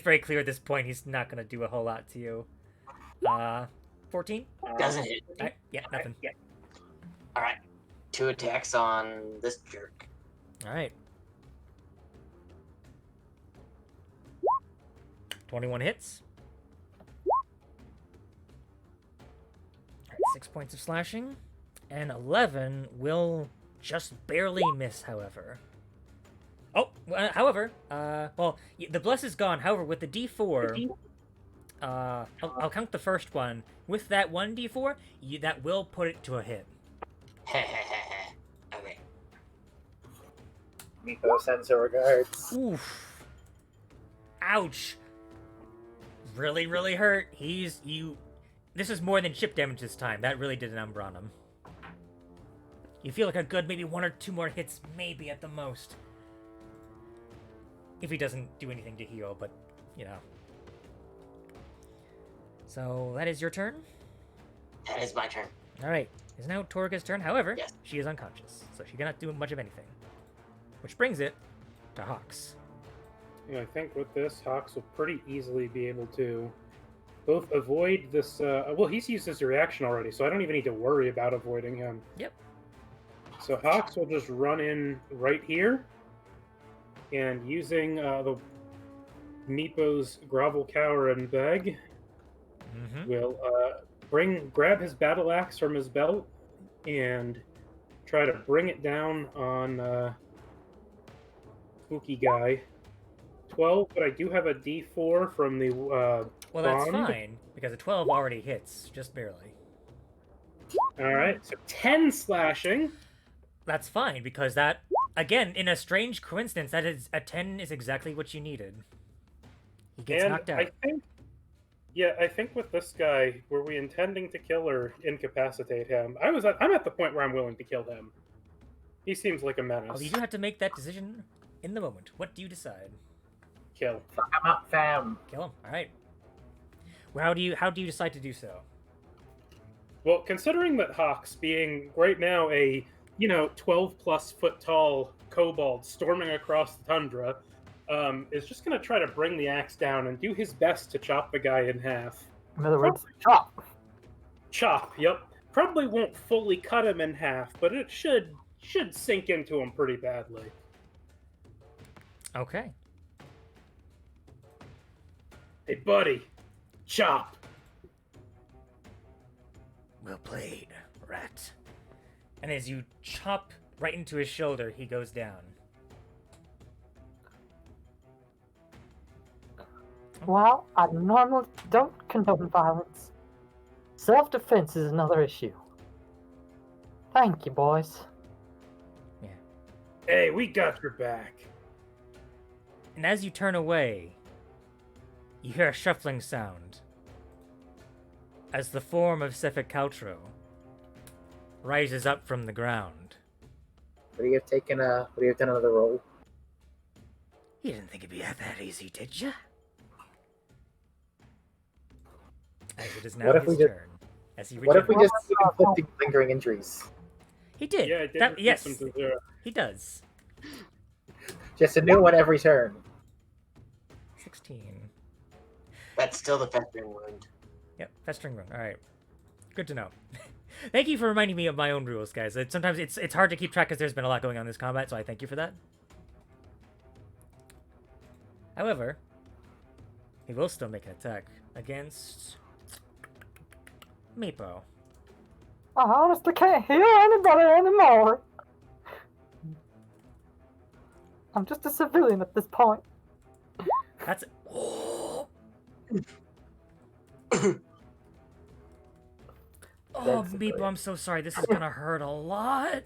very clear at this point he's not gonna do a whole lot to you. 14? Doesn't hit. Yeah, nothing. Alright. 2 attacks on this jerk. All right. 21 hits. All right, 6 points of slashing, and 11 will just barely miss. However. Oh, however, well, the bless is gone. However, with the D4, I'll count the first one. With that one D4, that will put it to a hit. Okay. Meepo sends her regards. Oof. Ouch. Really, really hurt. This is more than chip damage this time. That really did a number on him. You feel like a good maybe 1 or 2 more hits, maybe at the most. If he doesn't do anything to heal, but, you know. So, that is your turn? That is my turn. Alright. It's now Torga's turn. However, Yes. she is unconscious, so she cannot do much of anything. Which brings it to Hawks. Yeah, I think with this, Hawks will pretty easily be able to both avoid this. Well, he's used his reaction already, so I don't even need to worry about avoiding him. Yep. So Hawks will just run in right here, and using the Meepo's grovel, cower, and beg, will grab his battle axe from his belt and try to bring it down on Spooky Guy. 12, but I do have a D4 from the Well, that's bond. fine, because a 12 already hits, just barely. Alright, so 10 slashing. That's fine, because that, again, in a strange coincidence, that is a 10 is exactly what you needed. He gets And knocked out. I think with this guy, were we intending to kill or incapacitate him? I'm at the point where I'm willing to kill him. He seems like a menace. Oh, you do have to make that decision in the moment. What do you decide? Kill. Fuck him up, fam. Kill him. All right. Well, how do you decide to do so? Well, considering that Hawks, being right now a 12 plus foot tall kobold storming across the tundra, is just going to try to bring the axe down and do his best to chop the guy in half. In other words, chop. Chop, yep. Probably won't fully cut him in half, but it should sink into him pretty badly. Okay. Hey, buddy, chop. Well played, rat. And as you chop right into his shoulder, he goes down. Well, I normally don't condone violence. Self-defense is another issue. Thank you, boys. Hey, we got your back. And as you turn away, you hear a shuffling sound as the form of Sefik Caltro rises up from the ground. Would you have done another roll? You didn't think it'd be that easy, did you? As it is now What if his we just- turn. As he What if we regenerates. just keep inflicting lingering injuries? He did. Yeah, I did. reduce Yes, him to 0. he does. Just a new one every turn. 16. That's still the festering wound. Yep, festering wound. All right, good to know. Thank you for reminding me of my own rules, guys. Sometimes it's hard to keep track because there's been a lot going on in this combat, so I thank you for that. However, he will still make an attack against Meepo. I honestly can't heal anybody anymore. I'm just a civilian at this point. That's it. Oh, That's Meepo, I'm so sorry. This is gonna hurt a lot.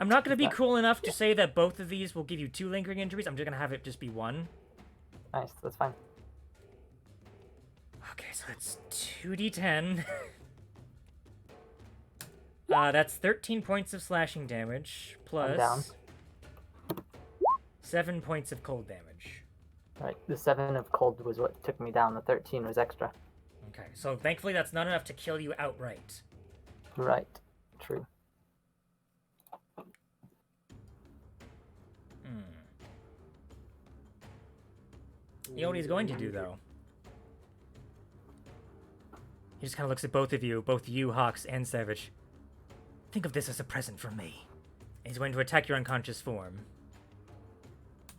I'm not going to be That- cruel enough to say that both of these will give you 2 lingering injuries. I'm just going to have it just be 1. Nice, that's fine. Okay, so that's 2d10. That's 13 points of slashing damage, I'm down. plus 7 points of cold damage. Right, the 7 of cold was what took me down. The 13 was extra. Okay, so thankfully that's not enough to kill you outright. Right, true. You know what he's going to do, though? He just kind of looks at both of you, Hawks and Savage. Think of this as a present from me. And he's going to attack your unconscious form.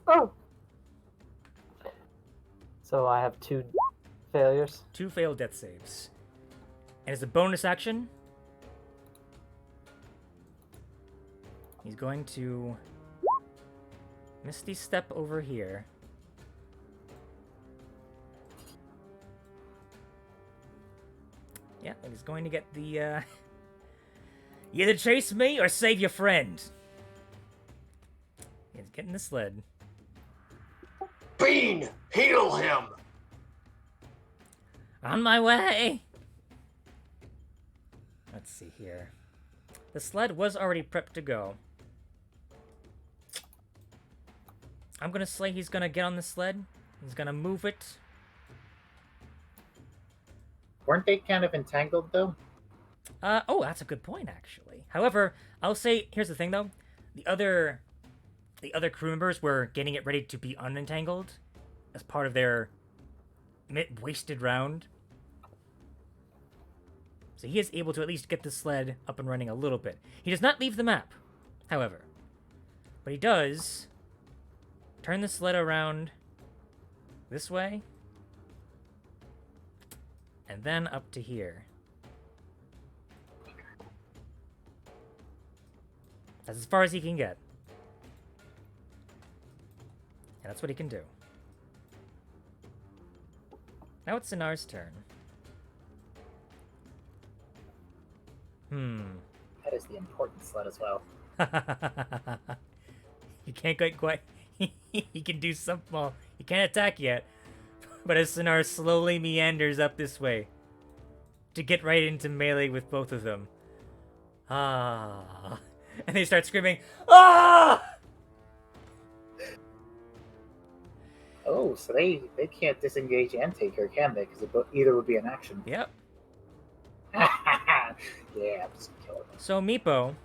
Oh! So I have 2 failures. 2 failed death saves. And as a bonus action, he's going to Misty Step over here. Yeah, and he's going to get the, either chase me or save your friend. He's getting the sled. Bean, heal him. On my way! Let's see here. The sled was already prepped to go. I'm gonna say he's gonna get on the sled. He's gonna move it. Weren't they kind of entangled though? Oh, that's a good point, actually. However, I'll say, here's the thing, though. The other crew members were getting it ready to be unentangled as part of their wasted round. So he is able to at least get the sled up and running a little bit. He does not leave the map, however. But he does turn the sled around this way. And then up to here. That's as far as he can get. And that's what he can do. Now it's Sinar's turn. That is the important sled as well. You can't quite. He can do some. Well, he can't attack yet. But as Sinar slowly meanders up this way to get right into melee with both of them. And they start screaming, ah! Oh, so they can't disengage and take her, can they? Because either would be an action. Yep. Yeah, I'm just killing them. So, Meepo,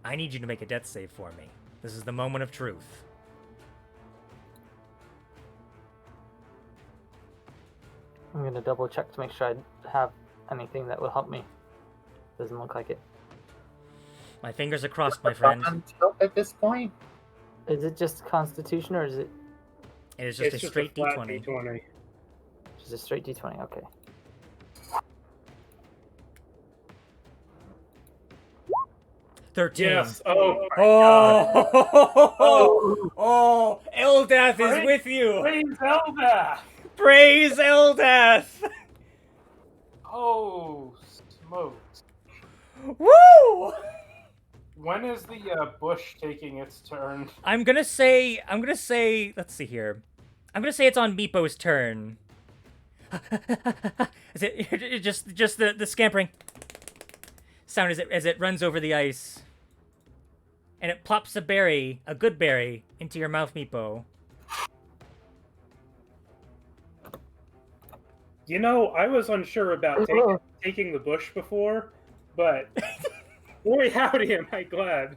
I need you to make a death save for me. This is the moment of truth. I'm going to double check to make sure I have anything that will help me. Doesn't look like it. My fingers are crossed, my friend. Help at this point? Is it just Constitution or is it It is just It's a straight flat D20. D20. just a straight D20? Okay. Yes. Oh. Oh, Eldath is Praise- with you. Praise Zelda! Praise Eldath. Oh, smokes. Woo! When is the bush taking its turn? I'm gonna say, let's see here. I'm gonna say it's on Meepo's turn. Is it just the scampering sound as it runs over the ice, and it plops a berry, a good berry, into your mouth, Meepo. You know, I was unsure about taking the bush before, but boy howdy am I glad.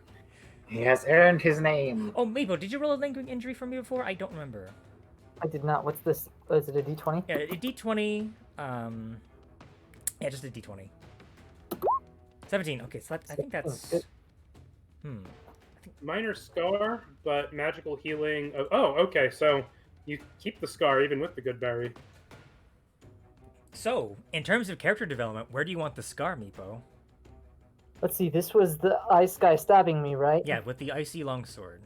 He has earned his name. Oh, Meepo, did you roll a lingering injury for me before? I don't remember. I did not. What's this? Is it a D20? Yeah, a D20. Yeah, just a D20. 17. Okay, so I think that's. Minor scar, but magical healing. Oh, okay, so you keep the scar even with the good berry. So, in terms of character development, where do you want the scar, Meepo? Let's see. This was the ice guy stabbing me, right? Yeah, with the icy longsword.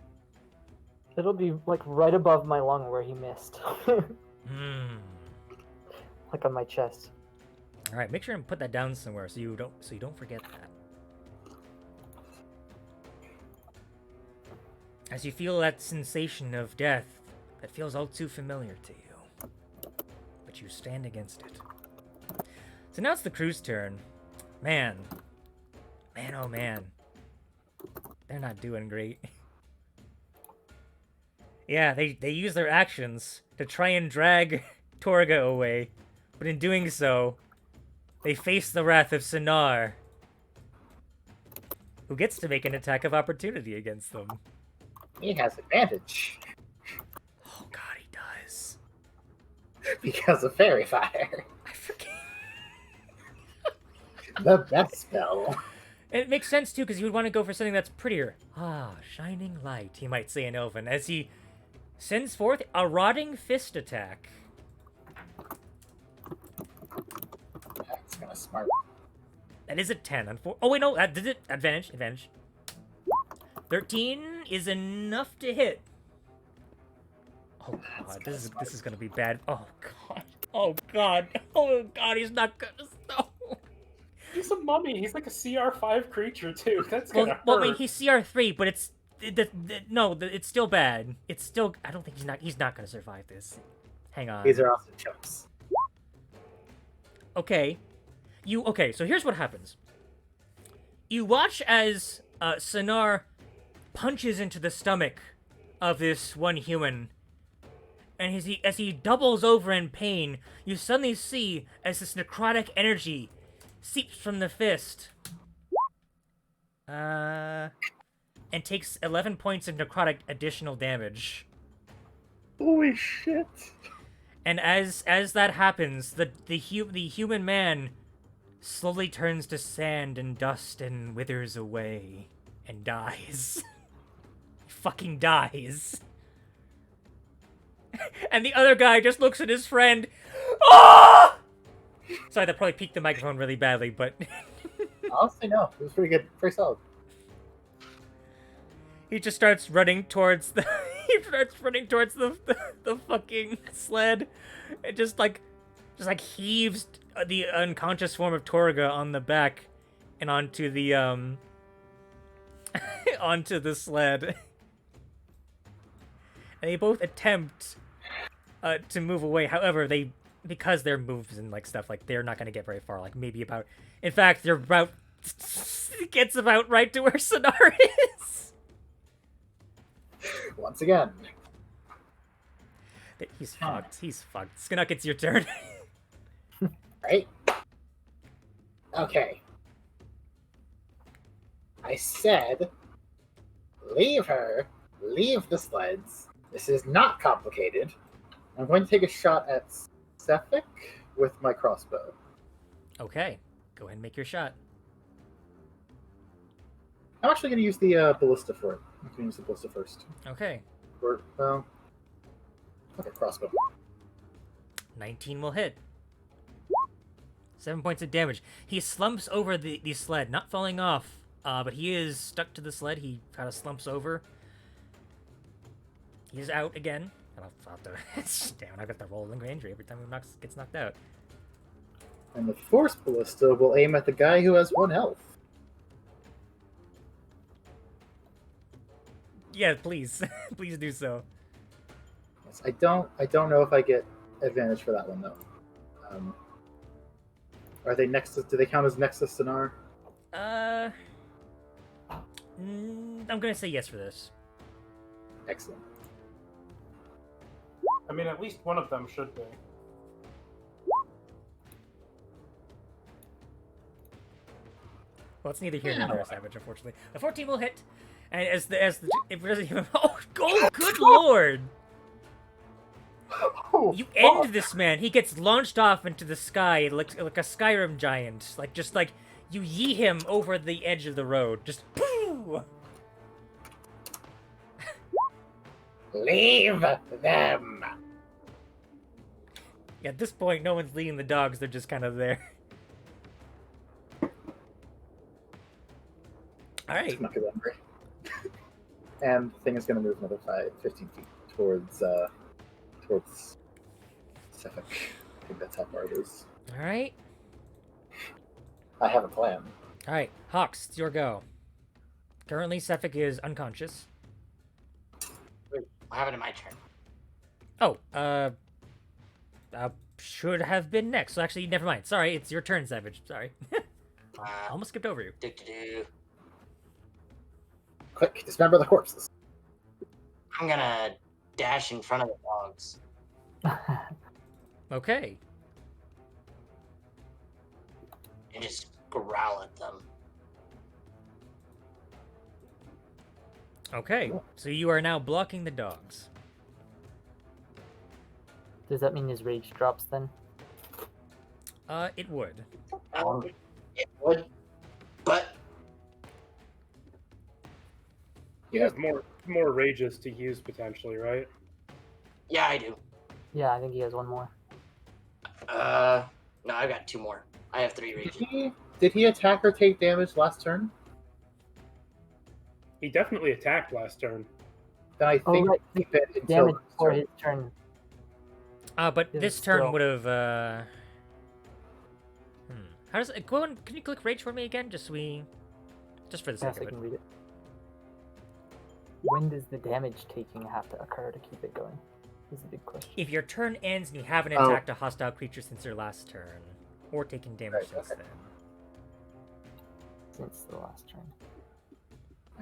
It'll be like right above my lung where he missed. Like on my chest. All right, make sure and put that down somewhere so you don't forget that. as you feel that sensation of death that feels all too familiar to you. But you stand against it. So now it's the crew's turn. Man. Man, oh man. They're not doing great. Yeah, they use their actions to try and drag Torga away. But in doing so, they face the wrath of Sinar, who gets to make an attack of opportunity against them. He has advantage Oh god, he does. because of fairy fire. I forget. The best spell. And it makes sense too, because you would want to go for something that's prettier. Ah, shining light, he might say in Elven, as he sends forth a rotting fist attack. That's kind of smart. That is a 10. Oh wait, no, that did it. Advantage, advantage. 13 is enough to hit. Oh god, this is gonna be bad. Oh god. Oh god. Oh god, he's not gonna no. He's a mummy. He's like a CR5 creature too. That's Well, gonna hurt. well, I mean, he's CR3, but it's it's still bad. It's still. I don't think he's not gonna survive this. Hang on. These are also chumps. Okay. Okay, so here's what happens. You watch as Sinar punches into the stomach of this one human, and as he doubles over in pain, you suddenly see as this necrotic energy seeps from the fist. And takes 11 points of necrotic additional damage. Holy shit. And as that happens, the human man slowly turns to sand and dust and withers away and dies. He fucking dies. And the other guy just looks at his friend. Ah! Sorry, that probably peaked the microphone really badly, but Honestly, no. It was pretty good. Pretty solid. he just starts running towards the the fucking sled. It just like heaves the unconscious form of Torga on the back and onto the onto the sled. And they both attempt to move away. However, because their moves and like stuff, like they're not gonna get very far. Like maybe about, in fact, they're about gets about right to where Sinar is. Once again. He's fucked. He's fucked. Skanuk, it's your turn. Right? Okay. I said, leave her, leave the sleds. This is not complicated. I'm going to take a shot at Sephic with my crossbow. Okay, go ahead and make your shot. I'm actually going to use the ballista for it. I'm going to use the ballista first. Okay, Okay, crossbow. 19 will hit. 7 points of damage. He slumps over the sled, not falling off, but he is stuck to the sled. He kind of slumps over. He's out again. And I'll have to... Damn, I got to roll in injury every time he gets knocked out. And the force ballista will aim at the guy who has 1 health. Yeah, please. Please do so. Yes, I don't know if I get advantage for that one though. Are they next to? Do they count as next to Sinar? I'm gonna say yes for this. Excellent. I mean, at least one of them should be. Well, it's neither here nor there, Savage, unfortunately. The 14 will hit, and as the it doesn't even. Oh, good lord! Oh, You end this man. He gets launched off into the sky like a Skyrim giant. Like you yee him over the edge of the road. Just pooh! Leave them. At this point, no one's leading the dogs. They're just kind of there. All right. Snuck it under. And the thing is going to move another 15 feet towards Sephic. I think that's how far it is. All right. I have a plan. All right. Hawks, it's your go. Currently, Sephic is unconscious. What happened to my turn? Oh, should have been next. So actually, never mind. Sorry, it's your turn, Savage. Sorry. Almost skipped over you. Do-do-do. Quick, dismember the corpses. I'm gonna dash in front of the dogs. Okay. And just growl at them. Okay. So you are now blocking the dogs. Does that mean his rage drops then? It would. It would, but He has more rages to use potentially, right? yeah, I do. Yeah, I think he has one more. No, I've got 2 more. I have 3 rages. Did he attack or take damage last turn? He definitely attacked last turn. Then I Oh, think right. keep it until Damage next for turn. his turn. But Is this turn still- would have. How does it go on? Can you click rage for me again? Just for the Yes, sake I of can it. read it. When does the damage taking have to occur to keep it going? Is a big question. If your turn ends and you haven't Oh. attacked a hostile creature since your last turn, or taken damage Right, since okay. then. Since the last turn.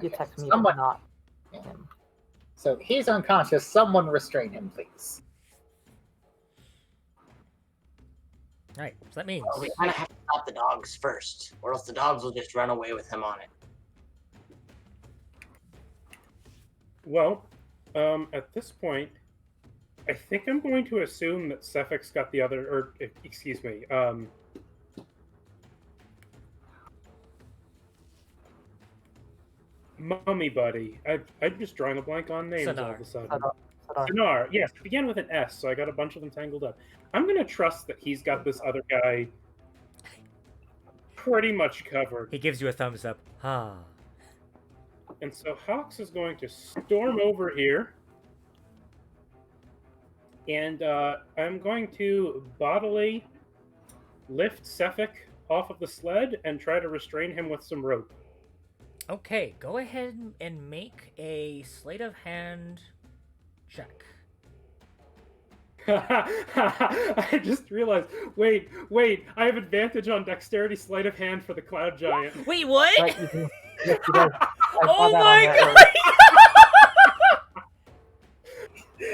He Okay, attacks me, someone- but not Yeah. him. So he's unconscious. Someone restrain him, please. Alright, so that means. We kind of have to stop the dogs first, or else the dogs will just run away with him on it. Well, at this point, I think I'm going to assume that Cephix got the other, or excuse me, Mummy Buddy. I'm just drawing a blank on names all Sonar. of a sudden. Sadar. Sonar, yes, it began with an S, so I got a bunch of them tangled up. I'm gonna trust that he's got this other guy pretty much covered. He gives you a thumbs up. Ah. And so Hawks is going to storm over here. And I'm going to bodily lift Cephix off of the sled and try to restrain him with some rope. Okay, go ahead and make a sleight of hand check. I just realized, wait, I have advantage on dexterity sleight of hand for the cloud giant. Wait, what? Right, you can, yes, he does. I saw Oh that on my there god! earlier.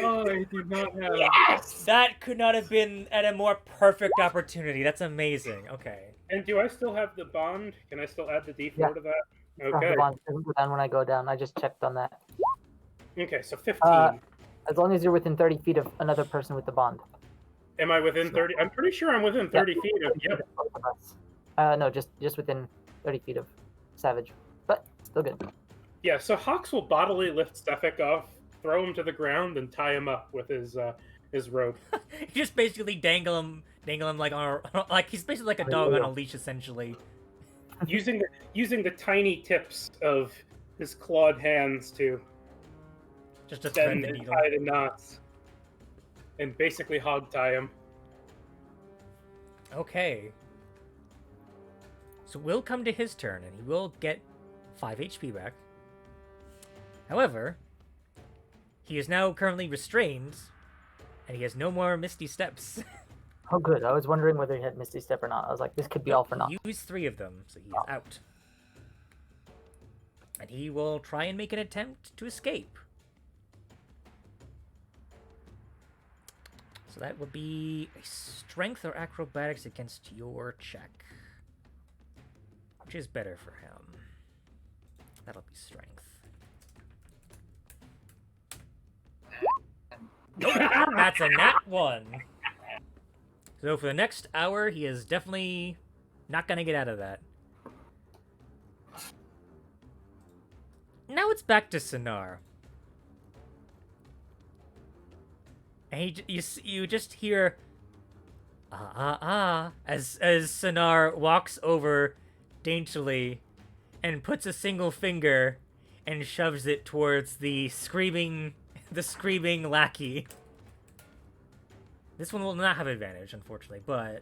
Oh, I do not have. Yes! That could not have been at a more perfect opportunity. That's amazing. Okay. And do I still have the bond? Can I still add the D4 Yeah. to that? The Okay. bond doesn't go down when I go down. I just checked on that. Okay, so 15. As long as you're within 30 feet of another person with the bond. Am I within 30? I'm pretty sure I'm within 30 feet of. Yep. Both of us. No, just within 30 feet of Savage. But still good. Yeah, so Hawks will bodily lift Cephix off, throw him to the ground, and tie him up with his rope. You just basically dangle him like on a, like he's basically like a dog on a leash essentially. using the tiny tips of his clawed hands to Just to thread bend the and needle. tie the knots, and basically hog tie him. Okay. So we'll come to his turn, and he will get 5 HP back. However, he is now currently restrained, and he has no more Misty Steps. Oh, good. I was wondering whether he had Misty Step or not. I was like, this could be all for naught. Use 3 of them, so he is out. And he will try and make an attempt to escape. So that would be a strength or acrobatics against your check. Which is better for him. That'll be strength. Nope, that's a nat 1. So for the next hour, he is definitely not gonna get out of that. Now it's back to Sonar. And you just hear as Sonar walks over daintily and puts a single finger and shoves it towards the screaming lackey. This one will not have advantage, unfortunately, but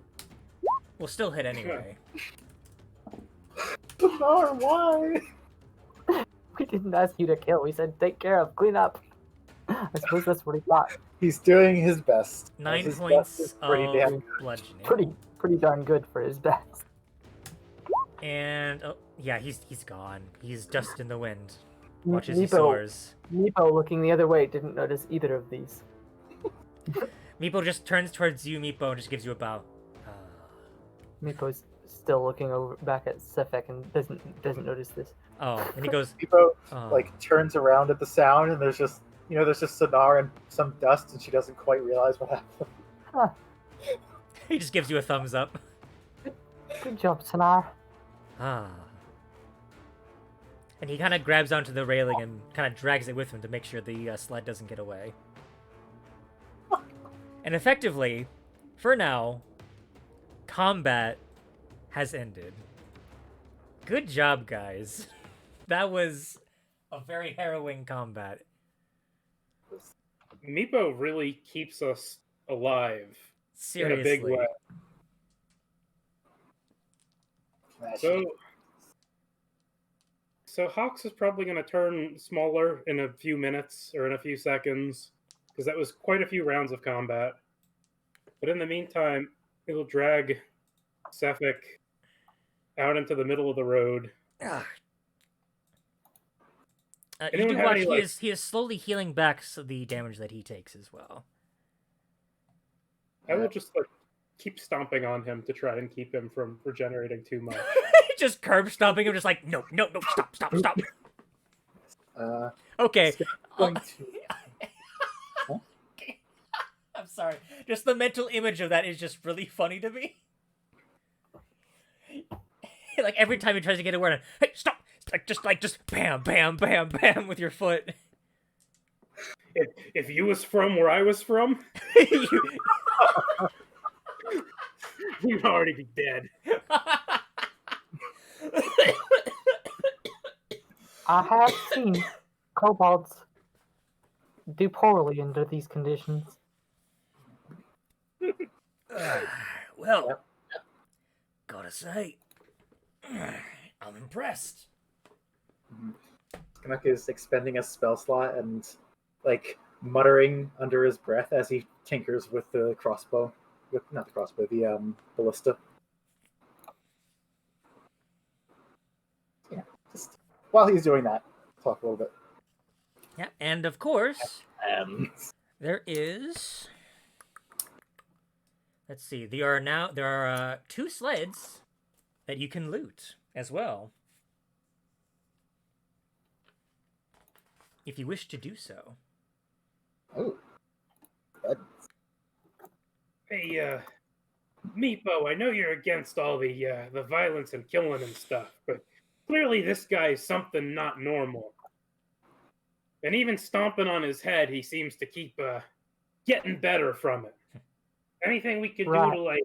will still hit anyway. Why? We didn't ask you to kill. We said take care of, clean up. I suppose that's what he thought. He's doing his best. 9 His best points is pretty of damn bludgeoning. Pretty darn good for his best. And oh yeah, he's gone. He's dust in the wind. Watch as he Meepo, soars. Meepo, looking the other way, didn't notice either of these. Meepo just turns towards you, Meepo, and just gives you a bow. Meepo's still looking over back at Sefek and doesn't notice this. Oh, and he goes, Meepo oh. like turns around at the sound, and there's just Sonar and some dust, and she doesn't quite realize what happened. Huh. He just gives you a thumbs up. Good job, Sonar. Ah. And he kind of grabs onto the railing and kind of drags it with him to make sure the sled doesn't get away. And effectively, for now, combat has ended. Good job, guys. That was a very harrowing combat. Meepo really keeps us alive Seriously. in a big way. So Hawks is probably going to turn smaller in a few minutes or in a few seconds, because that was quite a few rounds of combat. But in the meantime, it'll drag Sefik out into the middle of the road. You do watch, he is slowly healing back the damage that he takes as well. I will just keep stomping on him to try and keep him from regenerating too much. Just curb stomping him, just like, no, stop. Okay. Going to... Huh? I'm sorry. Just the mental image of that is just really funny to me. Like every time he tries to get a word in, hey, stop! Just bam with your foot. If you was from where I was from, you'd already be dead. I have seen kobolds do poorly under these conditions. Well, gotta say, I'm impressed. Canuck is expending a spell slot and muttering under his breath as he tinkers with the crossbow. Not the crossbow, the ballista. Yeah, just while he's doing that, talk a little bit. Yeah, and of course, there is. Let's see. There are 2 sleds that you can loot as well, if you wish to do so. Oh. Good. Hey, Meepo, I know you're against all the violence and killing and stuff, but clearly this guy is something not normal. And even stomping on his head, he seems to keep getting better from it. Anything we could do to,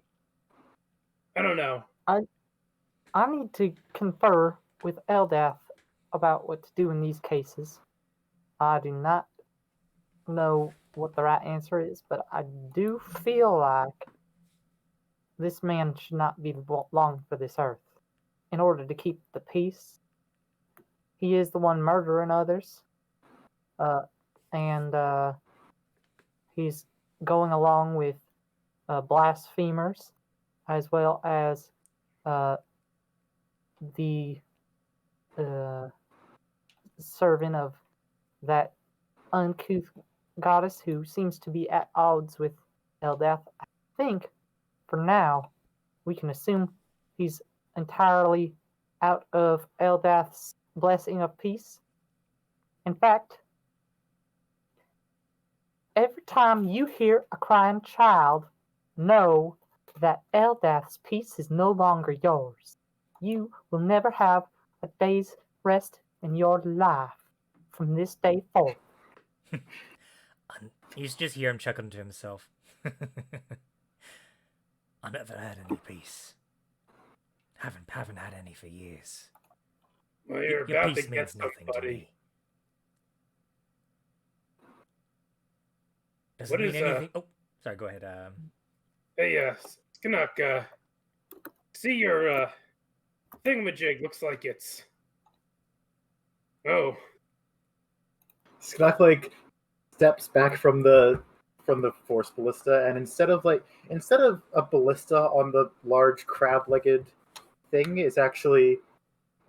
I don't know. I need to confer with Eldath about what to do in these cases. I do not know what the right answer is, but I do feel like this man should not be long for this earth. In order to keep the peace, he is the one murdering others, and he's going along with blasphemers, as well as the servant of that uncouth goddess who seems to be at odds with Eldath. I think, for now, we can assume he's entirely out of Eldath's blessing of peace. In fact, every time you hear a crying child, know that Eldath's peace is no longer yours. You will never have a day's rest in your life from this day forth. You just hear him chuckling to himself. I never had any peace. Haven't had any for years. Well, you're Your about peace to means get nothing to somebody. me. Doesn't What mean is, anything. Oh, sorry. Go ahead. Hey, Canuck, see your thingamajig looks like it's... Oh. Canuck steps back from the force ballista, and instead of a ballista on the large crab-legged thing, is actually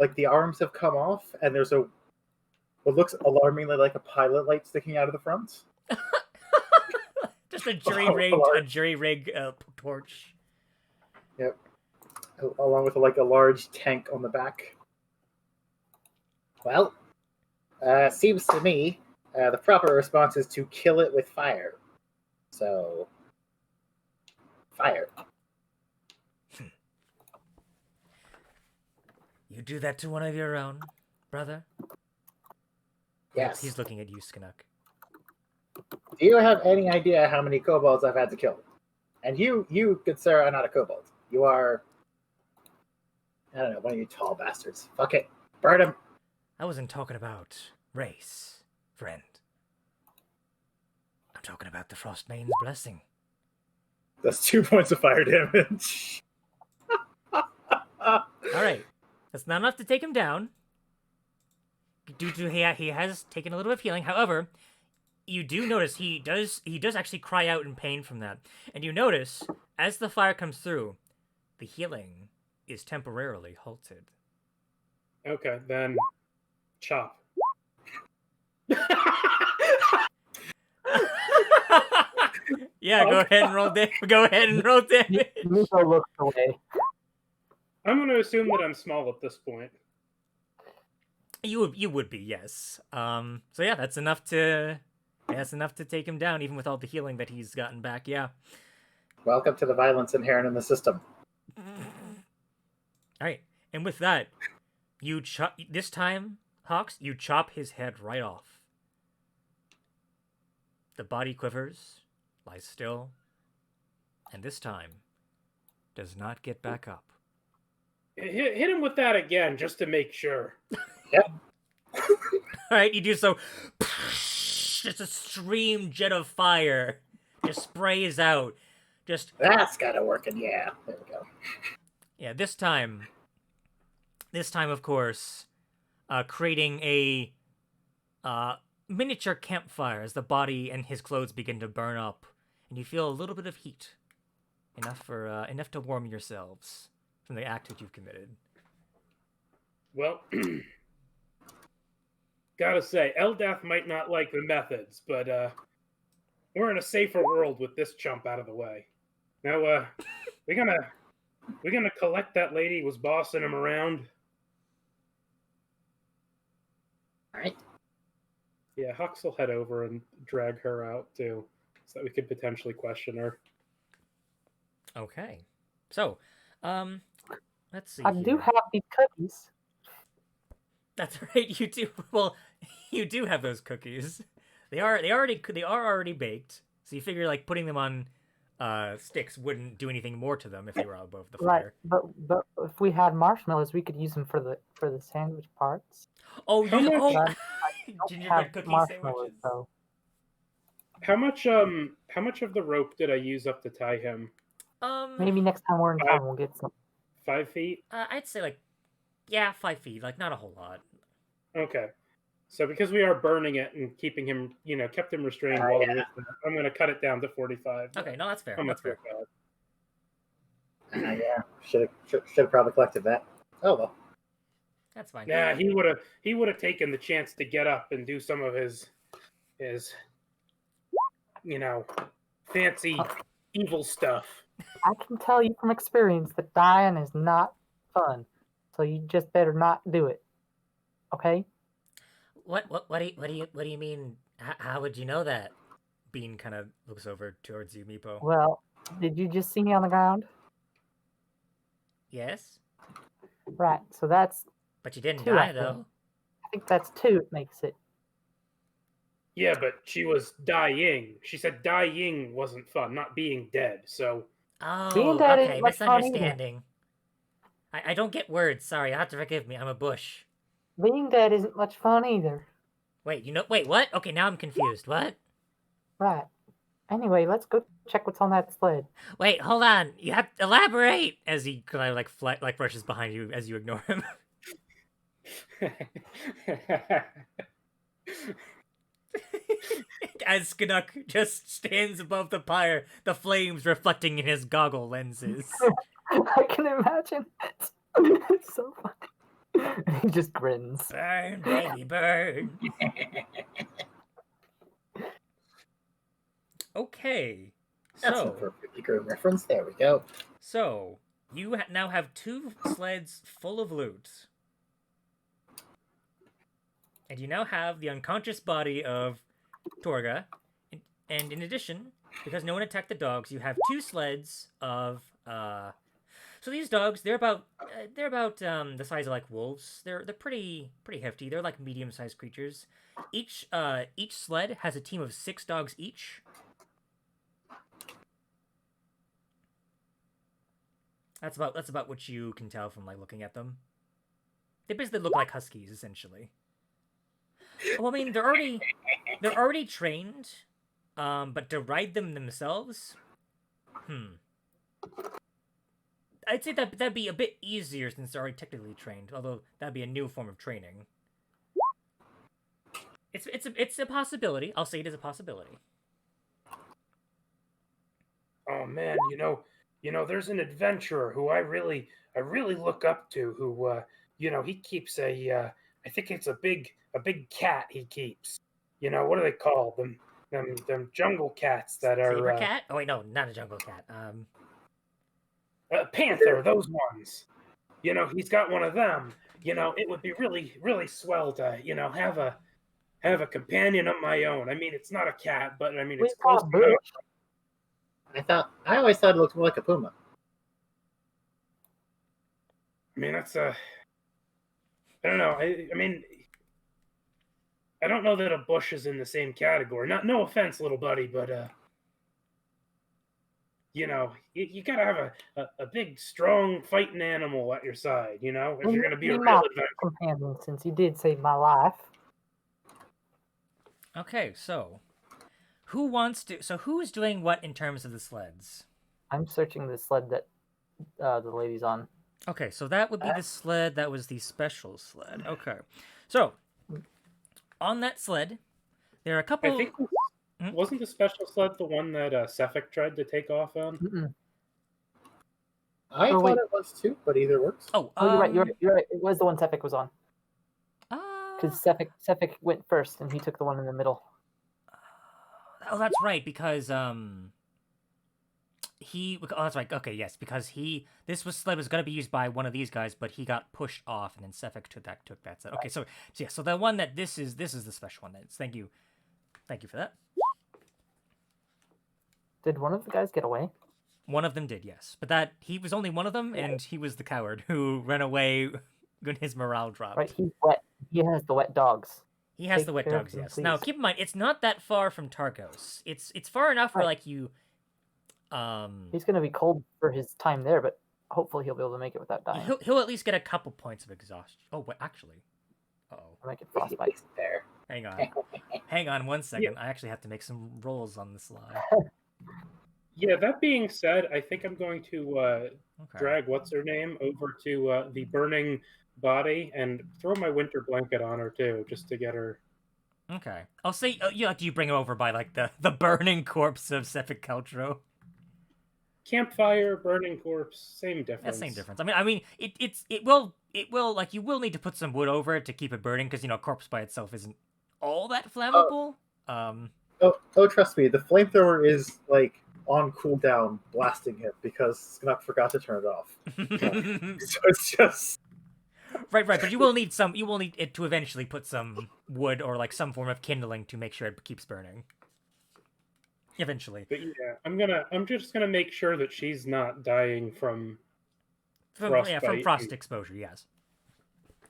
like the arms have come off, and there's what looks alarmingly like a pilot light sticking out of the front. Just a large- jury rig torch. Yep. Along with like a large tank on the back. Well, seems to me the proper response is to kill it with fire. So, fire. You do that to one of your own, brother? Yes. He's looking at you, Skinnock. Do you have any idea how many kobolds I've had to kill? And you, good sir, are not a kobold. You are, I don't know, one of you tall bastards. Fuck it. Burn him. I wasn't talking about race, friend. I'm talking about the Frostmane's blessing. That's 2 points of fire damage. All right, that's not enough to take him down. Due to he has taken a little bit of healing. However, you do notice he does actually cry out in pain from that, and you notice as the fire comes through, the healing is temporarily halted. Okay, then chop. Yeah, go ahead and roll damage. Go ahead and roll damage. Nico looks away. I'm going to assume that I'm small at this point. You would be, yes. So yeah, that's enough to take him down, even with all the healing that he's gotten back. Yeah. Welcome to the violence inherent in the system. All right, and with that, this time, Hawks, you chop his head right off. The body quivers, lies still, and this time does not get back up. Hit him with that again, just to make sure. Yep. All right, you do so. Just a stream jet of fire just sprays out. Just That's gotta work. And yeah, there we go. yeah. This time, of course, creating a miniature campfire as the body and his clothes begin to burn up, and you feel a little bit of heat, enough to warm yourselves from the act that you've committed. Well, gotta say, Eldath might not like the methods, but we're in a safer world with this chump out of the way. Now, we're gonna collect that lady who was bossing him around. All right. Yeah, Hux will head over and drag her out too, so that we could potentially question her. Okay, so let's see. I do here. have these cookies. That's right. You do. Well, you do have those cookies. They are already baked. So you figure like putting them on sticks wouldn't do anything more to them if they were above the Right, fire. but if we had marshmallows, we could use them for the sandwich parts. Oh, How you much- oh Don't gingerbread have cookie marshmallows sandwiches. though. How much of the rope did I use up to tie him? Maybe next time we're in town, we'll get some. 5 feet? I'd say 5 feet, like not a whole lot. Okay. So because we are burning it and keeping him, kept him restrained while Yeah. I'm going to cut it down to 45. Okay, no, that's fair. How That's much fair. was Yeah, should have probably collected that. Oh well. That's fine. that? Nah, he would have taken the chance to get up and do some of his fancy evil stuff. I can tell you from experience that dying is not fun, so you just better not do it. Okay? What do you mean? How would you know that? Bean kind of looks over towards you, Meepo. Well, did you just see me on the ground? Yes, Right. So that's but you didn't Two, I die though. I think that's 2. It makes it. Yeah, but she was dying. She said dying wasn't fun, not being dead. So Oh, Being dead okay, ain't much fun either. misunderstanding. I don't get words. Sorry, you'll have to forgive me. I'm a bush. Being dead isn't much fun either. Wait, what? Okay, now I'm confused. What? Right. Anyway, let's go check what's on that sled. Wait, hold on. You have to elaborate as he kind of like brushes behind you as you ignore him. As Skinnock just stands above the pyre, the flames reflecting in his goggle lenses. I can imagine it. It's so funny. And he just grins. Burn, baby, burn. Okay. That's a So, perfectly good reference. There we go. so you now have 2 sleds full of loot. And you now have the unconscious body of Torga. And in addition, because no one attacked the dogs, you have 2 sleds of so these dogs, they're about the size of like wolves. They're pretty hefty. They're like medium-sized creatures. Each sled has a team of 6 dogs each. That's about what you can tell from like looking at them. They basically look like huskies, essentially. Well, I mean, they're already trained, but to ride them themselves, I'd say that'd be a bit easier since they're already technically trained. Although that'd be a new form of training. It's a possibility. I'll say it is a possibility. Oh man, there's an adventurer who I really look up to. Who, he keeps I think it's a big cat he keeps. What do they call them? Them jungle cats that are Saber cat? Oh wait, no, not a jungle cat. panther. Those ones. He's got one of them. It would be really swell to have a companion of my own. I mean, it's not a cat, but I mean We it's call close it enough. Bush. I always thought it looked more like a puma. I mean, that's I don't know. I mean, I don't know that a bush is in the same category. No offense, little buddy, but you gotta have a big, strong, fighting animal at your side. If you're gonna be a real my adventurer. companion, since you did save my life. Okay, so who's doing what in terms of the sleds? I'm searching the sled that the lady's on. Okay, so that would be the sled that was the special sled. Okay. So, on that sled, there are a couple... I think wasn't the special sled the one that Sefik tried to take off on? Mm-mm. I thought it was too, but either works. Oh, You're right. It was the one Sefik was on. Because Sefik went first, and he took the one in the middle. Oh, that's right, because that's right. Okay, yes, because this sled was going to be used by one of these guys, but he got pushed off, and then Sefik took that sled. Okay, so the one that this is the special one. Thank you for that. Did one of the guys get away? One of them did, yes, but he was only one of them, and he was the coward who ran away when his morale dropped. Right, he's wet. He has the wet dogs. He has Take the wet care of dogs, them, yes. Now, please. keep in mind, it's not that far from Targos. It's far enough where Right. like you, He's going to be cold for his time there, but hopefully he'll be able to make it without dying. he'll at least get a couple points of exhaustion. Oh, wait, actually, Make it frostbite. There. hang on 1 second. I actually have to make some rolls on the slide. Yeah, that being said, I think I'm going to Okay. drag what's her name over to the burning body and throw my winter blanket on her too, just to get her. Okay. I'll say, do you bring her over by like the burning corpse of Sefik Caltro? Campfire, burning corpse, same difference. That's same difference. I mean, it will like you will need to put some wood over it to keep it burning because corpse by itself isn't all that flammable. Oh, trust me, the flamethrower is like on cooldown, blasting him because Skunnock forgot to turn it off. So it's just Right, but you will need it to eventually put some wood or like some form of kindling to make sure it keeps burning. Eventually. But yeah, I'm just gonna make sure that she's not dying from From frostbite. frost exposure, yes.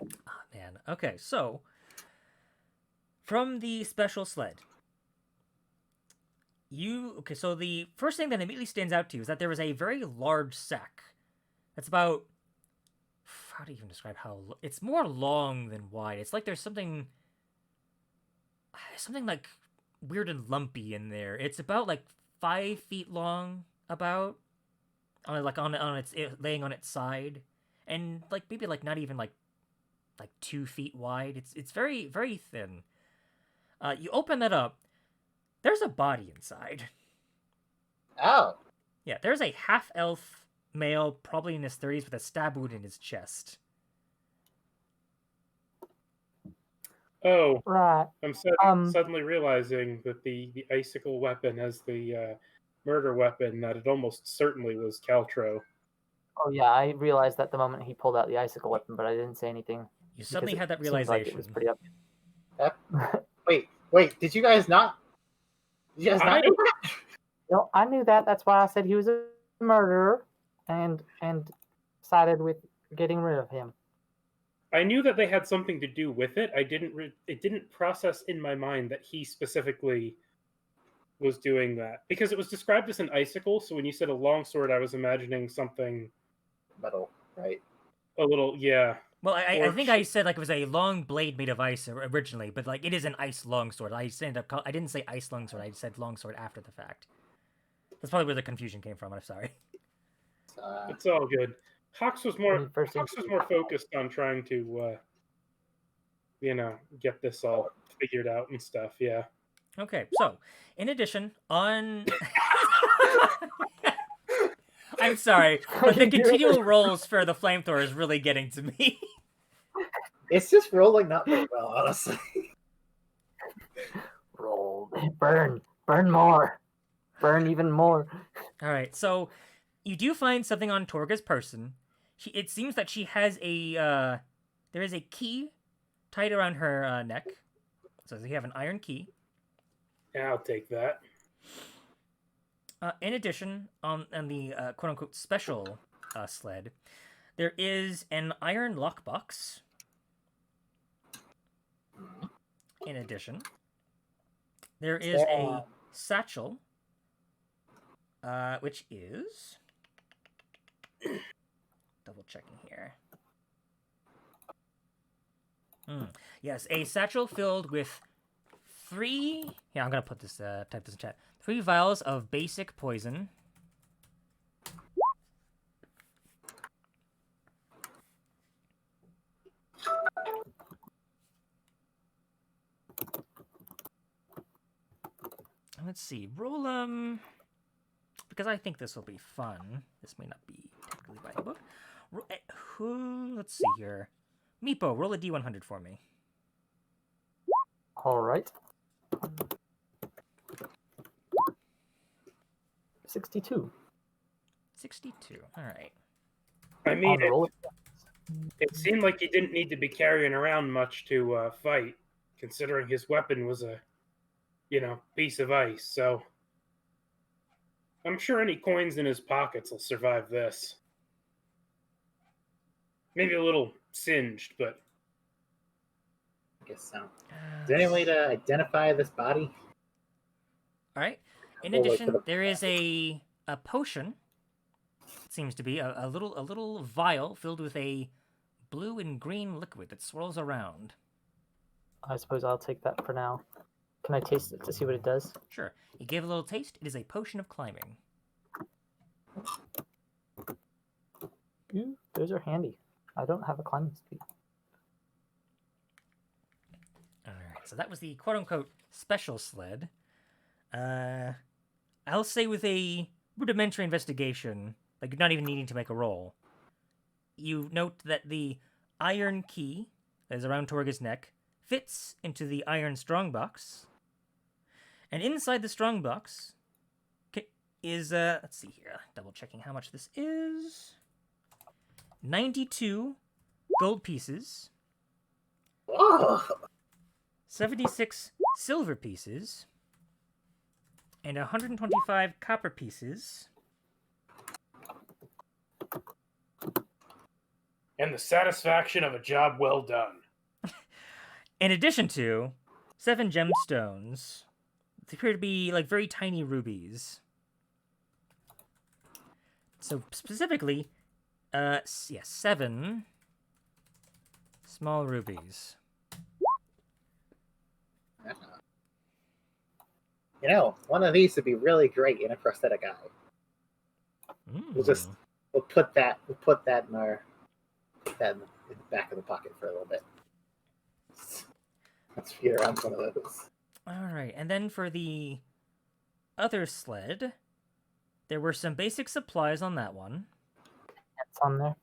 Oh, man. Okay, so from the special sled. So the first thing that immediately stands out to you is that there is a very large sack. That's about, how do you even describe it's more long than wide. It's like there's something like weird and lumpy in there. It's about like 5 feet long, about laying on its side, and like maybe like not even like 2 feet wide. It's very very thin. You open that up. There's a body inside. Oh, Yeah, there's a half-elf male, probably in his 30s, with a stab wound in his chest. Oh, Right. I'm Um. suddenly realizing that the icicle weapon has the murder weapon, that it almost certainly was Caltro. Oh yeah, I realized that the moment he pulled out the icicle weapon, but I didn't say anything You because suddenly it had that seemed like it was realization. pretty obvious. that, wait, did you guys not? Did you guys not I know that? No, I knew that. That's why I said he was a murderer, and sided with getting rid of him. I knew that they had something to do with it. It didn't process in my mind that he specifically was doing that, because it was described as an icicle. So when you said a longsword, I was imagining something Metal, right? a little, yeah. Well, I Or think I said like it was a long blade made of ice originally, but like it is an ice longsword. I didn't say ice longsword. I said longsword after the fact. That's probably where the confusion came from. I'm sorry. It's all good. Hawks was When he first more focused on trying to, get this all figured out and stuff. Yeah. Okay, so in addition, on I'm sorry, but the continual rolls for the flamethrower is really getting to me. It's just rolling not very well, honestly. Roll, burn more, burn even more. All right, so you do find something on Torga's person. It seems that she has there is a key tied around her neck. So you have an iron key. Yeah, I'll take that. In addition, on the quote-unquote special sled, there is an iron lockbox. In addition, there is a satchel, which is... double checking here. Yes, a satchel filled with 3... Yeah, I'm going to put this, type this in chat. 3 vials of basic poison. Let's see. Roll, because I think this will be fun. This may not be technically by the book. Let's see here. Meepo, roll a D100 for me. All right. 62. 62. All right. I mean, On the roll. it seemed like he didn't need to be carrying around much to fight, considering his weapon was a, piece of ice. So I'm sure any coins in his pockets will survive this. Maybe a little singed, but I guess so. Is there any way to identify this body? All right. In We'll wait addition, for the- there is a potion. It seems to be a little vial filled with a blue and green liquid that swirls around. I suppose I'll take that for now. Can I taste it to see what it does? Sure. You gave a little taste. It is a potion of climbing. Ooh, those are handy. I don't have a climbing speed. All right. So that was the quote-unquote special sled. I'll say with a rudimentary investigation, like you're not even needing to make a roll, you note that the iron key that is around Torga's neck fits into the iron strongbox. And inside the strongbox is, let's see here, double checking how much this is. 92 gold pieces, Whoa! 76 silver pieces, and 125 copper pieces. and the satisfaction of a job well done. In addition to 7 gemstones. They appear to be like very tiny rubies. So specifically, 7 small rubies. One of these would be really great in a prosthetic eye. We'll put that in our in the back of the pocket for a little bit. Let's figure out one of those. All right, and then for the other sled, there were some basic supplies on that one. It's on there.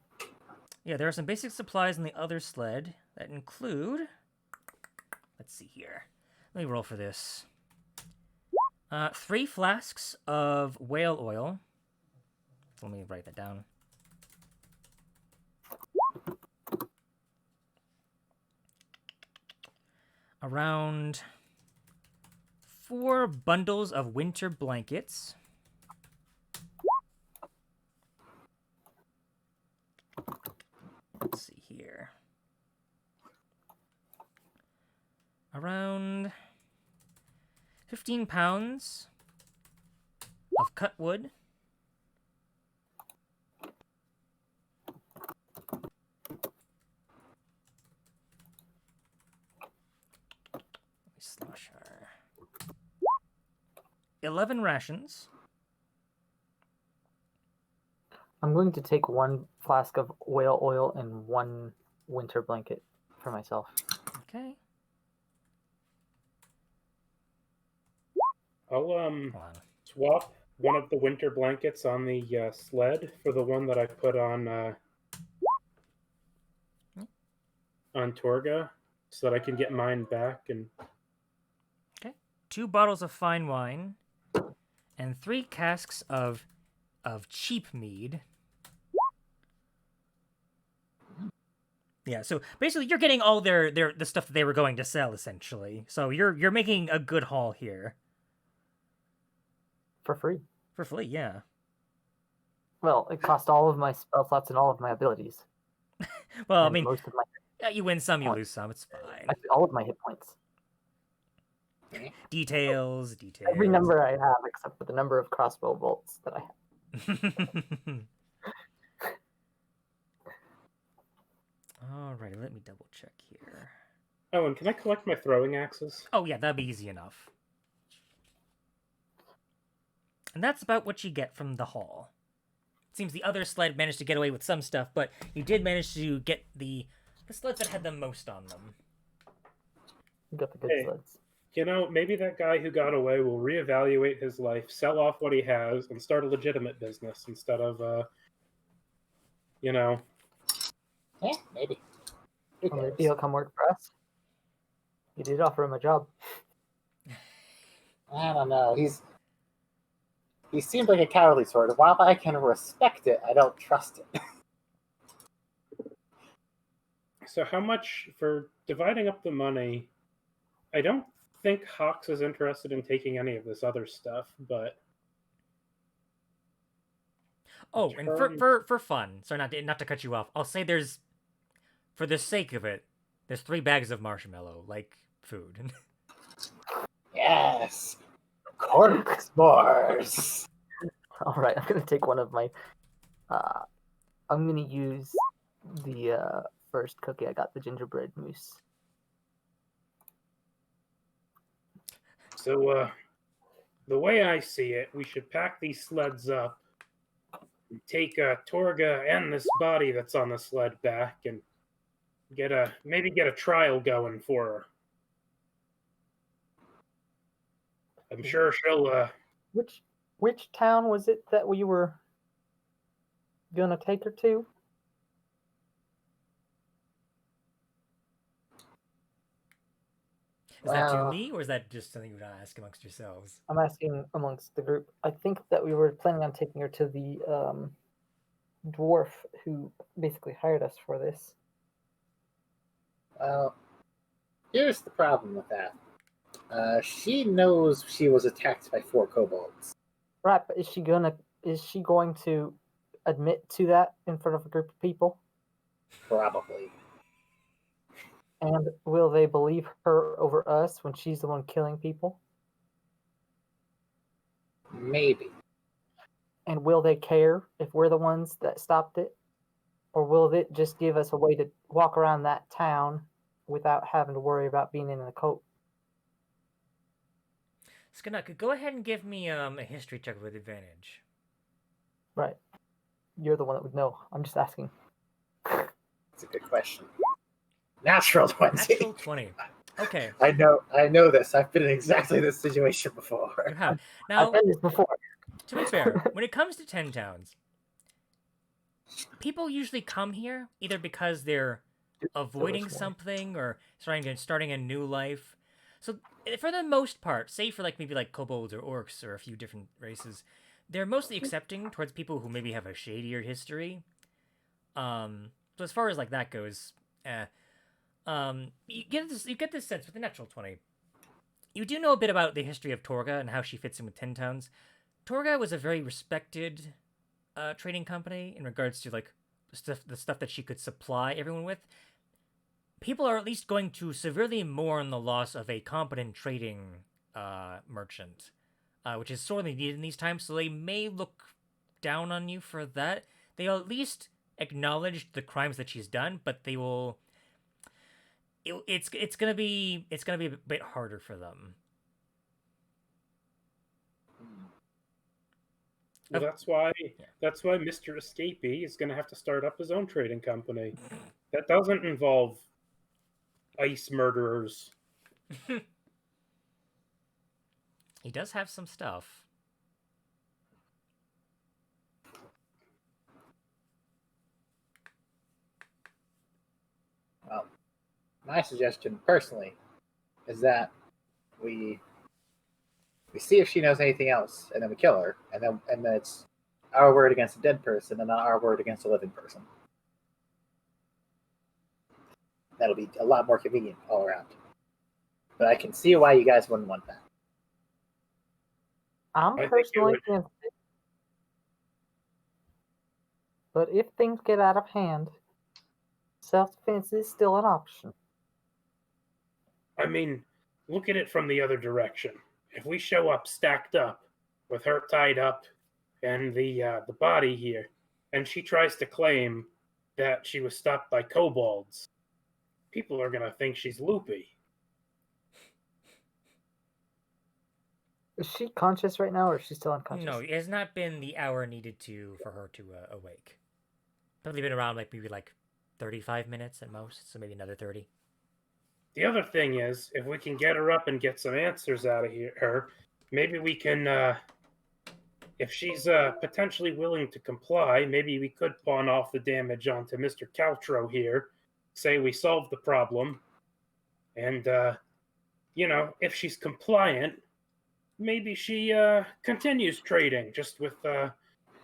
Yeah, there are some basic supplies on the other sled that include... Let's see here. Let me roll for this. 3 flasks of whale oil. Let me write that down. Around 4 bundles of winter blankets. Let's see here. Around 15 pounds of cut wood. Slash R. 11 rations. I'm going to take 1 flask of whale oil and 1 winter blanket for myself. Okay. I'll Hold on. swap one of the winter blankets on the sled for the one that I put on Torga, so that I can get mine back. And 2 bottles of fine wine and 3 casks of cheap mead. Yeah, so basically you're getting all the stuff that they were going to sell, essentially. So you're making a good haul here. For free. For free, yeah. Well, it cost all of my spell slots and all of my abilities. Well, I And mean, most of my yeah, you win some, you lose some. It's fine. actually, all of my hit points. Details. Every number I have except for the number of crossbow bolts that I have. Alrighty, let me double check here. oh, and can I collect my throwing axes? Oh yeah, that'd be easy enough. And that's about what you get from the haul. It seems the other sled managed to get away with some stuff, but you did manage to get the sleds that had the most on them. You got the good Hey. sleds. You know, maybe that guy who got away will reevaluate his life, sell off what he has, and start a legitimate business instead of, you know. Yeah, maybe. Who Or maybe cares? he'll come work for us. You did offer him a job. I don't know. He seemed like a cowardly sort. While I can respect it, I don't trust it. So how much for dividing up the money? I don't think Hawks is interested in taking any of this other stuff, but Oh, and for fun, sorry not to cut you off, I'll say there's, for the sake of it, there's 3 bags of marshmallow, like food. Yes, cork s'mores. All right, I'm gonna take one of my. I'm gonna use the first cookie I got, the gingerbread mousse. so the way I see it, we should pack these sleds up, and take Torga and this body that's on the sled back, and maybe get a trial going for her. I'm sure she'll. Which town was it that we were gonna take her to? Is that to Well- me, or is that just something you would ask amongst yourselves? I'm asking amongst the group. I think that we were planning on taking her to the dwarf who basically hired us for this. Well, here's the problem with that. She knows she was attacked by 4 kobolds. Right, but is she going to admit to that in front of a group of people? Probably. And will they believe her over us when she's the one killing people? Maybe. And will they care if we're the ones that stopped it? Or will it just give us a way to walk around that town without having to worry about being in a cult? Skanaka, go ahead and give me a history check with advantage. Right. You're the one that would know. I'm just asking. That's a good question. Natural 20. Natural 20. Okay, I know this. I've been in exactly this situation before. you have. I've Now, done this before. to be fair, when it comes to 10 towns, people usually come here either because they're avoiding something or starting a new life. So for the most part, say for like maybe like kobolds or orcs or a few different races, they're mostly accepting towards people who maybe have a shadier history. So as far as like that goes, you get this sense with the natural 20. You do know a bit about the history of Torga and how she fits in with 10 towns. Torga was a very respected trading company in regards to like the stuff that she could supply everyone with. People are at least going to severely mourn the loss of a competent trading merchant, which is sorely needed in these times. So they may look down on you for that. They'll at least acknowledge the crimes that she's done, but they will. It's gonna be a bit harder for them. Well, that's why Mr. Escapee is going to have to start up his own trading company. That doesn't involve ice murderers. He does have some stuff. Well, my suggestion, personally, is that we see if she knows anything else, and then we kill her, and then it's our word against a dead person, and not our word against a living person. That'll be a lot more convenient all around. But I can see why you guys wouldn't want that. I'm I think it personally would- against it. But if things get out of hand, self-defense is still an option. I mean, look at it from the other direction. If we show up stacked up, with her tied up, and the body here, and she tries to claim that she was stopped by kobolds, people are gonna think she's loopy. Is she conscious right now, or is she still unconscious? No, it has not been the hour needed for her to awake. Probably been around like maybe like 35 minutes at most, so maybe another 30. The other thing is, if we can get her up and get some answers out of her, maybe we can. If she's potentially willing to comply, maybe we could pawn off the damage onto Mr. Caltro here. Say we solved the problem, and if she's compliant, maybe she continues trading just with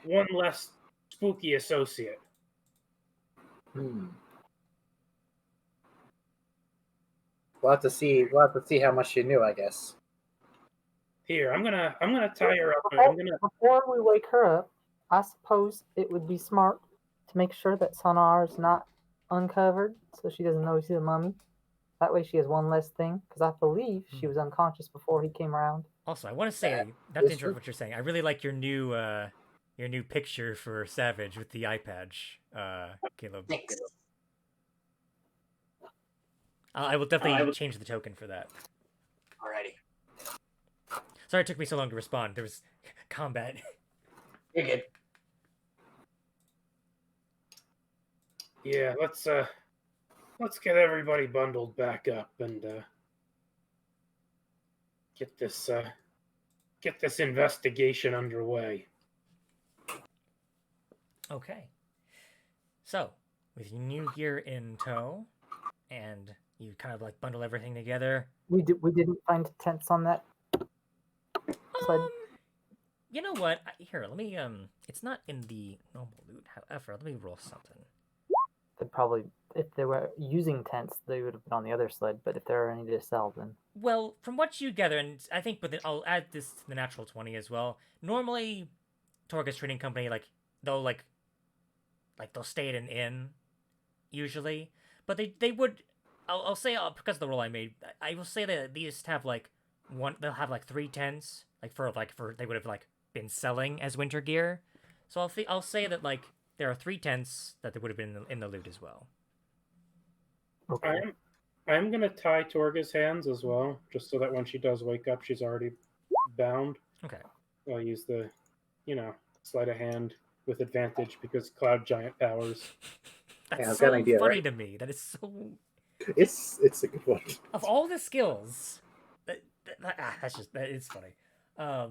one less spooky associate. We'll have to see. We'll have to see how much she knew, I guess. Here, I'm gonna tie her up. Before we wake her up, I suppose it would be smart to make sure that Sonar is not uncovered, so she doesn't know he's a mummy. That way, she has one less thing. Because I believe she was unconscious before he came around. Also, I want to say, not to interrupt what you're saying, I really like your new picture for Savage with the eye patch, Caleb. Thanks. I will definitely change the token for that. Alrighty. Sorry it took me so long to respond. There was combat. You're good. Yeah, let's get everybody bundled back up and get this investigation underway. Okay. So, with your new gear in tow, and you kind of like bundle everything together. We didn't find tents on that sled. You know what? Here, let me it's not in the normal loot. However, let me roll something. They'd probably, if they were using tents, they would have been on the other sled. But if there are any to sell, then Well, from what you gather, and I think, but then I'll add this to the natural 20 as well. Normally, Torga's trading company, they'll stay at an inn, usually, but they would. I'll say because of the roll I made, I will say that they just have they'll have 3 tents, for they would have been selling as winter gear. So I'll say that there are 3 tents that they would have been in the loot as well. okay. I'm gonna tie Torga's hands as well, just so that when she does wake up, she's already bound. Okay. I'll use the, sleight of hand with advantage because cloud giant powers. That's Yeah, I've so got an idea, funny right? to me. That is so. It's a good one. Of all the skills, it's funny. I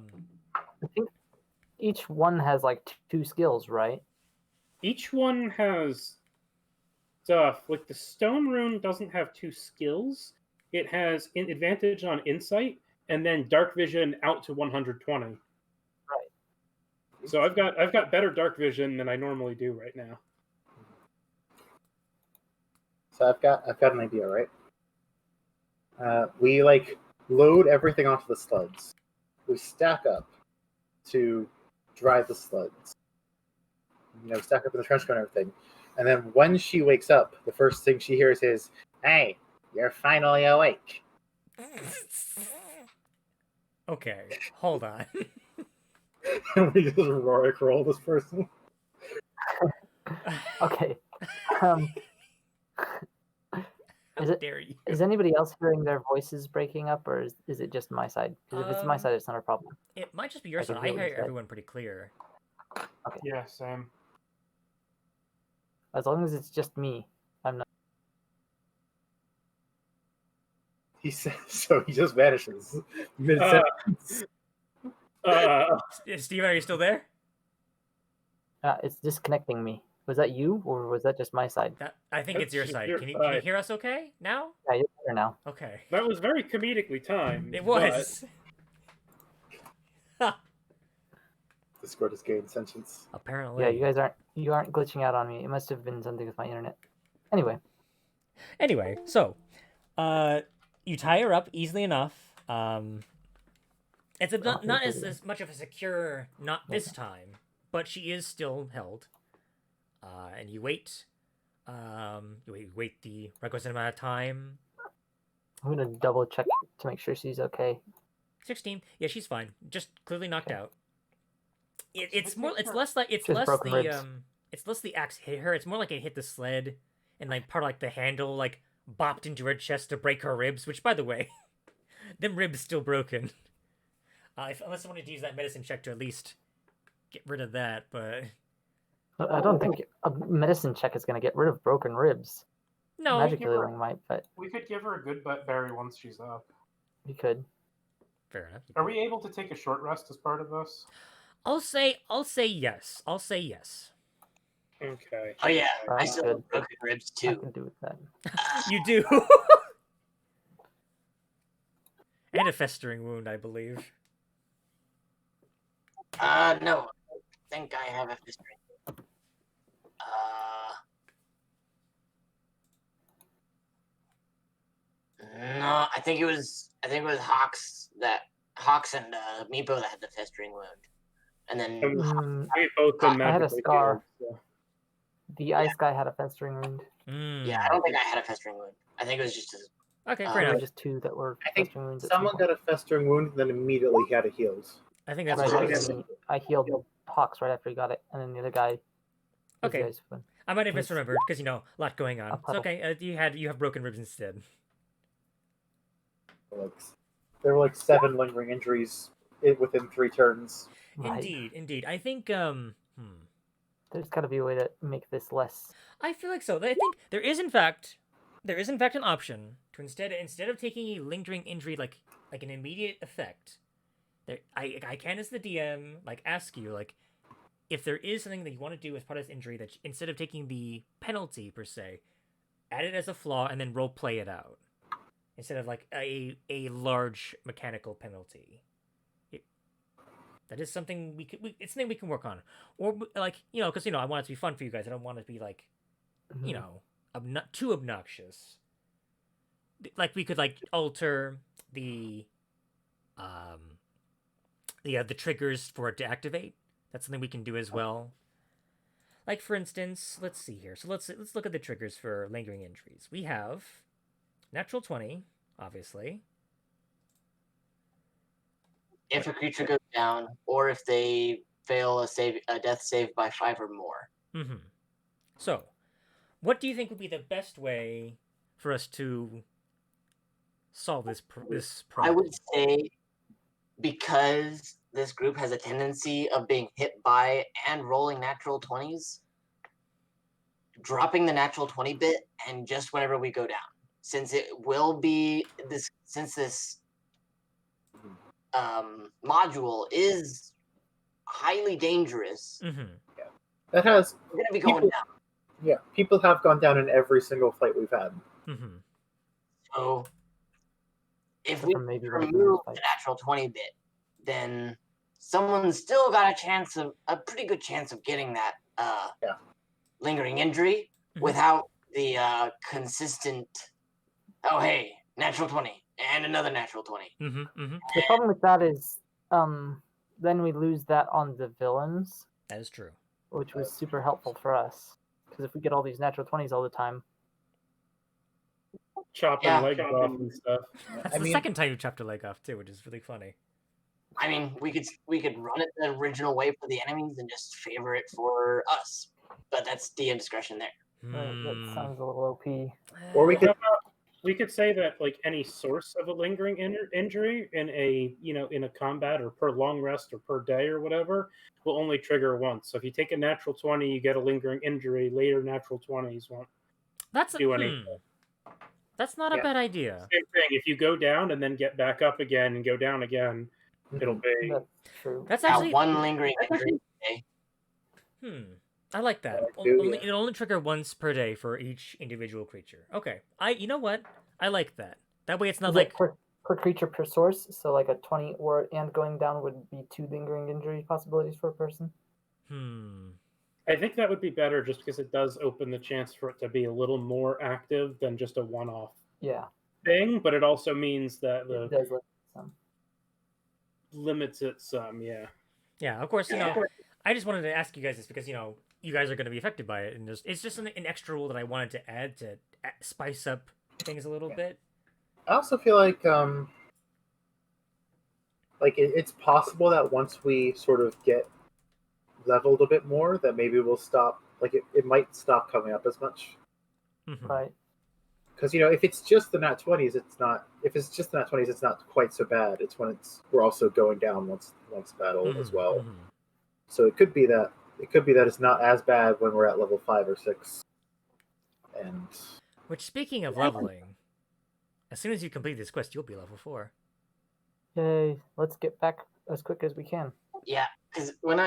think each one has like two skills, right? Each one has stuff. Like the stone rune doesn't have 2 skills. It has advantage on insight and then dark vision out to 120. Right. So I've got better dark vision than I normally do right now. So I've got an idea, right? We like load everything onto the sleds. We stack up to drive the sleds. Stack up in the trench coat and everything. And then when she wakes up, the first thing she hears is, "Hey, you're finally awake." Okay, hold on. And we just roll this person. Okay. How dare you? Is anybody else hearing their voices breaking up, or is it just my side? Because if it's my side, it's not a problem. It might just be your I can side. I hear what you hear said. everyone pretty clear. Okay. Yeah, same. As long as it's just me, I'm not. He says, so he just vanishes mid-sentence. Steve, are you still there? It's disconnecting me. Was that you, or was that just my side? I think it's your That's side. your Can you side. hear us okay now? Yeah, you're better now. Okay. That was very comedically timed. It was. Discord has gained sentience. Apparently. Yeah, you aren't glitching out on me. It must have been something with my internet. Anyway, so you tie her up easily enough. It's not as much of a secure knot this time, but she is still held. And you wait. You wait the requisite amount of time. I'm gonna double check to make sure she's okay. 16. Yeah, she's fine. Just clearly knocked Okay. out. It's less the axe hit her. It's more like it hit the sled, and like part of like the handle like bopped into her chest to break her ribs. Which, by the way, them ribs still broken. Unless I wanted to use that medicine check to at least get rid of that, but I don't think a medicine check is gonna get rid of broken ribs. no. Magic healing might, but We could give her a good berry once she's up. you could. Fair enough. Are we able to take a short rest as part of this? I'll say yes. I'll say yes. Okay. Oh yeah, I That's still good. have broken ribs I too. can do with that. You do. And a festering wound, I believe. No, I think I have a fistering. No, I think it was Hawks and Meepo that had the festering wound, and then We both been I had a magically scar. healed, so. The ice guy had a festering wound. yeah, I don't think I had a festering wound. I think it was just Okay, fair There were enough. just two that were I think festering wounds. at some someone point. got a festering wound, and then immediately had it healed. I think that's Right, what it it was is. me. I healed Hawks right after he got it, and then the other guy. was Okay. the ice one. I might have It's- misremembered because a lot going on. A It's puddle. okay. You have broken ribs instead. There were like 7 lingering injuries within 3 turns. Right. Indeed. I think There's got to be a way to make this less. I feel like so. I think there is in fact an option to instead of taking a lingering injury like an immediate effect. I can as the DM ask you if there is something that you want to do as part of this injury that instead of taking the penalty per se, add it as a flaw and then role play it out instead of a large mechanical penalty. That is something it's something we can work on, or because I want it to be fun for you guys. I don't want it to be too obnoxious. We could alter the triggers for it to activate. That's something we can do as well. For instance, let's see here. So let's look at the triggers for lingering injuries. We have natural 20, obviously. if a creature goes down, or if they fail a death save by 5 or more. Mm-hmm. So, what do you think would be the best way for us to solve this problem? I would say, because this group has a tendency of being hit by and rolling natural 20s, dropping the natural 20 bit, and just whenever we go down. since it will be this module is highly dangerous, Mm-hmm. That has we're gonna be going people- down. Yeah, people have gone down in every single fight we've had. Mm-hmm. So if Except we for maybe one of the remove fights. the natural 20 bit, then someone's still got a pretty good chance of getting that Yeah. lingering injury Mhm. without the consistent. Oh hey, natural 20 and another natural 20. Mm-hmm. Mm-hmm. The problem with that is, then we lose that on the villains, That is true. which was super helpful for us. Because if we get all these natural 20s all the time, Chopping Yeah. legs off and stuff. That's I the mean- second time you chopped a leg off too, which is really funny. I mean, we could run it the original way for the enemies and just favor it for us, but that's DM discretion there. that Hmm. sounds a little OP. Or we could We could say that like any source of a lingering injury in a in a combat or per long rest or per day or whatever will only trigger once. So if you take a natural 20, you get a lingering injury. Later natural 20s won't That's do anything. That's not a Yeah. bad idea. Same thing. If you go down and then get back up again and go down again, it'll be. That's true. That's Now, actually one lingering injury. I like that. I do, Only yeah. it'll only trigger once per day for each individual creature. Okay. You know what? I like that. That way it's not Is like it per creature per source? So like a 20 and going down would be 2 lingering injury possibilities for a person. I think that would be better just because it does open the chance for it to be a little more active than just a one-off Yeah, thing, but it also means that it the does look some. limits it some, yeah. Yeah, of course, I just wanted to ask you guys this because, you guys are going to be affected by it. And it's just an extra rule that I wanted to add to spice up things a little bit. I also feel like it's possible that once we sort of get leveled a bit more, that maybe we'll stop. Like it might stop coming up as much. Mhm. Right. Because if it's just the nat 20s, it's not. If it's just the nat 20s, it's not quite so bad. It's when we're also going down once battle as Mhm, well. mhm. So it could be that it's not as bad when we're at level 5 or 6. And Which, speaking of leveling, as soon as you complete this quest, you'll be level 4. Yay! Let's get back as quick as we can. Yeah, because when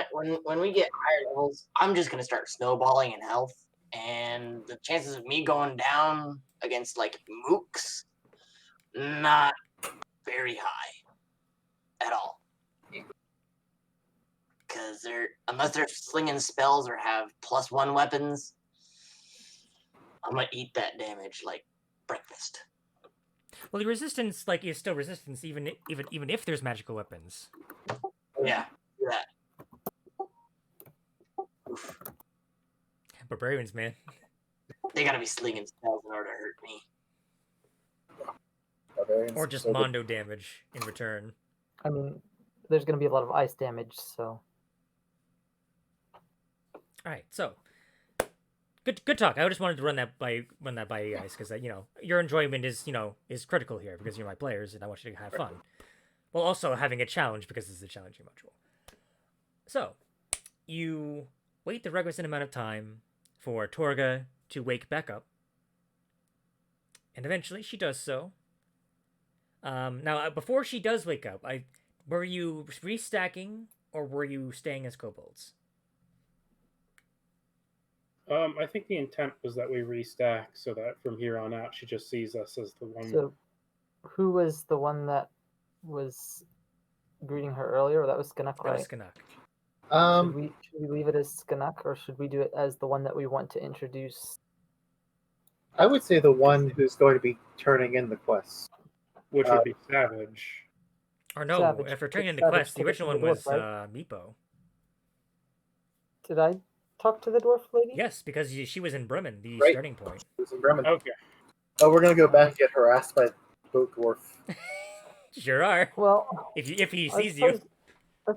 we get higher levels, I'm just gonna start snowballing in health, and the chances of me going down against like mooks, not very high at all. Because unless they're slinging spells or have +1 weapons, I'm gonna eat that damage like breakfast. Well, the resistance, is still resistance, even if there's magical weapons. Yeah, that. Oof. Barbarians, man. They gotta be slinging spells in order to hurt me. barbarians. Or just so Mondo damage in return. I mean, there's going to be a lot of ice damage, so Alright, so good talk. I just wanted to run that by you guys because your enjoyment is critical here because you're my players and I want you to have fun. While also having a challenge because this is a challenging module. So, you wait the requisite amount of time for Torga to wake back up. And eventually she does so. Now, before she does wake up, were you restacking or were you staying as kobolds? I think the intent was that we restack so that from here on out she just sees us as the one. So, who was the one that was greeting her earlier? That was Skanuk, That was right? Skanuk. Should we leave it as Skanuk, or should we do it as the one that we want to introduce? I would say the one who's going to be turning in the quests. Which would be Savage. Or no, Savage. after turning into Savage quest, the took it original from one the was dwarf, Meepo. Did I talk to the dwarf lady? Yes, because she was in Bremen, the Right. starting point. Who's in Bremen. Okay. Oh, we're gonna go back and get harassed by boat dwarf. Sure are. Well, If he I sees you.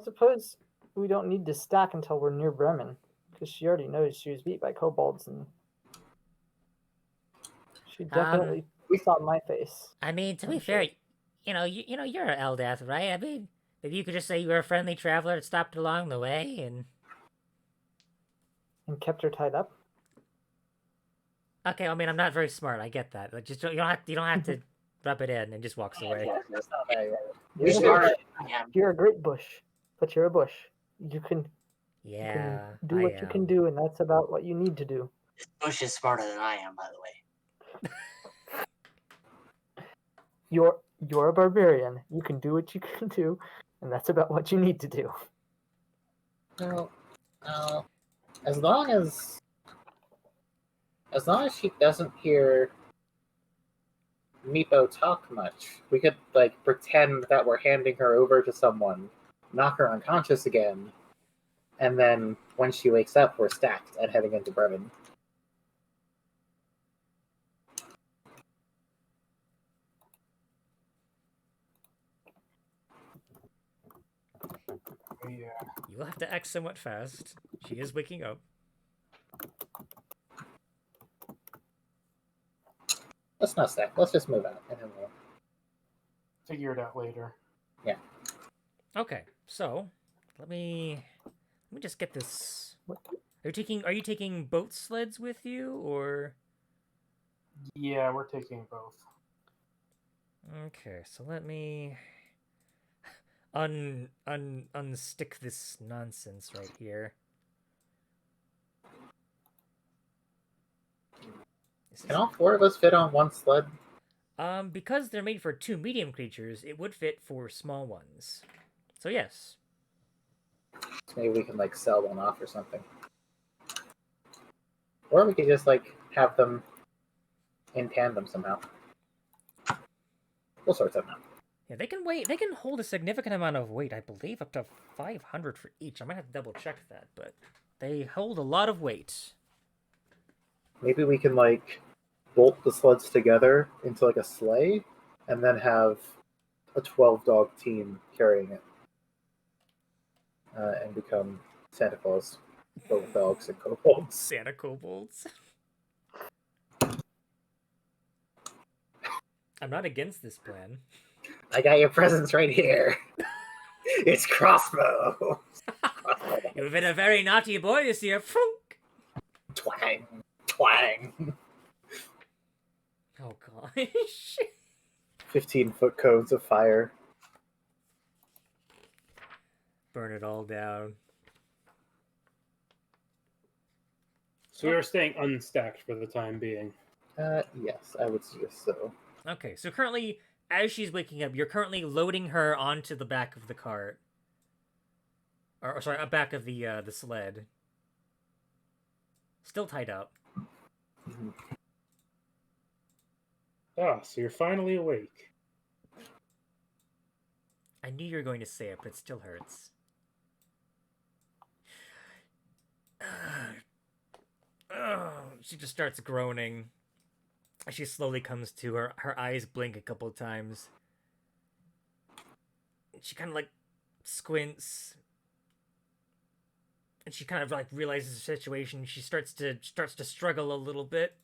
suppose we don't need to stack until we're near Bremen, because she already knows she was beat by kobolds, and she definitely saw my face. I mean, to I'm be sure. fair, you're an Eldath, right? I mean, maybe you could just say you were a friendly traveler that stopped along the way, and And kept her tied up. Okay, I mean, I'm not very smart. I get that. Like, just you don't have to rub it in, and just walks away. Yeah, that's not very right. You're, You a Smart. bush. I am. You're a great bush, but you're a bush. You can Yeah, do I what you can am. do, and that's about what you need to do. This bush is smarter than I am, by the way. You're a barbarian. You can do what you can do, and that's about what you need to do. No, as long as she doesn't hear Meepo talk much, we could like pretend that we're handing her over to someone, knock her unconscious again, and then when she wakes up, we're stacked and heading into Bremen. Yeah. You'll have to act somewhat fast. She is waking up. Let's not stack. Let's just move out, and then we'll. Figure it out later. Okay, so let me just get this. Are you taking boat sleds with you, or? Yeah, we're taking both. Okay, so let me unstick this nonsense right here. Can all four of us fit on one sled? Because they're made for 2 medium creatures, it would fit for small ones. So yes. Maybe we can like sell one off or something, or we could just like have them in tandem somehow. We'll sort something out. Yeah, they can weigh. They can hold a significant amount of weight. I believe up to 500 for each. I might have to double check that, but they hold a lot of weight. Maybe we can like bolt the sleds together into like a sleigh, and then have a 12-dog team carrying it, and become Santa Claus, but with dogs and kobolds. Santa kobolds. I'm not against this plan. I got your presents right here. It's crossbow. You've been a very naughty boy this year. Frunk. Twang, twang. Oh gosh. 15-foot cones of fire. Burn it all down. So we are staying unstacked for the time being. Yes, I would suggest so. Okay, so currently, as she's waking up, you're currently loading her onto the back of the cart. Or sorry, back of the sled. Still tied up. Mhm. Ah, so you're finally awake. I knew you were going to say it, but it still hurts. She just starts groaning. She slowly comes to. Her eyes blink a couple times. She kind of like squints. And she kind of like realizes the situation. She starts to struggle a little bit.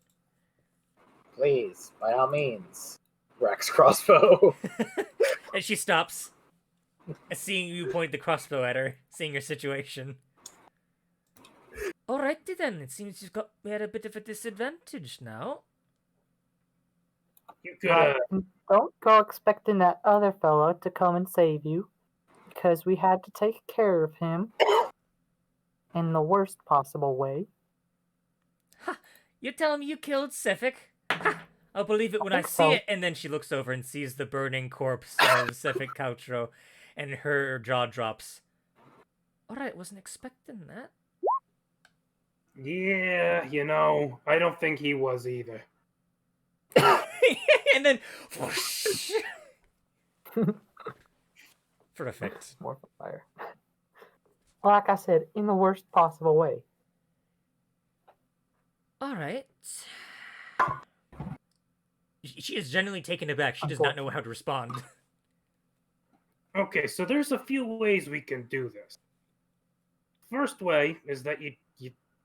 Please, by all means, Rex crossbow. And she stops. Seeing you point the crossbow at her, seeing your situation. Alrighty then, it seems you've got me at a bit of a disadvantage now. You could, Don't go expecting that other fellow to come and save you, because we had to take care of him in the worst possible way. Ha! You're telling me you killed Sefik? Ha! I'll believe it when I think see so. it. And then she looks over and sees the burning corpse of Sefik Couchro, and her jaw drops. Alright, wasn't expecting that. yeah, I don't think he was either. And then whoosh. For effect. More fire. Like I said, in the worst possible way. Alright. She is genuinely taken aback. She does not know how to respond. Okay, so there's a few ways we can do this. First way is that you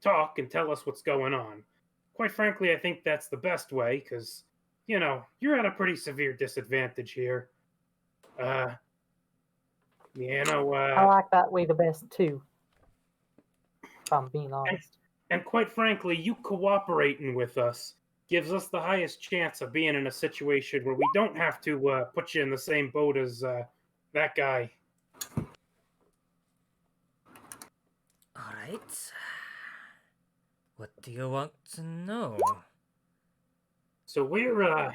talk and tell us what's going on. Quite frankly, I think that's the best way, because, you're at a pretty severe disadvantage here. I like that way the best too. If I'm being honest. And quite frankly, you cooperating with us gives us the highest chance of being in a situation where we don't have to put you in the same boat as that guy. All right. What do you want to know? So we're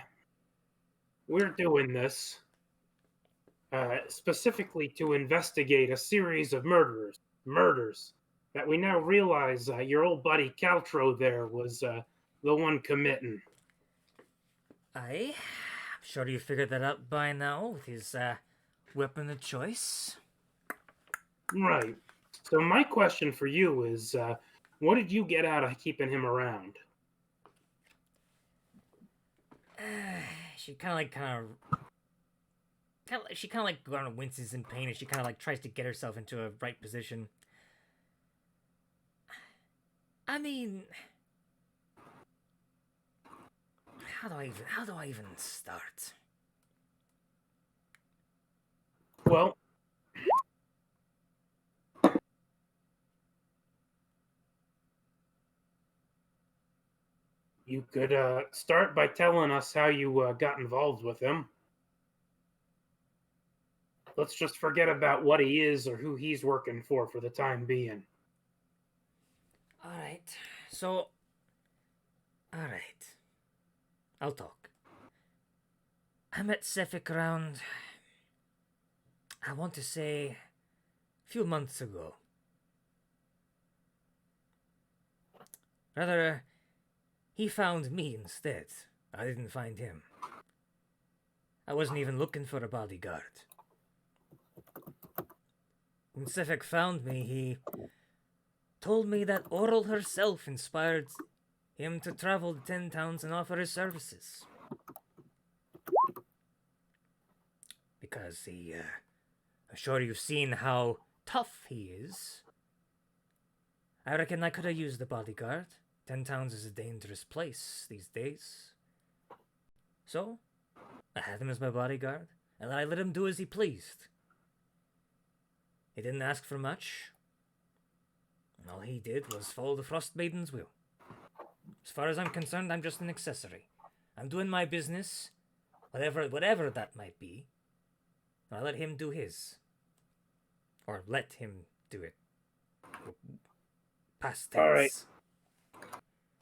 doing this specifically to investigate a series of murders that we now realize your old buddy Caltro there was the one committing. I'm sure you figured that out by now with his weapon of choice. Right. So my question for you is, what did you get out of keeping him around? She kind of like winces in pain, and she kind of like tries to get herself into a right position. I mean, how do I even start? Well, you could start by telling us how you got involved with him. Let's just forget about what he is or who he's working for the time being. All right. So, all right. I'll talk. I met Sefik around, I want to say, a few months ago. Rather, he found me instead. I didn't find him. I wasn't even looking for a bodyguard. When Sefik found me, he told me that Oral herself inspired him to travel to 10 towns and offer his services. Because I'm sure you've seen how tough he is. I reckon I could have used the bodyguard. 10 towns is a dangerous place these days. So, I had him as my bodyguard, and I let him do as he pleased. He didn't ask for much. All he did was follow the Frost Maiden's will. As far as I'm concerned, I'm just an accessory. I'm doing my business, whatever that might be. I let him do his. Or let him do it. Past tense. All right.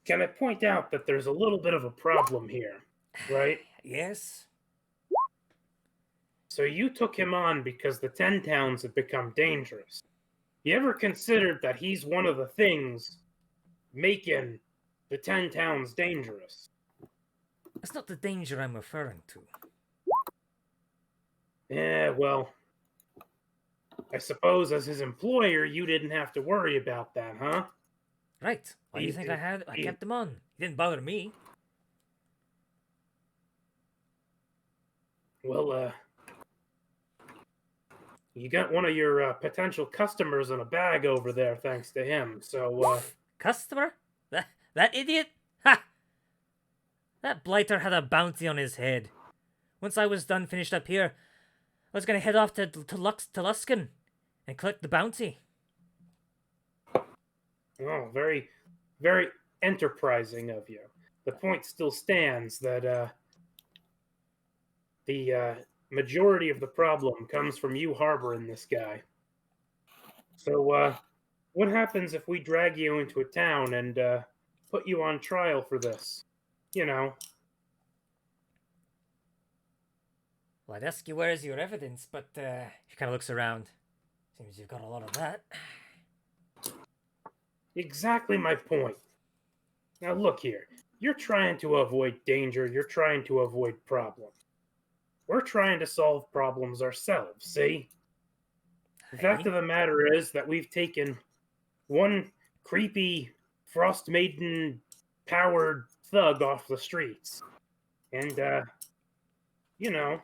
Can I point out that there's a little bit of a problem here, right? Yes? So you took him on because the 10 towns have become dangerous. You ever considered that he's one of the things making the 10 towns dangerous? That's not the danger I'm referring to. Yeah, well, I suppose as his employer, you didn't have to worry about that, huh? Right. Why do you think I kept him on? He didn't bother me. Well, you got one of your potential customers in a bag over there, thanks to him. So, Customer? That idiot? Ha! That blighter had a bounty on his head. Once I was done finished up here, I was gonna head off to Luskan and collect the bounty. oh, very, very enterprising of you. The point still stands that the majority of the problem comes from you harboring this guy. So, what happens if we drag you into a town and put you on trial for this? You know, Well, I'd ask you where's your evidence, but she kind of looks around. Seems you've got a lot of that. exactly my point. Now, look here. You're trying to avoid danger, you're trying to avoid problems. We're trying to solve problems ourselves, see? The fact of the matter is that we've taken one creepy Frost Maiden powered thug off the streets. And, you know,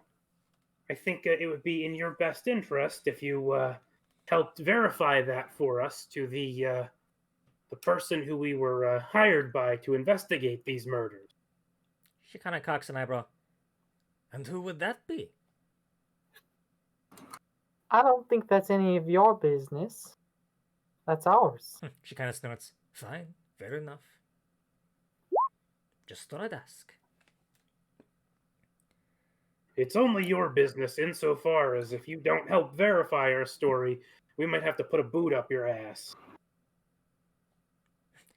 I think it would be in your best interest if you helped verify that for us to the person who we were hired by to investigate these murders. She kind of cocks an eyebrow. And who would that be? I don't think that's any of your business. That's ours. She kind of snorts. Fine, fair enough. Just thought I'd ask. It's only your business insofar as if you don't help verify our story, we might have to put a boot up your ass.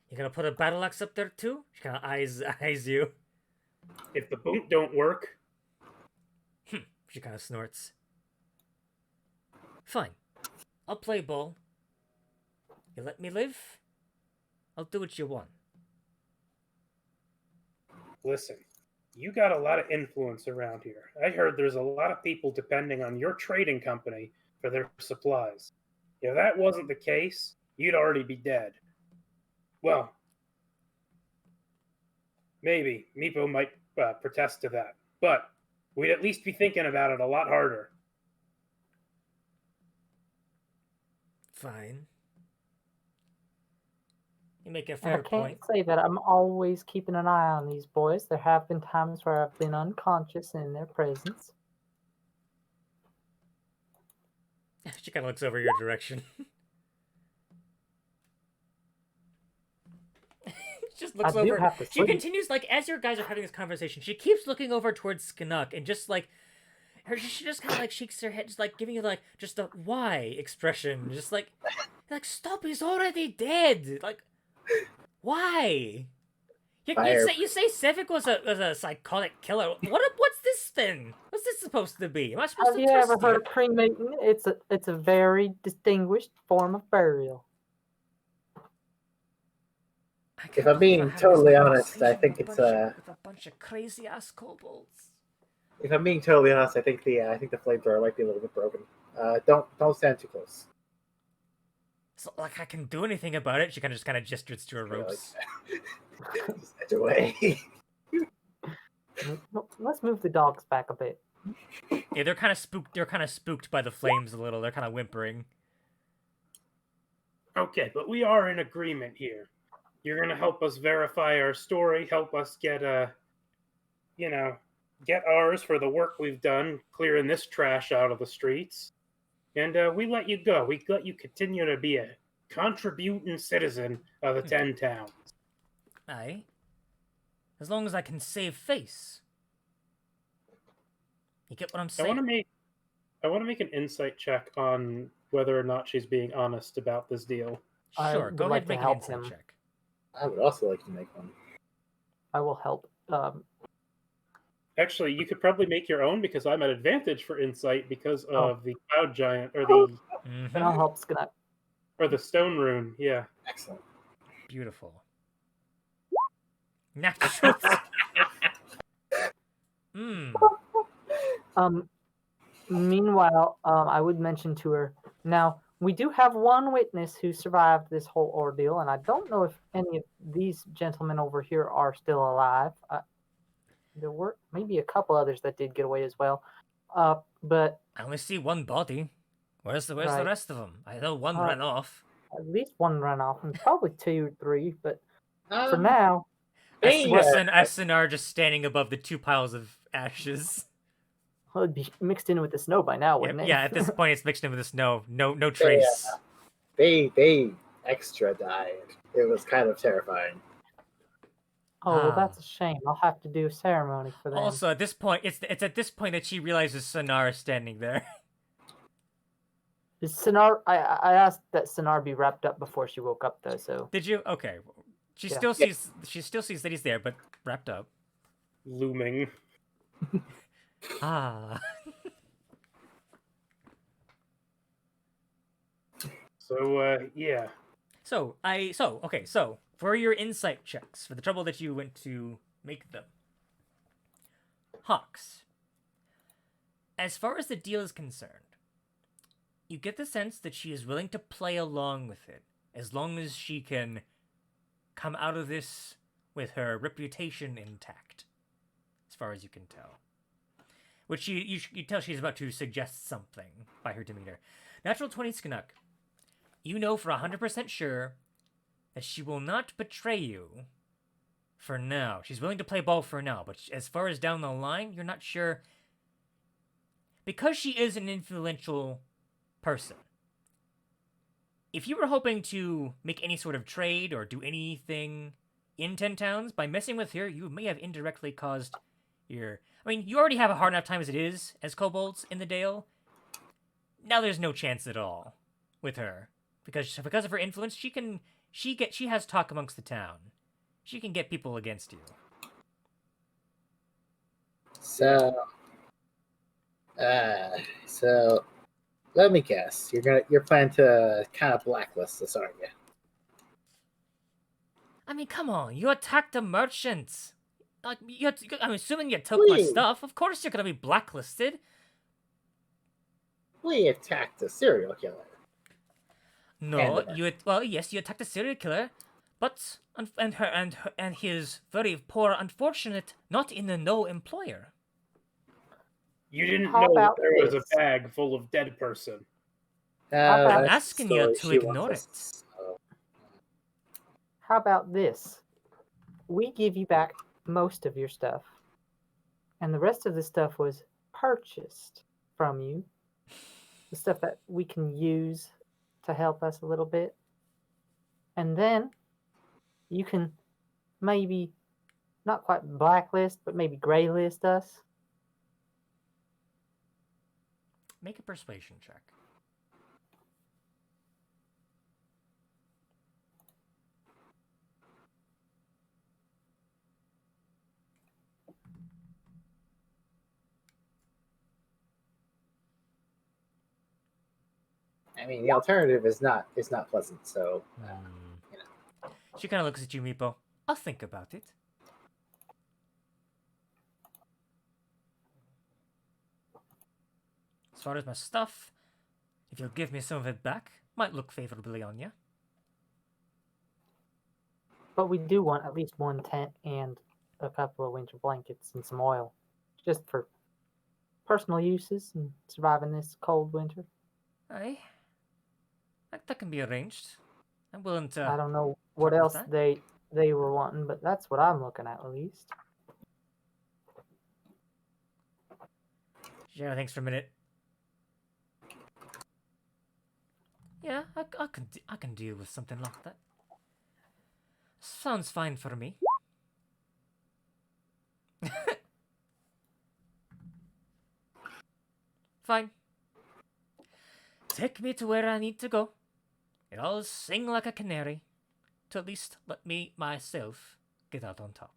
You gonna put a battle axe up there too? She kind of eyes you. If the boot don't work, She kind of snorts. Fine. I'll play ball. You let me live? I'll do what you want. listen, you got a lot of influence around here. I heard there's a lot of people depending on your trading company for their supplies. If that wasn't the case, you'd already be dead. Well, maybe Meepo might protest to that, but we'd at least be thinking about it a lot harder. Fine. You make a I fair can't point. say that I'm always keeping an eye on these boys. There have been times where I've been unconscious in their presence. She kind of looks over your direction. Just looks I do over. have to She sleep. continues, like, as you guys are having this conversation, she keeps looking over towards Skanuk and just, like, she just kind of, like, shakes her head, just, like, giving you, like, just a why expression. Just, like, stop, he's already dead. Like, why? You say Sevik was a psychotic killer. What's this then? What's this supposed to be? Am I supposed Have to you trust ever heard of cremating? It's a very distinguished form of burial. I If can't I'm believe being having this totally honest, I conversation think with it's with a bunch of crazy ass kobolds. If I'm being totally honest, I think the flamethrower might be a little bit broken. Don't stand too close. So, like, I can do anything about it. She kind of gestures to her Yeah, like ropes. Just edge away. Let's move the dogs back a bit. Yeah, they're kind of spooked. They're kind of spooked by the flames a little. They're kind of whimpering. Okay, but we are in agreement here. You're going to help us verify our story, help us get get ours for the work we've done clearing this trash out of the streets. And we let you go. We let you continue to be a contributing citizen of the 10 towns. Aye. As long as I can save face. You get what I'm I saying? want to make an insight check on whether or not she's being honest about this deal. I Sure, would go like ahead and to make an help insight him. check. I would also like to make one. I will help. Actually, you could probably make your own because I'm at advantage for insight because Oh. of the cloud giant or And I'll help Skanuk. the stone rune. Yeah. Excellent. Beautiful. Natural. Meanwhile, I would mention to her, now, we do have one witness who survived this whole ordeal, and I don't know if any of these gentlemen over here are still alive. There were maybe a couple others that did get away as well. But I only see one body. Where's the Right. rest of them? I know one Uh, ran off. at least one ran off, and probably 2 or 3, but for Um, now, Hey, Asinar just standing above the two piles of ashes. it would be mixed in with the snow by now, wouldn't it? Yeah, at this point it's mixed in with the snow. No trace. they extra died. It was kind of terrifying. Oh, well, Ah. that's a shame. I'll have to do a ceremony for them. Also, at this point, it's at this point that she realizes Sonar is standing there. Is Sinar? I asked that Sinar be wrapped up before she woke up, though. So Did you? Okay. She Yeah. still sees that he's there, but wrapped up. Looming. Ah. So, yeah. So for your insight checks, for the trouble that you went to make them, Hawks, as far as the deal is concerned, you get the sense that she is willing to play along with it, as long as she can come out of this with her reputation intact, as far as you can tell. Which you tell she's about to suggest something by her demeanor. Natural 20 Skanuk, you know for 100% sure that she will not betray you for now. She's willing to play ball for now, but as far as down the line, you're not sure. Because she is an influential person, if you were hoping to make any sort of trade or do anything in 10 towns, by messing with her, you may have indirectly caused your... I mean, you already have a hard enough time as it is, as kobolds in the Dale. Now there's no chance at all with her. Because of her influence, she has talk amongst the town. She can get people against you. So, let me guess. You're planning to kind of blacklist this, aren't you? I mean, come on, you attacked a merchant. Like, I'm assuming you took my Please. stuff. Of course you're gonna be blacklisted. We attacked a serial killer. No, And yes, you attacked a serial killer, but and his very poor, unfortunate, not in the know employer. You didn't How know that about there was a this? bag full of dead person. How about- I'm that's asking the you story to she ignore wants it. us- so- How about this? We give you back most of your stuff, and the rest of the stuff was purchased from you. The stuff that we can use to help us a little bit. And then you can maybe not quite blacklist, but maybe graylist us. Make a persuasion check. I mean, the alternative is not pleasant. So, She kind of looks at you, Meepo. I'll think about it. As far as my stuff, if you'll give me some of it back, might look favorably on you. But we do want at least one tent and a couple of winter blankets and some oil, just for personal uses and surviving this cold winter. Aye. That can be arranged. I'm willing to... I don't know what part with else that. they were wanting, but that's what I'm looking at least. Yeah, thanks for a minute. Yeah, I can deal with something like that. Sounds fine for me. Fine. Take me to where I need to go. And I'll sing like a canary. To at least let me, myself, get out on top.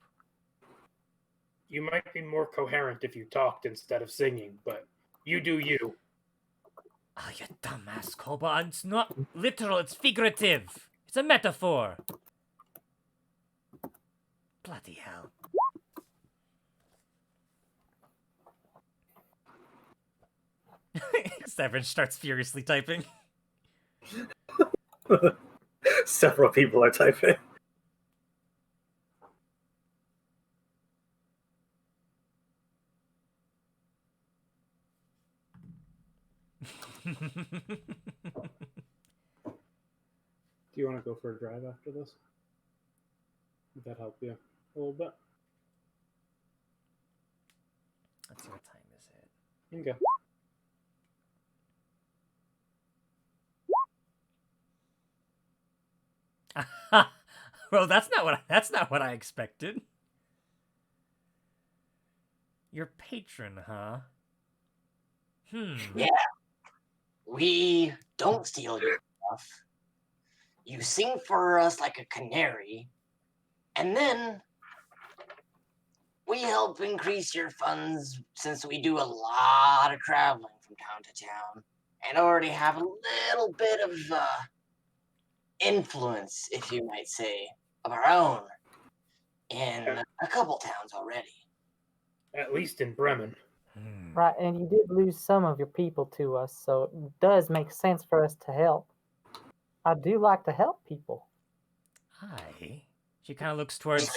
You might be more coherent if you talked instead of singing, but you do you. Ah, you dumbass kobold. It's not literal, it's figurative. It's a metaphor. Bloody hell. Savage starts furiously typing. several people are typing. Do you want to go for a drive after this? Would that help you a little bit? Let's see, what time is it? Okay. Well, that's not what I expected. Your patron, huh? Yeah. We don't steal your stuff. You sing for us like a canary, and then we help increase your funds since we do a lot of traveling from town to town and already have a little bit of influence, if you might say, of our own in a couple towns already. At least in Bremen. Right, and you did lose some of your people to us, so it does make sense for us to help. I do like to help people. Aye. She kind of looks towards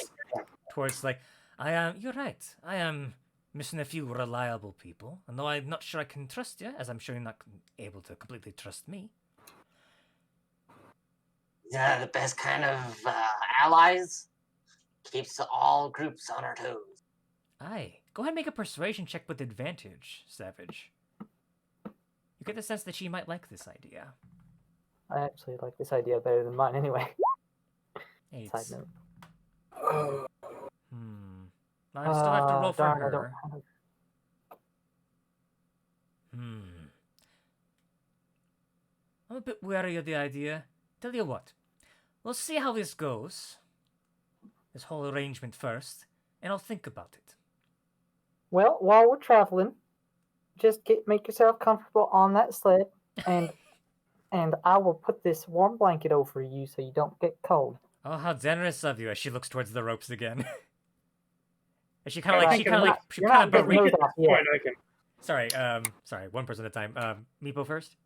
like, you're right. I am missing a few reliable people, and though I'm not sure I can trust you, as I'm sure you're not able to completely trust me. The best kind of allies. Keeps all groups on our toes. Aye. Go ahead and make a persuasion check with advantage, Savage. You get the sense that she might like this idea. I actually like this idea better than mine anyway. Hey, Side note. I still have to roll for darn, I don't her. have... I'm a bit wary of the idea. Tell you what, we'll see how this goes. This whole arrangement first, and I'll think about it. Well, while we're traveling, just make yourself comfortable on that sled, and I will put this warm blanket over you so you don't get cold. Oh, how generous of you! As she looks towards the ropes again. And she You're kind of getting those off yet. Sorry, one person at a time. Meepo first.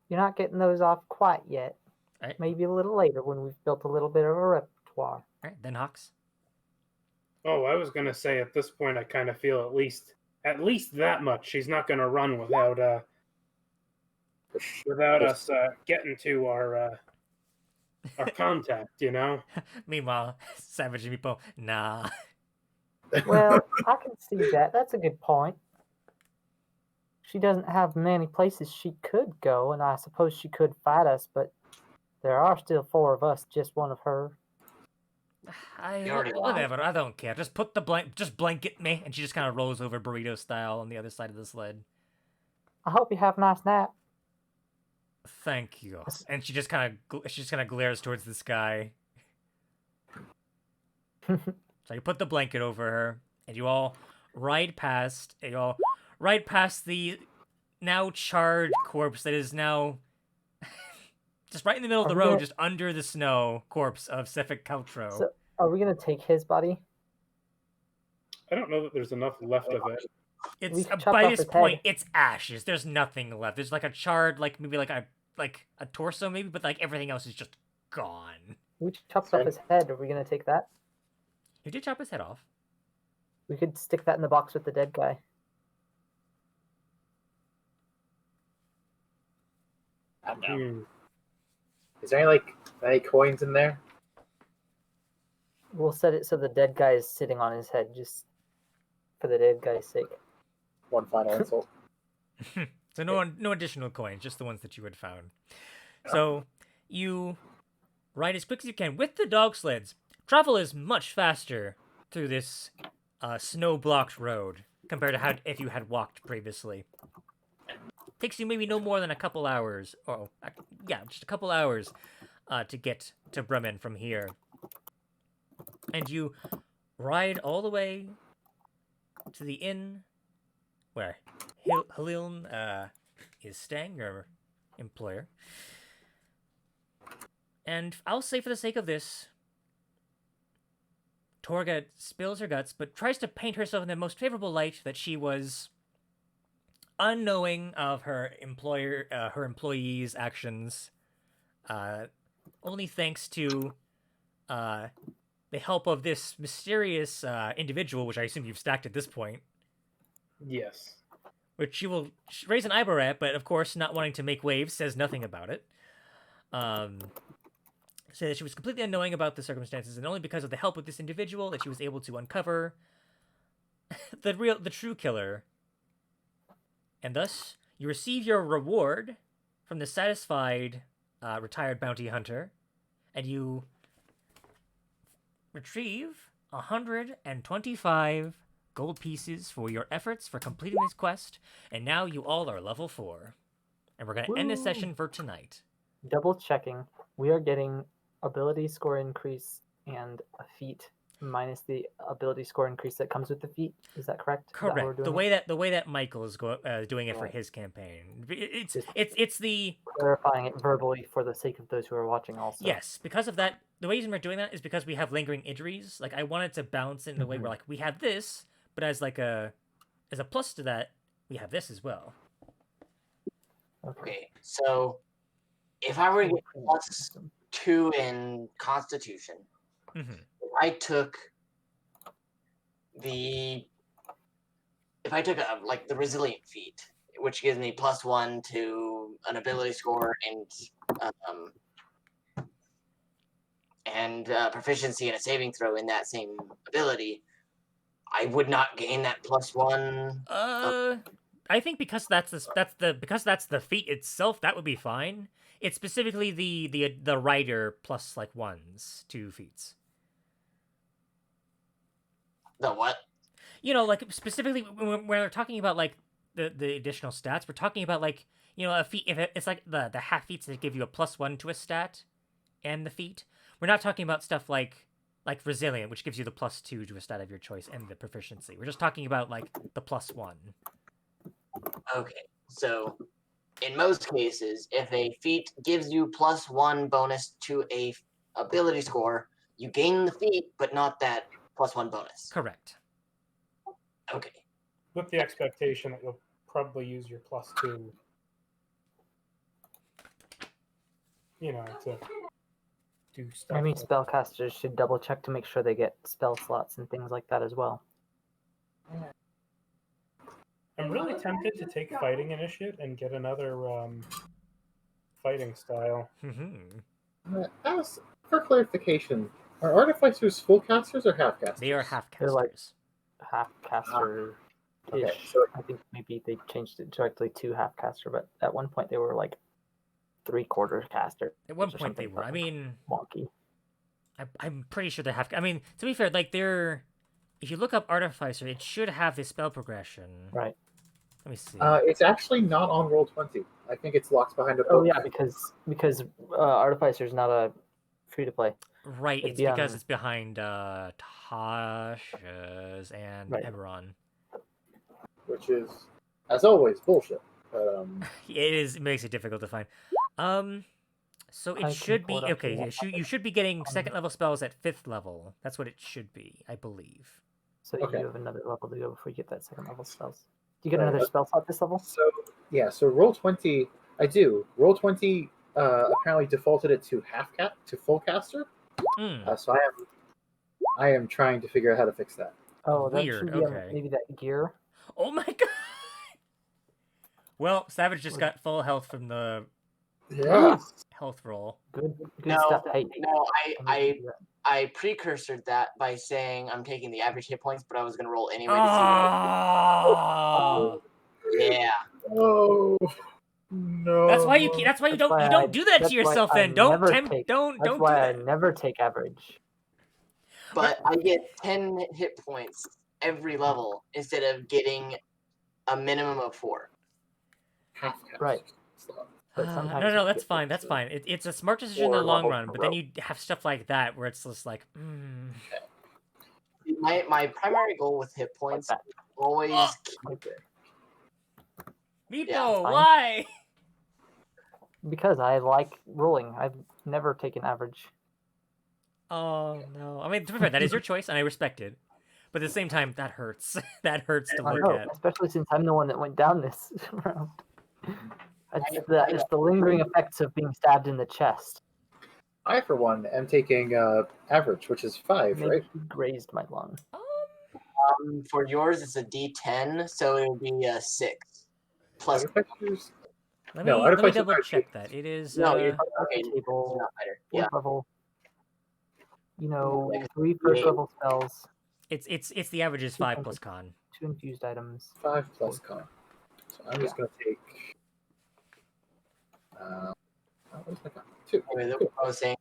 You're not getting those off quite yet. Alright. Maybe a little later when we've built a little bit of a repertoire. Alright, then Hawks. Oh, I was gonna say at this point I kind of feel at least that much. She's not gonna run without us getting to our contact, you know. Meanwhile, Savage and Meepo, nah. Well, I can see that. That's a good point. She doesn't have many places she could go, and I suppose she could fight us, but there are still 4 of us, just one of her. Whatever, I don't care. Just put just blanket me, and she just kind of rolls over burrito style on the other side of the sled. I hope you have a nice nap. Thank you. And she just kind of glares towards the sky. So you put the blanket over her, and you all ride past the now charred corpse that is now just right in the middle of the road, just under the snow, corpse of Sefik Kaltro. So, are we going to take his body? I don't know that there's enough left of it. It's by this point, it's ashes. There's nothing left. There's like a charred, maybe like a torso, maybe, but like everything else is just gone. We chopped off his head. Are we going to take that? You did chop his head off. We could stick that in the box with the dead guy. I don't know. Is there any coins in there? We'll set it so the dead guy is sitting on his head, just for the dead guy's sake. One final insult. So no additional coins, just the ones that you had found. So you ride as quick as you can with the dog sleds. Travel is much faster through this snow-blocked road compared to if you had walked previously. Takes you maybe no more than a couple hours, just a couple hours to get to Bremen from here. And you ride all the way to the inn where Haliln is staying, your employer. And I'll say for the sake of this, Torga spills her guts, but tries to paint herself in the most favorable light that she was unknowing of her employees' actions, only thanks to the help of this mysterious individual, which I assume you've stacked at this point. Yes. Which she will raise an eyebrow at, but of course, not wanting to make waves, says nothing about it. Say that she was completely unknowing about the circumstances, and only because of the help of this individual that she was able to uncover the true killer. And thus, you receive your reward from the satisfied retired bounty hunter, and you retrieve 125 gold pieces for your efforts for completing this quest, and now you all are level 4. And we're going to end the session for tonight. Double checking. We are getting ability score increase and a feat minus the ability score increase that comes with the feat. Is that correct? Correct. The way that Michael is doing it for his campaign. It's the clarifying it verbally for the sake of those who are watching also. Yes, because of that. The reason we're doing that is because we have lingering injuries. Like, I wanted to balance it in a way where, like, we have this, but as a plus to that, we have this as well. Okay, so if I were to get +2 in Constitution, if I took the Resilient feat, which gives me +1 to an ability score and proficiency in a saving throw in that same ability, I would not gain that +1. I think because that's the feat itself, that would be fine. It's specifically the rider plus like 1s to feats. The what? You know, like specifically when we're talking about like the additional stats, we're talking about like a feat. If it's like the half feats that give you a +1 to a stat, and the feat, we're not talking about stuff like resilient, which gives you the +2 to a stat of your choice, and the proficiency. We're just talking about like the +1. Okay, so in most cases, if a feat gives you +1 bonus to a ability score, you gain the feat, but not that +1 bonus. Correct. Okay. With the expectation that you'll probably use your +2, to do stuff. Maybe spellcasters should double check to make sure they get spell slots and things like that as well. I'm really tempted to take fighting initiate and get another fighting style. As for clarification, are artificers full casters or half casters? They are half They're like casters. half caster ish. Okay, so I think maybe they changed it directly to half caster, but at one point they were like 3/4 caster. At one point they were. I mean, wonky. I'm pretty sure they have. I mean, to be fair, like they're. If you look up artificer, it should have the spell progression. Right. Let me see. it's actually not on Roll20. I think it's locked behind a. Oh yeah, because artificer is not a free to play. Right, it'd it's be because on- it's behind Tasha's and Right. Eberron. Which is, as always, bullshit. It makes it difficult to find. So I it can should pull be it up if you okay. want. You should be getting second level spells at 5th level. That's what it should be, I believe. So Okay. you have another level to go before you get that second level spells. Do you get Right. another spell slot this level? So Roll20, I do. Roll20 apparently defaulted it to full caster. Mm. So I am trying to figure out how to fix that. Oh, that Weird, should be on okay. maybe that gear. Oh my god! Well, Savage just got full health from the Yeah. health roll. Good No, stuff. Hey, no, I'm I gonna do that. I precursored that by saying I'm taking the average hit points, but I was gonna roll anyway to Ah! see. Yeah. Oh no. That's why you don't do that that's to why yourself. I Then don't never tempt. take- Don't That's do why I that. never take average. But I get 10 hit points every level instead of getting a minimum of 4. Half cast. Right. But No, sometimes no, you that's get fine. That's fine. It's a smart decision in the Four long levels run, in a but then row. you have stuff like that where it's just like, My primary goal with hit like points that. always Right there. Meepo, Yeah, fine. why? Because I like rolling. I've never taken average. Oh no. I mean, to be fair, that is your choice, and I respect it. But at the same time, that hurts. That hurts to I look know, at. especially since I'm the one that went down this round. It's the lingering effects of being stabbed in the chest. I, for one, am taking average, which is 5, Maybe right? he grazed my lung. for yours it's a D10, so it would be a 6 plus. Artificers? Let No, me artificers double are check that. It is. No, you're Okay, okay. table, Not better. fourth Yeah. level. You know, Like 3 first level spells, It's the average is 5 plus con. 2 infused items. 5 plus con. So I'm just going to take. Where's my con? 2. Anyway, that's Cool. what I was saying.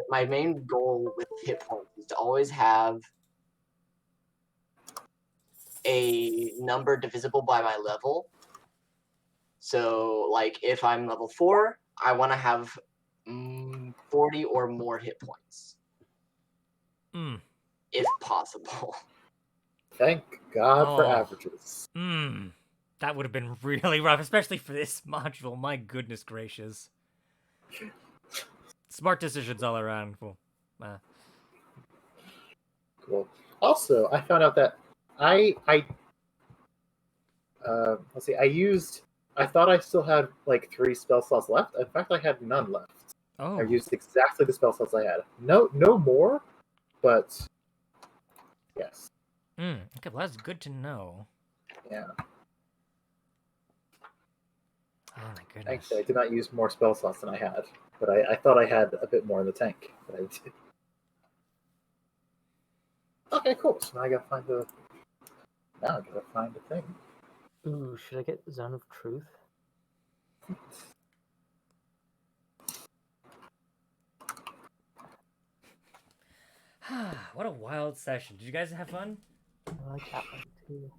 My main goal with hit points is to always have a number divisible by my level. So, like, if I'm level 4, I want to have 40 or more hit points, if possible. Thank God for Oh. averages. That would have been really rough, especially for this module. My goodness gracious. Smart decisions all around. Well, Cool. Also, I found out that let's see, I thought I still had like 3 spell slots left. In fact, I had none left. oh. I used exactly the spell slots I had. No more, but yes. Okay, well, that's good to know. Yeah. Oh my goodness. Actually, I did not use more spell slots than I had, but I thought I had a bit more in the tank. But I did. Okay, cool. So now I gotta find a thing. Ooh, should I get Zone of Truth? what a wild session. Did you guys have fun? I like that one too.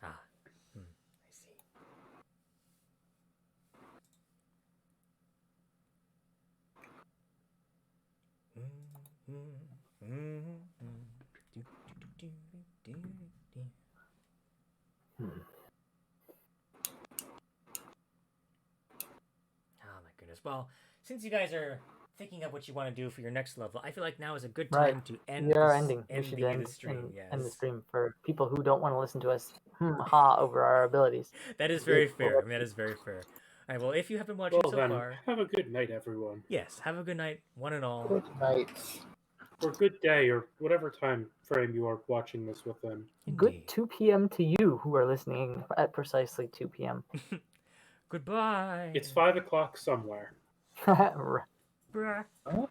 Ah, I see. Hmm. Oh my goodness. Well, since you guys are thinking of what you want to do for your next level, I feel like now is a good Right. time to end We are this, ending. We end should the stream. Yes. end the stream for people who don't want to listen to us ha over our abilities. That is very fair. That is very fair. All right, well, if you have been watching Well so then, far, have a good night, everyone. yes, have a good night, one and all. Good night. Or good day, or whatever time frame you are watching this within. Good Indeed. 2 p.m. to you who are listening at precisely 2 p.m. Goodbye. It's 5 o'clock somewhere. Right. Bruh. Huh?